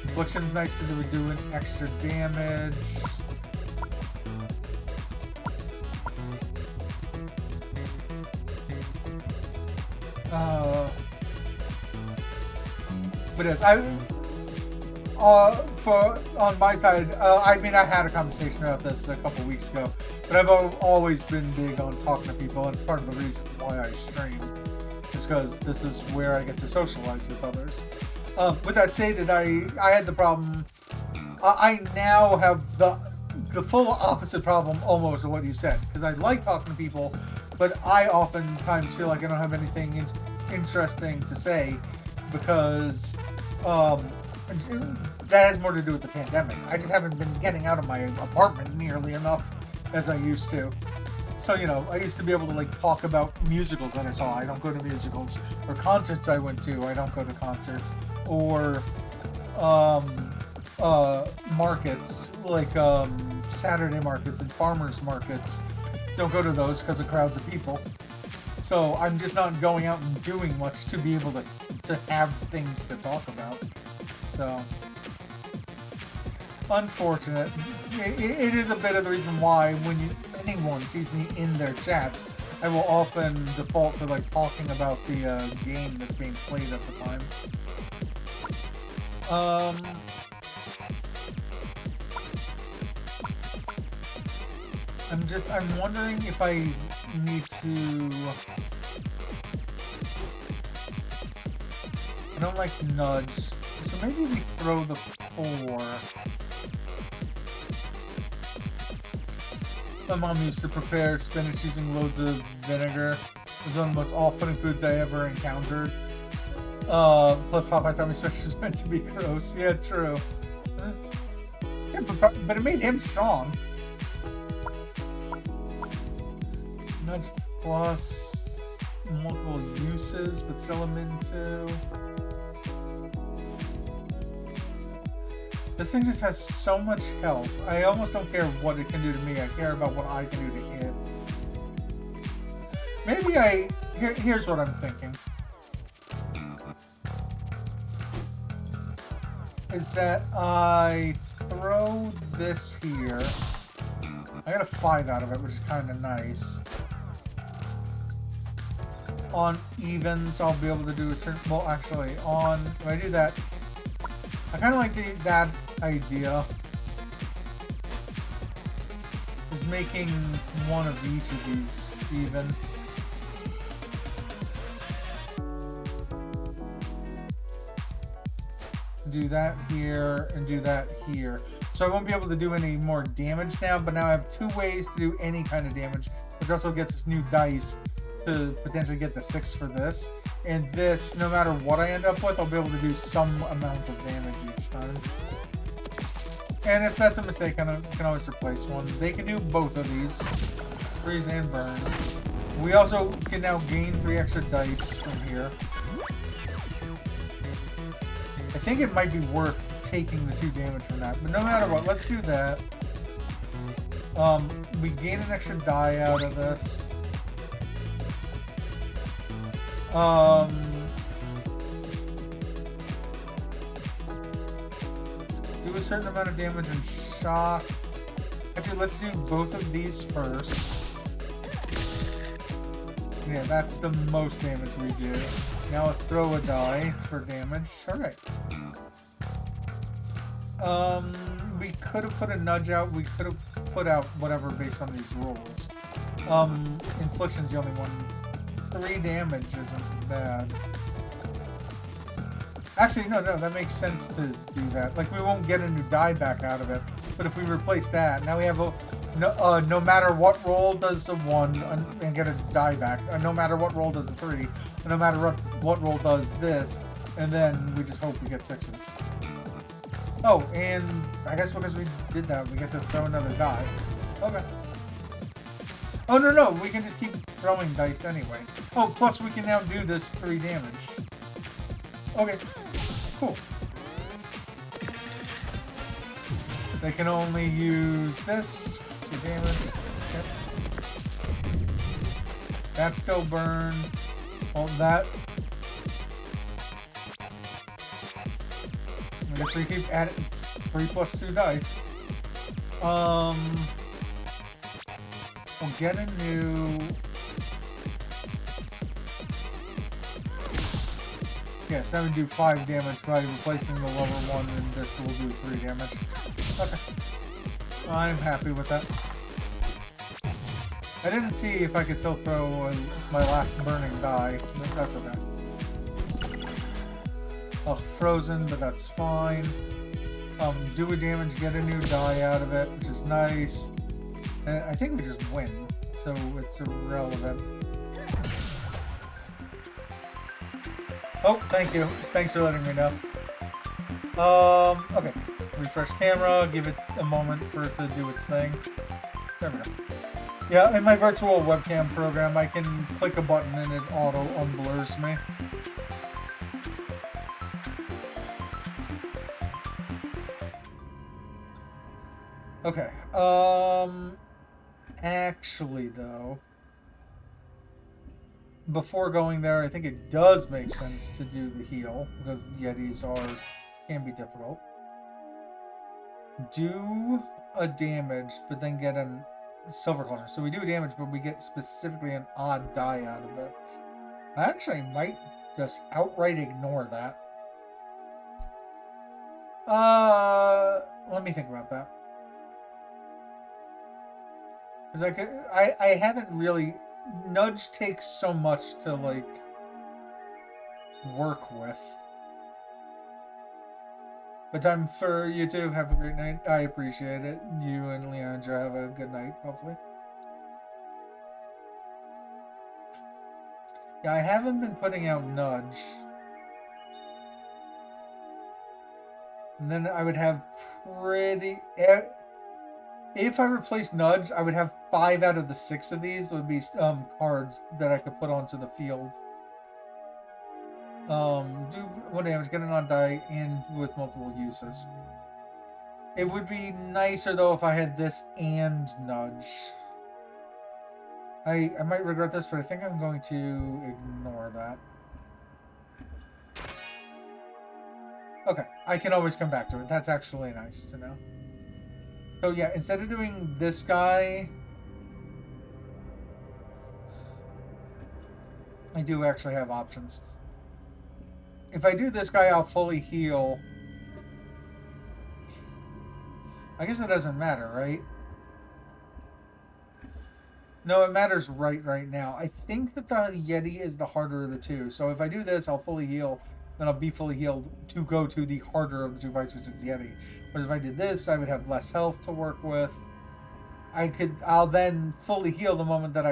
Affliction is nice because it would do an extra damage. But yes, on my side, I mean, I had a conversation about this a couple weeks ago, but I've always been big on talking to people, and it's part of the reason why I stream, is because this is where I get to socialize with others. With that stated, I had the problem. I now have the full opposite problem almost of what you said, because I like talking to people, but I oftentimes feel like I don't have anything interesting to say because that has more to do with the pandemic. I just haven't been getting out of my apartment nearly enough as I used to. So, you know, I used to be able to like talk about musicals that I saw. I don't go to musicals. Or concerts I went to. I don't go to concerts. Or markets, like Saturday markets and farmers markets. Don't go to those because of crowds of people. So I'm just not going out and doing much to be able to have things to talk about. So, unfortunate. It is a bit of the reason why when anyone sees me in their chats, I will often default to like talking about the game that's being played at the time. I'm wondering if I need to... I don't like nudge, so maybe we throw the 4. My mom used to prepare spinach using loads of vinegar. It was one of the most off-putting foods I ever encountered. Plus Popeye told me spinach was meant to be gross. Yeah, true. Yeah, but it made him strong. Nudge plus multiple uses, but still I'm into. This thing just has so much health. I almost don't care what it can do to me. I care about what I can do to it. Maybe here's what I'm thinking. Is that I throw this here. I got a 5 out of it, which is kind of nice. On evens, I'll be able to do a certain... Well, actually, if I do that... I kind of like that idea. Is making one of each of these even. Do that here and do that here. So I won't be able to do any more damage now, but now I have 2 ways to do any kind of damage, which also gets us new dice to potentially get the 6 for this. And this, no matter what I end up with, I'll be able to do some amount of damage each time. And if that's a mistake, I can always replace one. They can do both of these. Freeze and burn. We also can now gain 3 extra dice from here. I think it might be worth taking the 2 damage from that. But no matter what, let's do that. We gain an extra die out of this. a certain amount of damage in shock. Actually, let's do both of these first. Yeah, that's the most damage we do. Now let's throw a die for damage. Alright. We could have put a nudge out. We could have put out whatever based on these rolls. Infliction's the only one. 3 damage isn't bad. Actually, no, that makes sense to do that. Like, we won't get a new die back out of it. But if we replace that, now we have a... No matter what roll does a 1 and get a die back. No matter what roll does a 3. And no matter what roll does this. And then we just hope we get 6s. Oh, and I guess because we did that, we get to throw another die. Okay. Oh, no, we can just keep throwing dice anyway. Oh, plus we can now do this 3 damage. Okay, cool. They can only use this for damage. Yep. That's still burned. Hold that. I guess we keep adding 3 plus 2 dice. We'll get a new... Yes, that would do 5 damage by replacing the lower one, and this will do 3 damage. Okay. I'm happy with that. I didn't see if I could still throw my last burning die, but that's okay. Oh, frozen, but that's fine. Do a damage, get a new die out of it, which is nice. And I think we just win, so it's irrelevant. Oh, thank you. Thanks for letting me know. Okay. Refresh camera, give it a moment for it to do its thing. There we go. Yeah, in my virtual webcam program, I can click a button and it auto unblurs me. Okay. Actually, though, before going there, I think it does make sense to do the heal, because Yetis can be difficult. Do a damage, but then get a silver culture. So we do damage, but we get specifically an odd die out of it. I actually might just outright ignore that. Let me think about that. Because I haven't really... Nudge takes so much to, like, work with. But time for you two. Have a great night. I appreciate it. You and Leandra have a good night, hopefully. Yeah, I haven't been putting out Nudge. And then I would have pretty... If I replaced Nudge, I would have 5 out of the 6 of these would be cards that I could put onto the field. Do 1 damage, get an on die, and with multiple uses. It would be nicer though if I had this and Nudge. I might regret this, but I think I'm going to ignore that. Okay, I can always come back to it. That's actually nice to know. So yeah, instead of doing this guy, I do actually have options. If I do this guy, I'll fully heal. I guess it doesn't matter, right? No, it matters right now. I think that the Yeti is the harder of the two. So if I do this, I'll fully heal. Then I'll be fully healed to go to the harder of the 2 fights, which is the Yeti. Whereas if I did this, I would have less health to work with. I'll then fully heal the moment that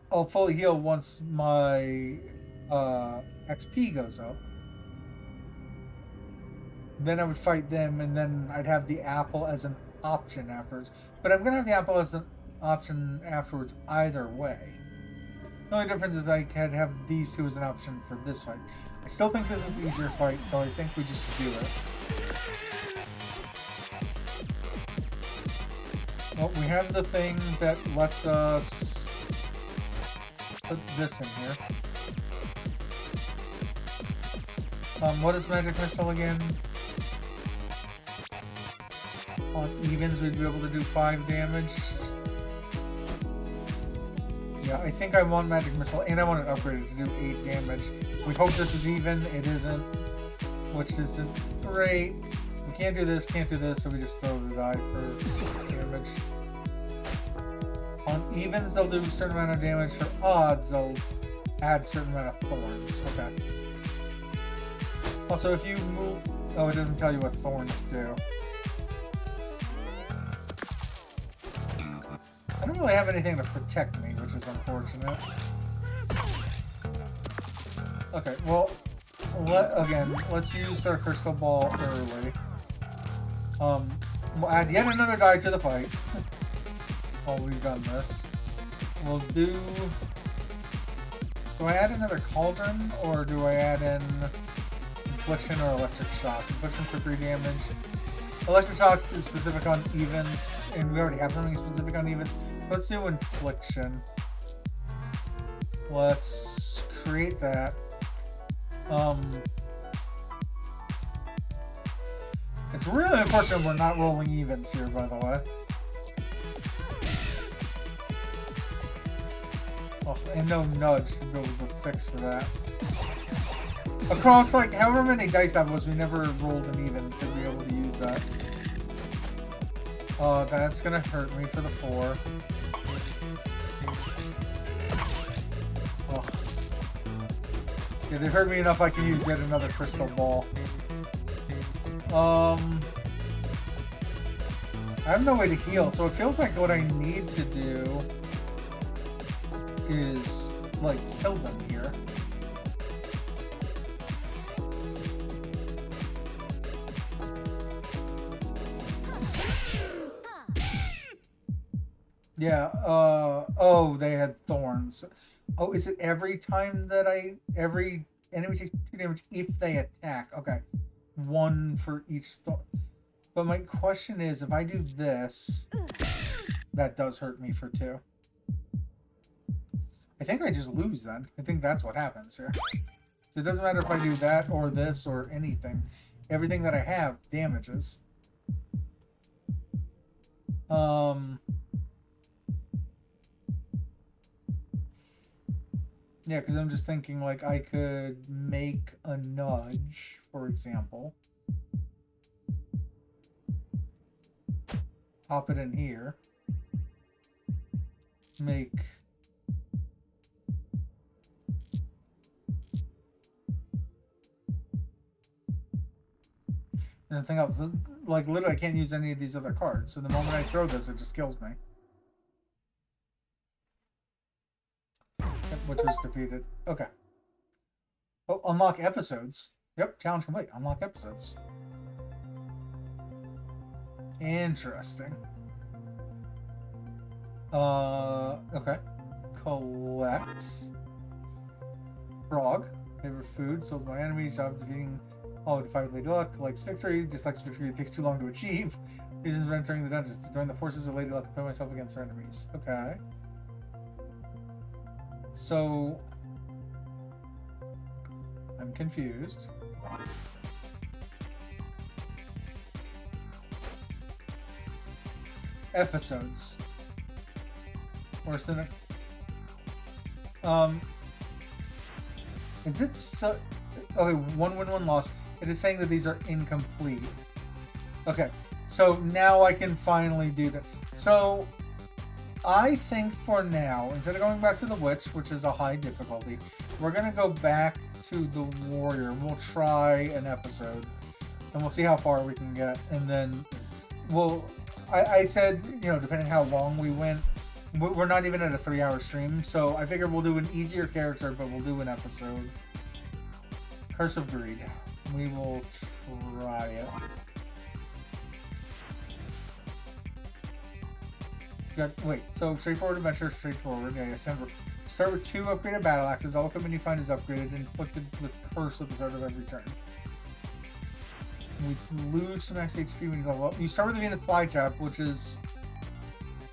I'll fully heal once my XP goes up. Then I would fight them, and then I'd have the apple as an option afterwards. But I'm going to have the apple as an option afterwards either way. The only difference is I could have these 2 as an option for this fight. I still think this is an easier fight, so I think we just do it. Well, we have the thing that lets us put this in here. What is Magic Missile again? On evens, we'd be able to do 5 damage. Yeah, I think I want Magic Missile, and I want it upgraded to do 8 damage. We hope this is even. It isn't, which isn't great. We can't do this, so we just throw the die for damage. On evens, they'll do a certain amount of damage. For odds, they'll add a certain amount of thorns. Okay. Also, if you move... Oh, it doesn't tell you what thorns do. I don't really have anything to protect me, which is unfortunate. Okay, well, let's use our crystal ball early. We'll add yet another die to the fight. While we've done this. We'll do... Do I add another cauldron, or do I add in Infliction or Electric Shock? Infliction for 3 damage. Electric Shock is specific on evens, and we already have something specific on evens. So let's do Infliction. Let's create that. It's really unfortunate we're not rolling evens here, by the way. Oh, and no nudge to be able to fix for that. Across, like, however many dice that was, we never rolled an even to be able to use that. That's gonna hurt me for the 4. Oh. Yeah, they've hurt me enough I can use yet another crystal ball. I have no way to heal, so it feels like what I need to do is, like, kill them here. Yeah, oh, they had thorns. Oh, is it every time that every enemy takes 2 damage if they attack? Okay. 1 for each thorn. But my question is, if I do this, that does hurt me for 2. I think I just lose then. I think that's what happens here. So it doesn't matter if I do that or this or anything. Everything that I have damages. Yeah, because I'm just thinking, like, I could make a nudge, for example. Pop it in here. Make... Nothing else. Like, literally, I can't use any of these other cards. So the moment I throw this, it just kills me. Yep, which was defeated. Okay. Oh, unlock episodes. Yep, challenge complete. Unlock episodes. Interesting. Okay. Collect. Frog. Favorite food. Souls my enemies. Job defeating... Oh, defied Lady Luck. Likes victory. Dislikes victory. It takes too long to achieve. Reasons for entering the dungeons. To join the forces of Lady Luck and put myself against her enemies. Okay. So... I'm confused. Episodes. Worse than a... Is it so... Okay, 1 win, 1 loss. It is saying that these are incomplete. Okay, so now I can finally do that. So, I think for now, instead of going back to the Witch, which is a high difficulty, we're going to go back to the Warrior. We'll try an episode, and we'll see how far we can get. And then, we'll... I said, you know, depending how long we went, we're not even at a 3-hour stream, so I figured we'll do an easier character, but we'll do an episode. Curse of Greed. We will try it. Wait, so straightforward adventure, straightforward. Yeah, start with 2 upgraded battle axes. All equipment you find is upgraded and inflicted with curse at the start of every turn. We lose some max HP when you level up. You start with the Venus Flytrap, which is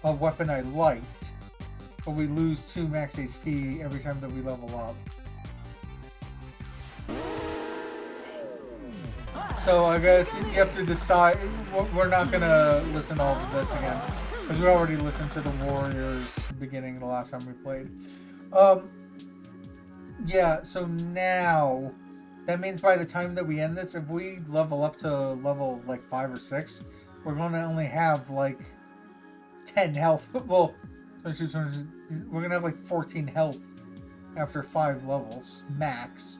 a weapon I liked, but we lose 2 max HP every time that we level up. So I guess you have to decide. We're not gonna listen to all of this again because we already listened to the Warriors beginning the last time we played. Yeah. So now that means by the time that we end this, if we level up to level like 5 or 6, we're gonna only have like 10 health. Well, we're gonna have like 14 health after 5 levels max.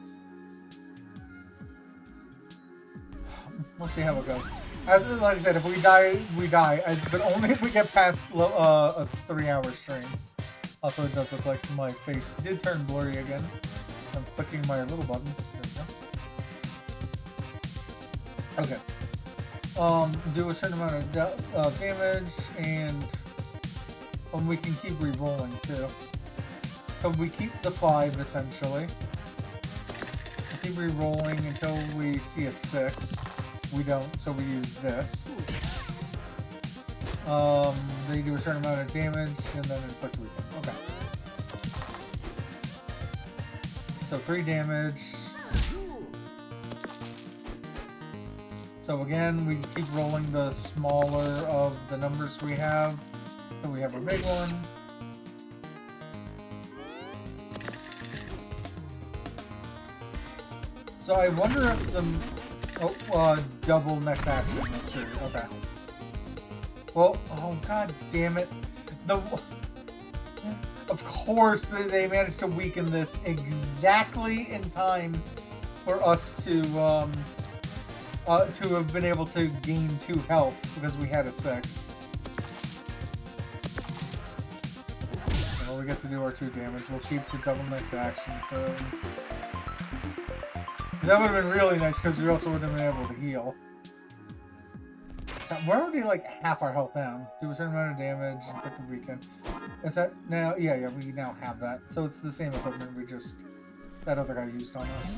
We'll see how it goes. Like I said, if we die, we die. But only if we get past a 3-hour stream. Also, it does look like my face did turn blurry again. I'm clicking my little button. There we go. Okay. Do a certain amount of damage, and we can keep re-rolling too. So we keep the 5 essentially. We keep re-rolling until we see a 6. We don't, so we use this. They do a certain amount of damage, and then inflict weaken. Okay. So 3 damage. So again, we keep rolling the smaller of the numbers we have. So we have a big one. So I wonder if the... Oh, double next action. That's true. Okay. Well, oh god damn it. Of course they managed to weaken this exactly in time for us to have been able to gain 2 health because we had a 6. Well, we get to do our 2 damage. We'll keep the double next action for... That would have been really nice because we also would have been able to heal. We're already like half our health down. Do a certain amount of damage and pick the weekend. Is that now? Yeah, we now have that. So it's the same equipment we just... that other guy used on us.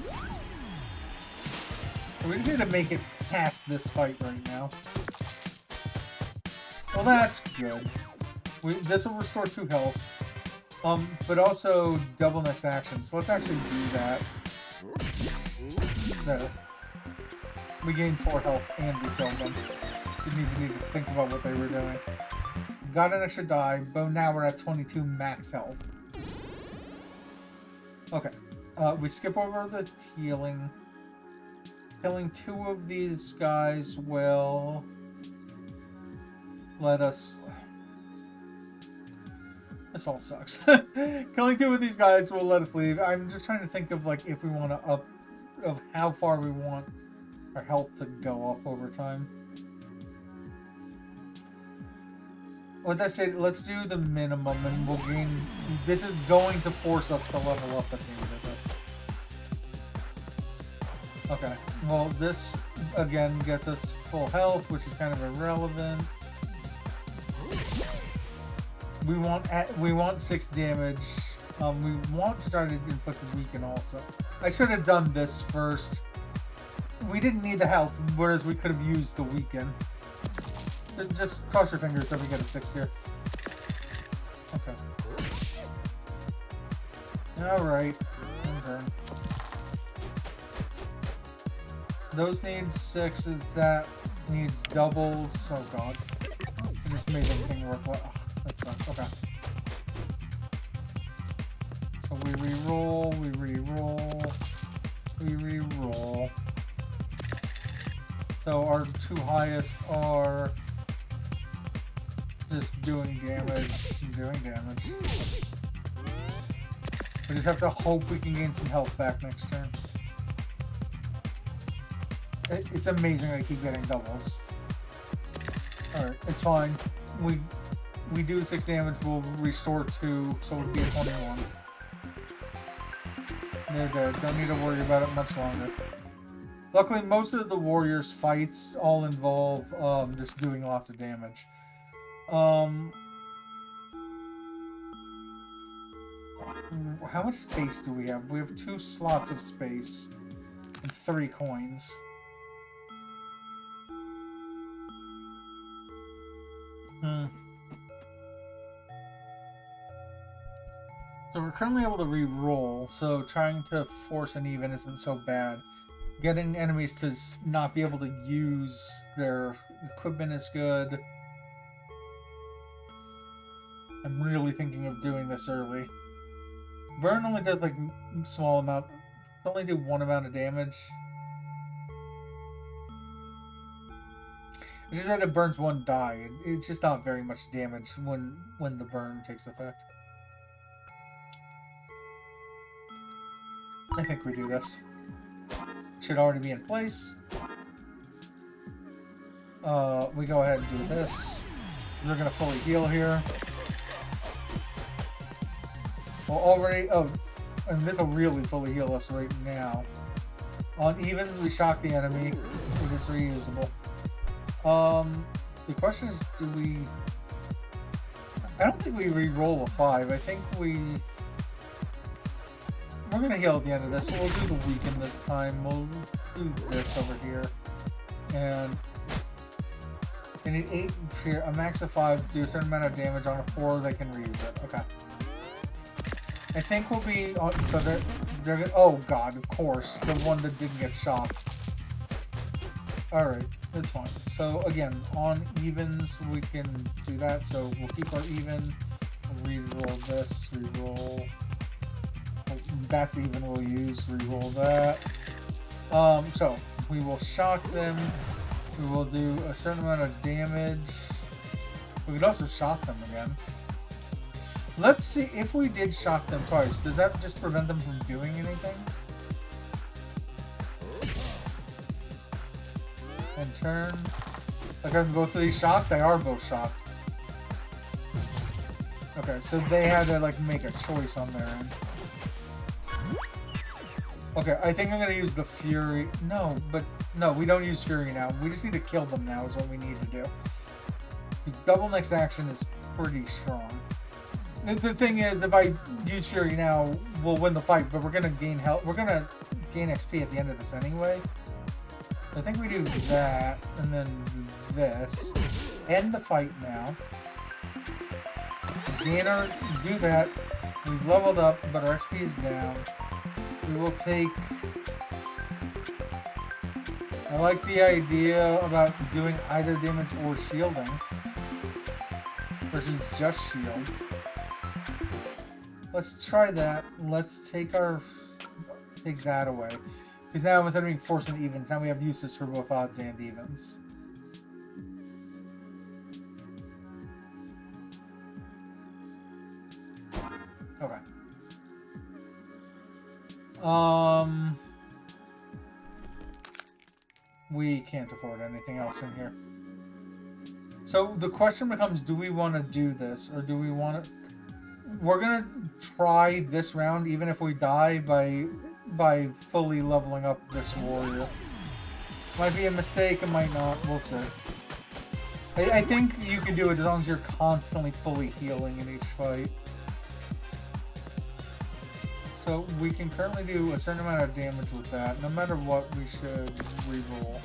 So we just need to make it past this fight right now. Well, that's good. This will restore 2 health. But also double next action. So let's actually do that. There. We gained 4 health and we killed them. Didn't even need to think about what they were doing. Got an extra die, but now we're at 22 max health. Okay. We skip over the healing. Killing 2 of these guys will let us... This all sucks. Killing 2 of these guys will let us leave. I'm just trying to think of like if we want to up... of how far we want our health to go up over time. With that said, let's do the minimum and we'll gain... This is going to force us to level up at the end of this. Okay, well this again gets us full health, which is kind of irrelevant. We want 6 damage. We want to try to inflict the weaken also. I should have done this first. We didn't need the health, whereas we could have used the weaken. Just cross your fingers that we get a 6 here. Okay. Alright. Turn. Those need 6s, that needs doubles. Oh god. I just made everything work well. Oh, that sucks. Okay. So we re-roll, we re-roll, we re-roll. So our 2 highest are just doing damage and doing damage. We just have to hope we can gain some health back next turn. It's amazing I keep getting doubles. Alright, it's fine. We do 6 damage, we'll restore 2, so it'll be a 21. They're dead. Don't need to worry about it much longer. Luckily, most of the Warriors fights all involve just doing lots of damage. How much space do we have? We have 2 slots of space and 3 coins. So we're currently able to re-roll, so trying to force an even isn't so bad. Getting enemies to not be able to use their equipment is good. I'm really thinking of doing this early. Burn only does like small amount. Only do one amount of damage. It's just that it burns one die. It's just not very much damage when the burn takes effect. I think we do this. Should already be in place. We go ahead and do this. We're gonna fully heal here. Well, already. Oh, and this will really fully heal us right now. On evens, we shock the enemy. It is reusable. The question is, do we... I don't think we re-roll a 5. I think we're gonna heal at the end of this, so we'll do the weaken this time. We'll do this over here. And they need 8 here, a max of 5, do a certain amount of damage on a 4, they can reuse it. Okay. I think we'll be on, so they're gonna, oh god, of course, the one that didn't get shocked. Alright. That's fine. So again, on evens we can do that. So we'll keep our even. Re-roll this. Re-roll. That's the even we'll use. Re-roll that. So we will shock them. We will do a certain amount of damage. We could also shock them again. Let's see if we did shock them twice. Does that just prevent them from doing anything? And turn. Like I can go through these shocked? They are both shocked. Okay, so they had to like make a choice on their end. Okay, I think I'm gonna use the Fury. No, but no, we don't use Fury now. We just need to kill them now is what we need to do. Because double next action is pretty strong. The thing is, if I use Fury now, we'll win the fight, but we're gonna gain health. We're gonna gain XP at the end of this anyway. I think we do that, and then this. End the fight now. Gainer, do that. We've leveled up, but our XP is down. We will take... I like the idea about doing either damage or shielding. Versus just shield. Let's try that. Let's take that away. Because now instead of being force and evens, now we have uses for both odds and evens. Okay. We can't afford anything else in here. So the question becomes, do we want to do this? Or do we want to... We're going to try this round, even if we die, by fully leveling up this warrior. Might be a mistake, it might not, we'll see. I think you can do it as long as you're constantly fully healing in each fight. So we can currently do a certain amount of damage with that. No matter what, we should reroll.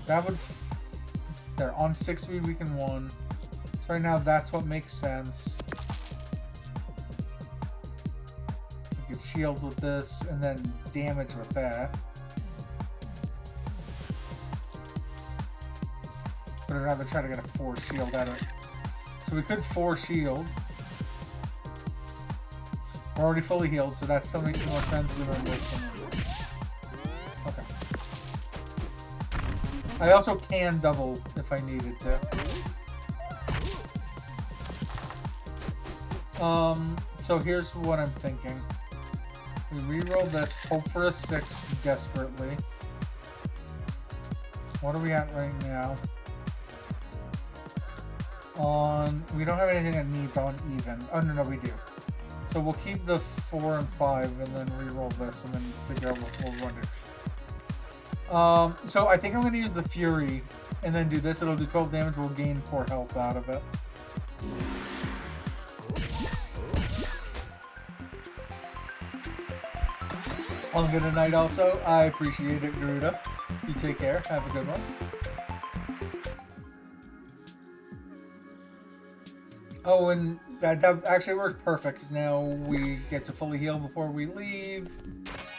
That would... There, on 6 we weaken 1. So right now that's what makes sense. We could shield with this, and then damage with that. But I'd rather try to get a 4 shield out of it. So we could 4 shield. We're already fully healed, so that still makes more sense than this and this. Okay. I also can double if I needed to. So here's what I'm thinking. We reroll this, hope for a 6 desperately. What are we at right now? We don't have anything that needs on even. Oh, no, we do. So we'll keep the 4 and 5 and then reroll this and then figure out what we'll want to do. So I think I'm going to use the Fury and then do this. It'll do 12 damage. We'll gain 4 health out of it. Well, good night also. I appreciate it, Garuda. You take care. Have a good one. Oh, and that actually works perfect because now we get to fully heal before we leave.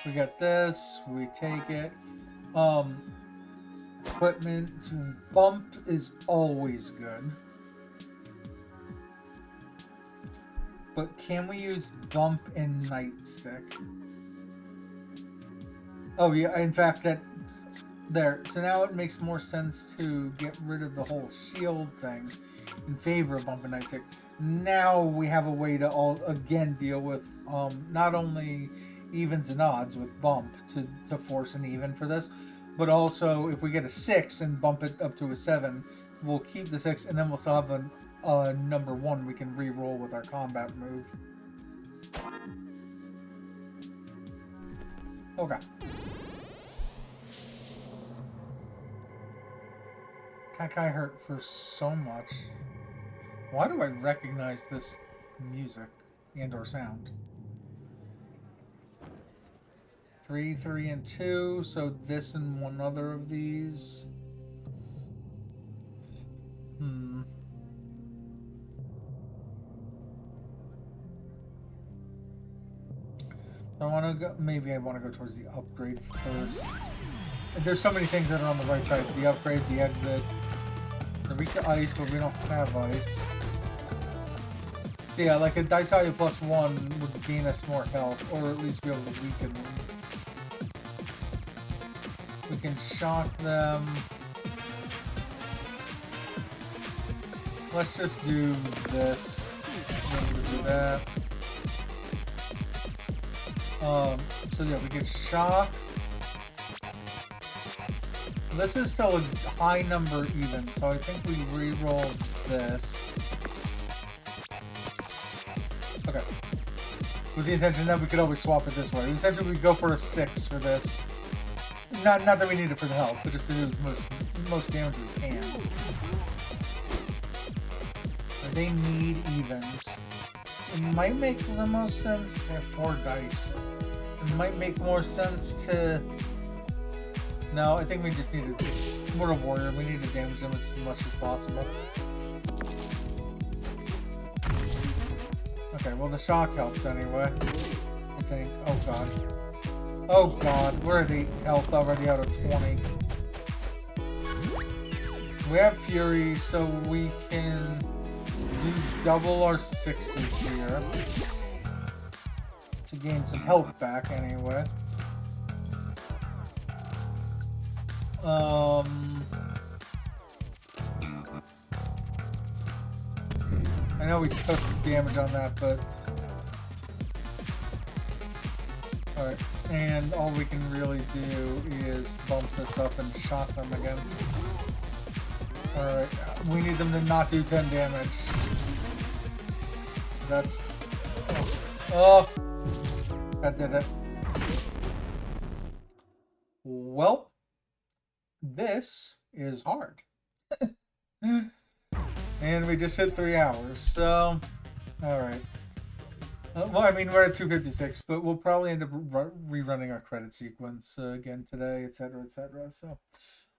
We got this. We take it. Equipment. Bump is always good. But can we use bump and nightstick? Oh yeah, in fact that there. So now it makes more sense to get rid of the whole shield thing in favor of bump and nightstick. Now we have a way to all again deal with not only evens and odds with bump to force an even for this, but also if we get a 6 and bump it up to a 7, we'll keep the 6 and then we'll still have a number 1 we can re-roll with our combat move. Okay. That guy hurt for so much. Why do I recognize this music and or sound? 3, 3, and 2. So this and one other of these. I want to go. Maybe I want to go towards the upgrade first. There's so many things that are on the right side. The upgrade, the exit. The weak to ice, but we don't have ice. So yeah, like a dice value +1 would gain us more health, or at least be able to weaken them. We can shock them. Let's just do this. Then we do that. So yeah, we get shock. This is still a high number even, so I think we re-roll this. Okay. With the intention that we could always swap it this way. Essentially, we go for a 6 for this. Not that we need it for the health, but just to do the most damage we can. They need evens. It might make the most sense to have 4 dice. It might make more sense to... No, I think we just need to... We're a warrior. We need to damage them as much as possible. Okay, well the shock helped anyway. I think. Oh god. Oh god, we're at 8 health already out of 20. We have Fury, so we can do double our 6s here. To gain some health back anyway. I know we took damage on that, but... Alright, and all we can really do is bump this up and shock them again. Alright, we need them to not do 10 damage. That's... Oh! That did it. Well, this is hard. And we just hit 3 hours, so... Alright. Well, I mean, we're at 256, but we'll probably end up rerunning our credit sequence again today, etc., etc. So,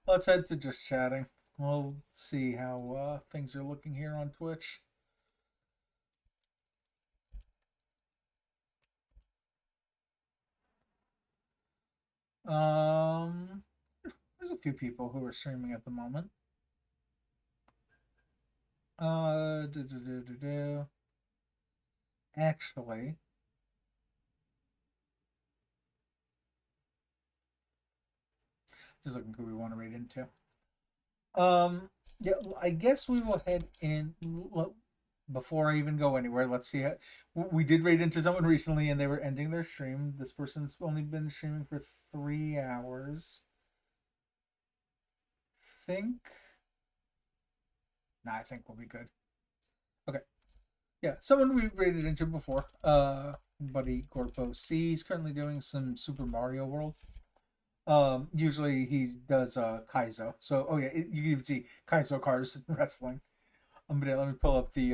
let's head to just chatting. We'll see how things are looking here on Twitch. There's a few people who are streaming at the moment. Actually, just looking who we want to raid into. Yeah, I guess we will head in. Before I even go anywhere, let's see. We did raid into someone recently, and they were ending their stream. This person's only been streaming for 3 hours. I think we'll be good. Okay. Yeah, someone we raided into before. Buddy Corpo C. He's currently doing some Super Mario World. Usually he does Kaizo. So, oh yeah, you can even see Kaizo cars wrestling. But yeah, let me pull up the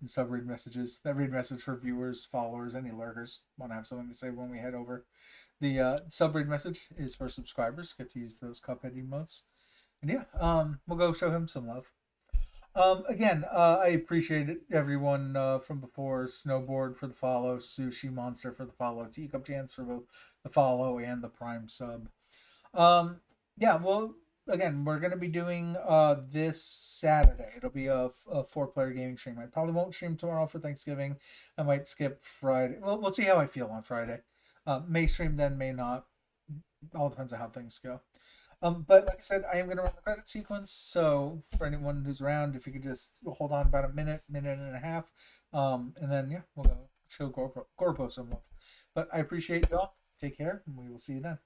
sub-raid messages. That raid message for viewers, followers, any lurkers. Want to have something to say when we head over. The sub-raid message is for subscribers. Get to use those Cuphead emotes. And yeah, we'll go show him some love. Again, I appreciate everyone from before. Snowboard for the follow, Sushi Monster for the follow, Teacup Chance for both the follow and the Prime sub. Um, yeah, well, again, we're gonna be doing this Saturday. It'll be a four-player gaming stream. I probably won't stream tomorrow for Thanksgiving. I might skip Friday. Well, we'll see how I feel on Friday. May stream then, may not. All depends on how things go. But like I said, I am going to run the credit sequence. So for anyone who's around, if you could just hold on about a minute, minute and a half, and then yeah, we'll go show Gorpo some love. But I appreciate y'all. Take care, and we will see you then.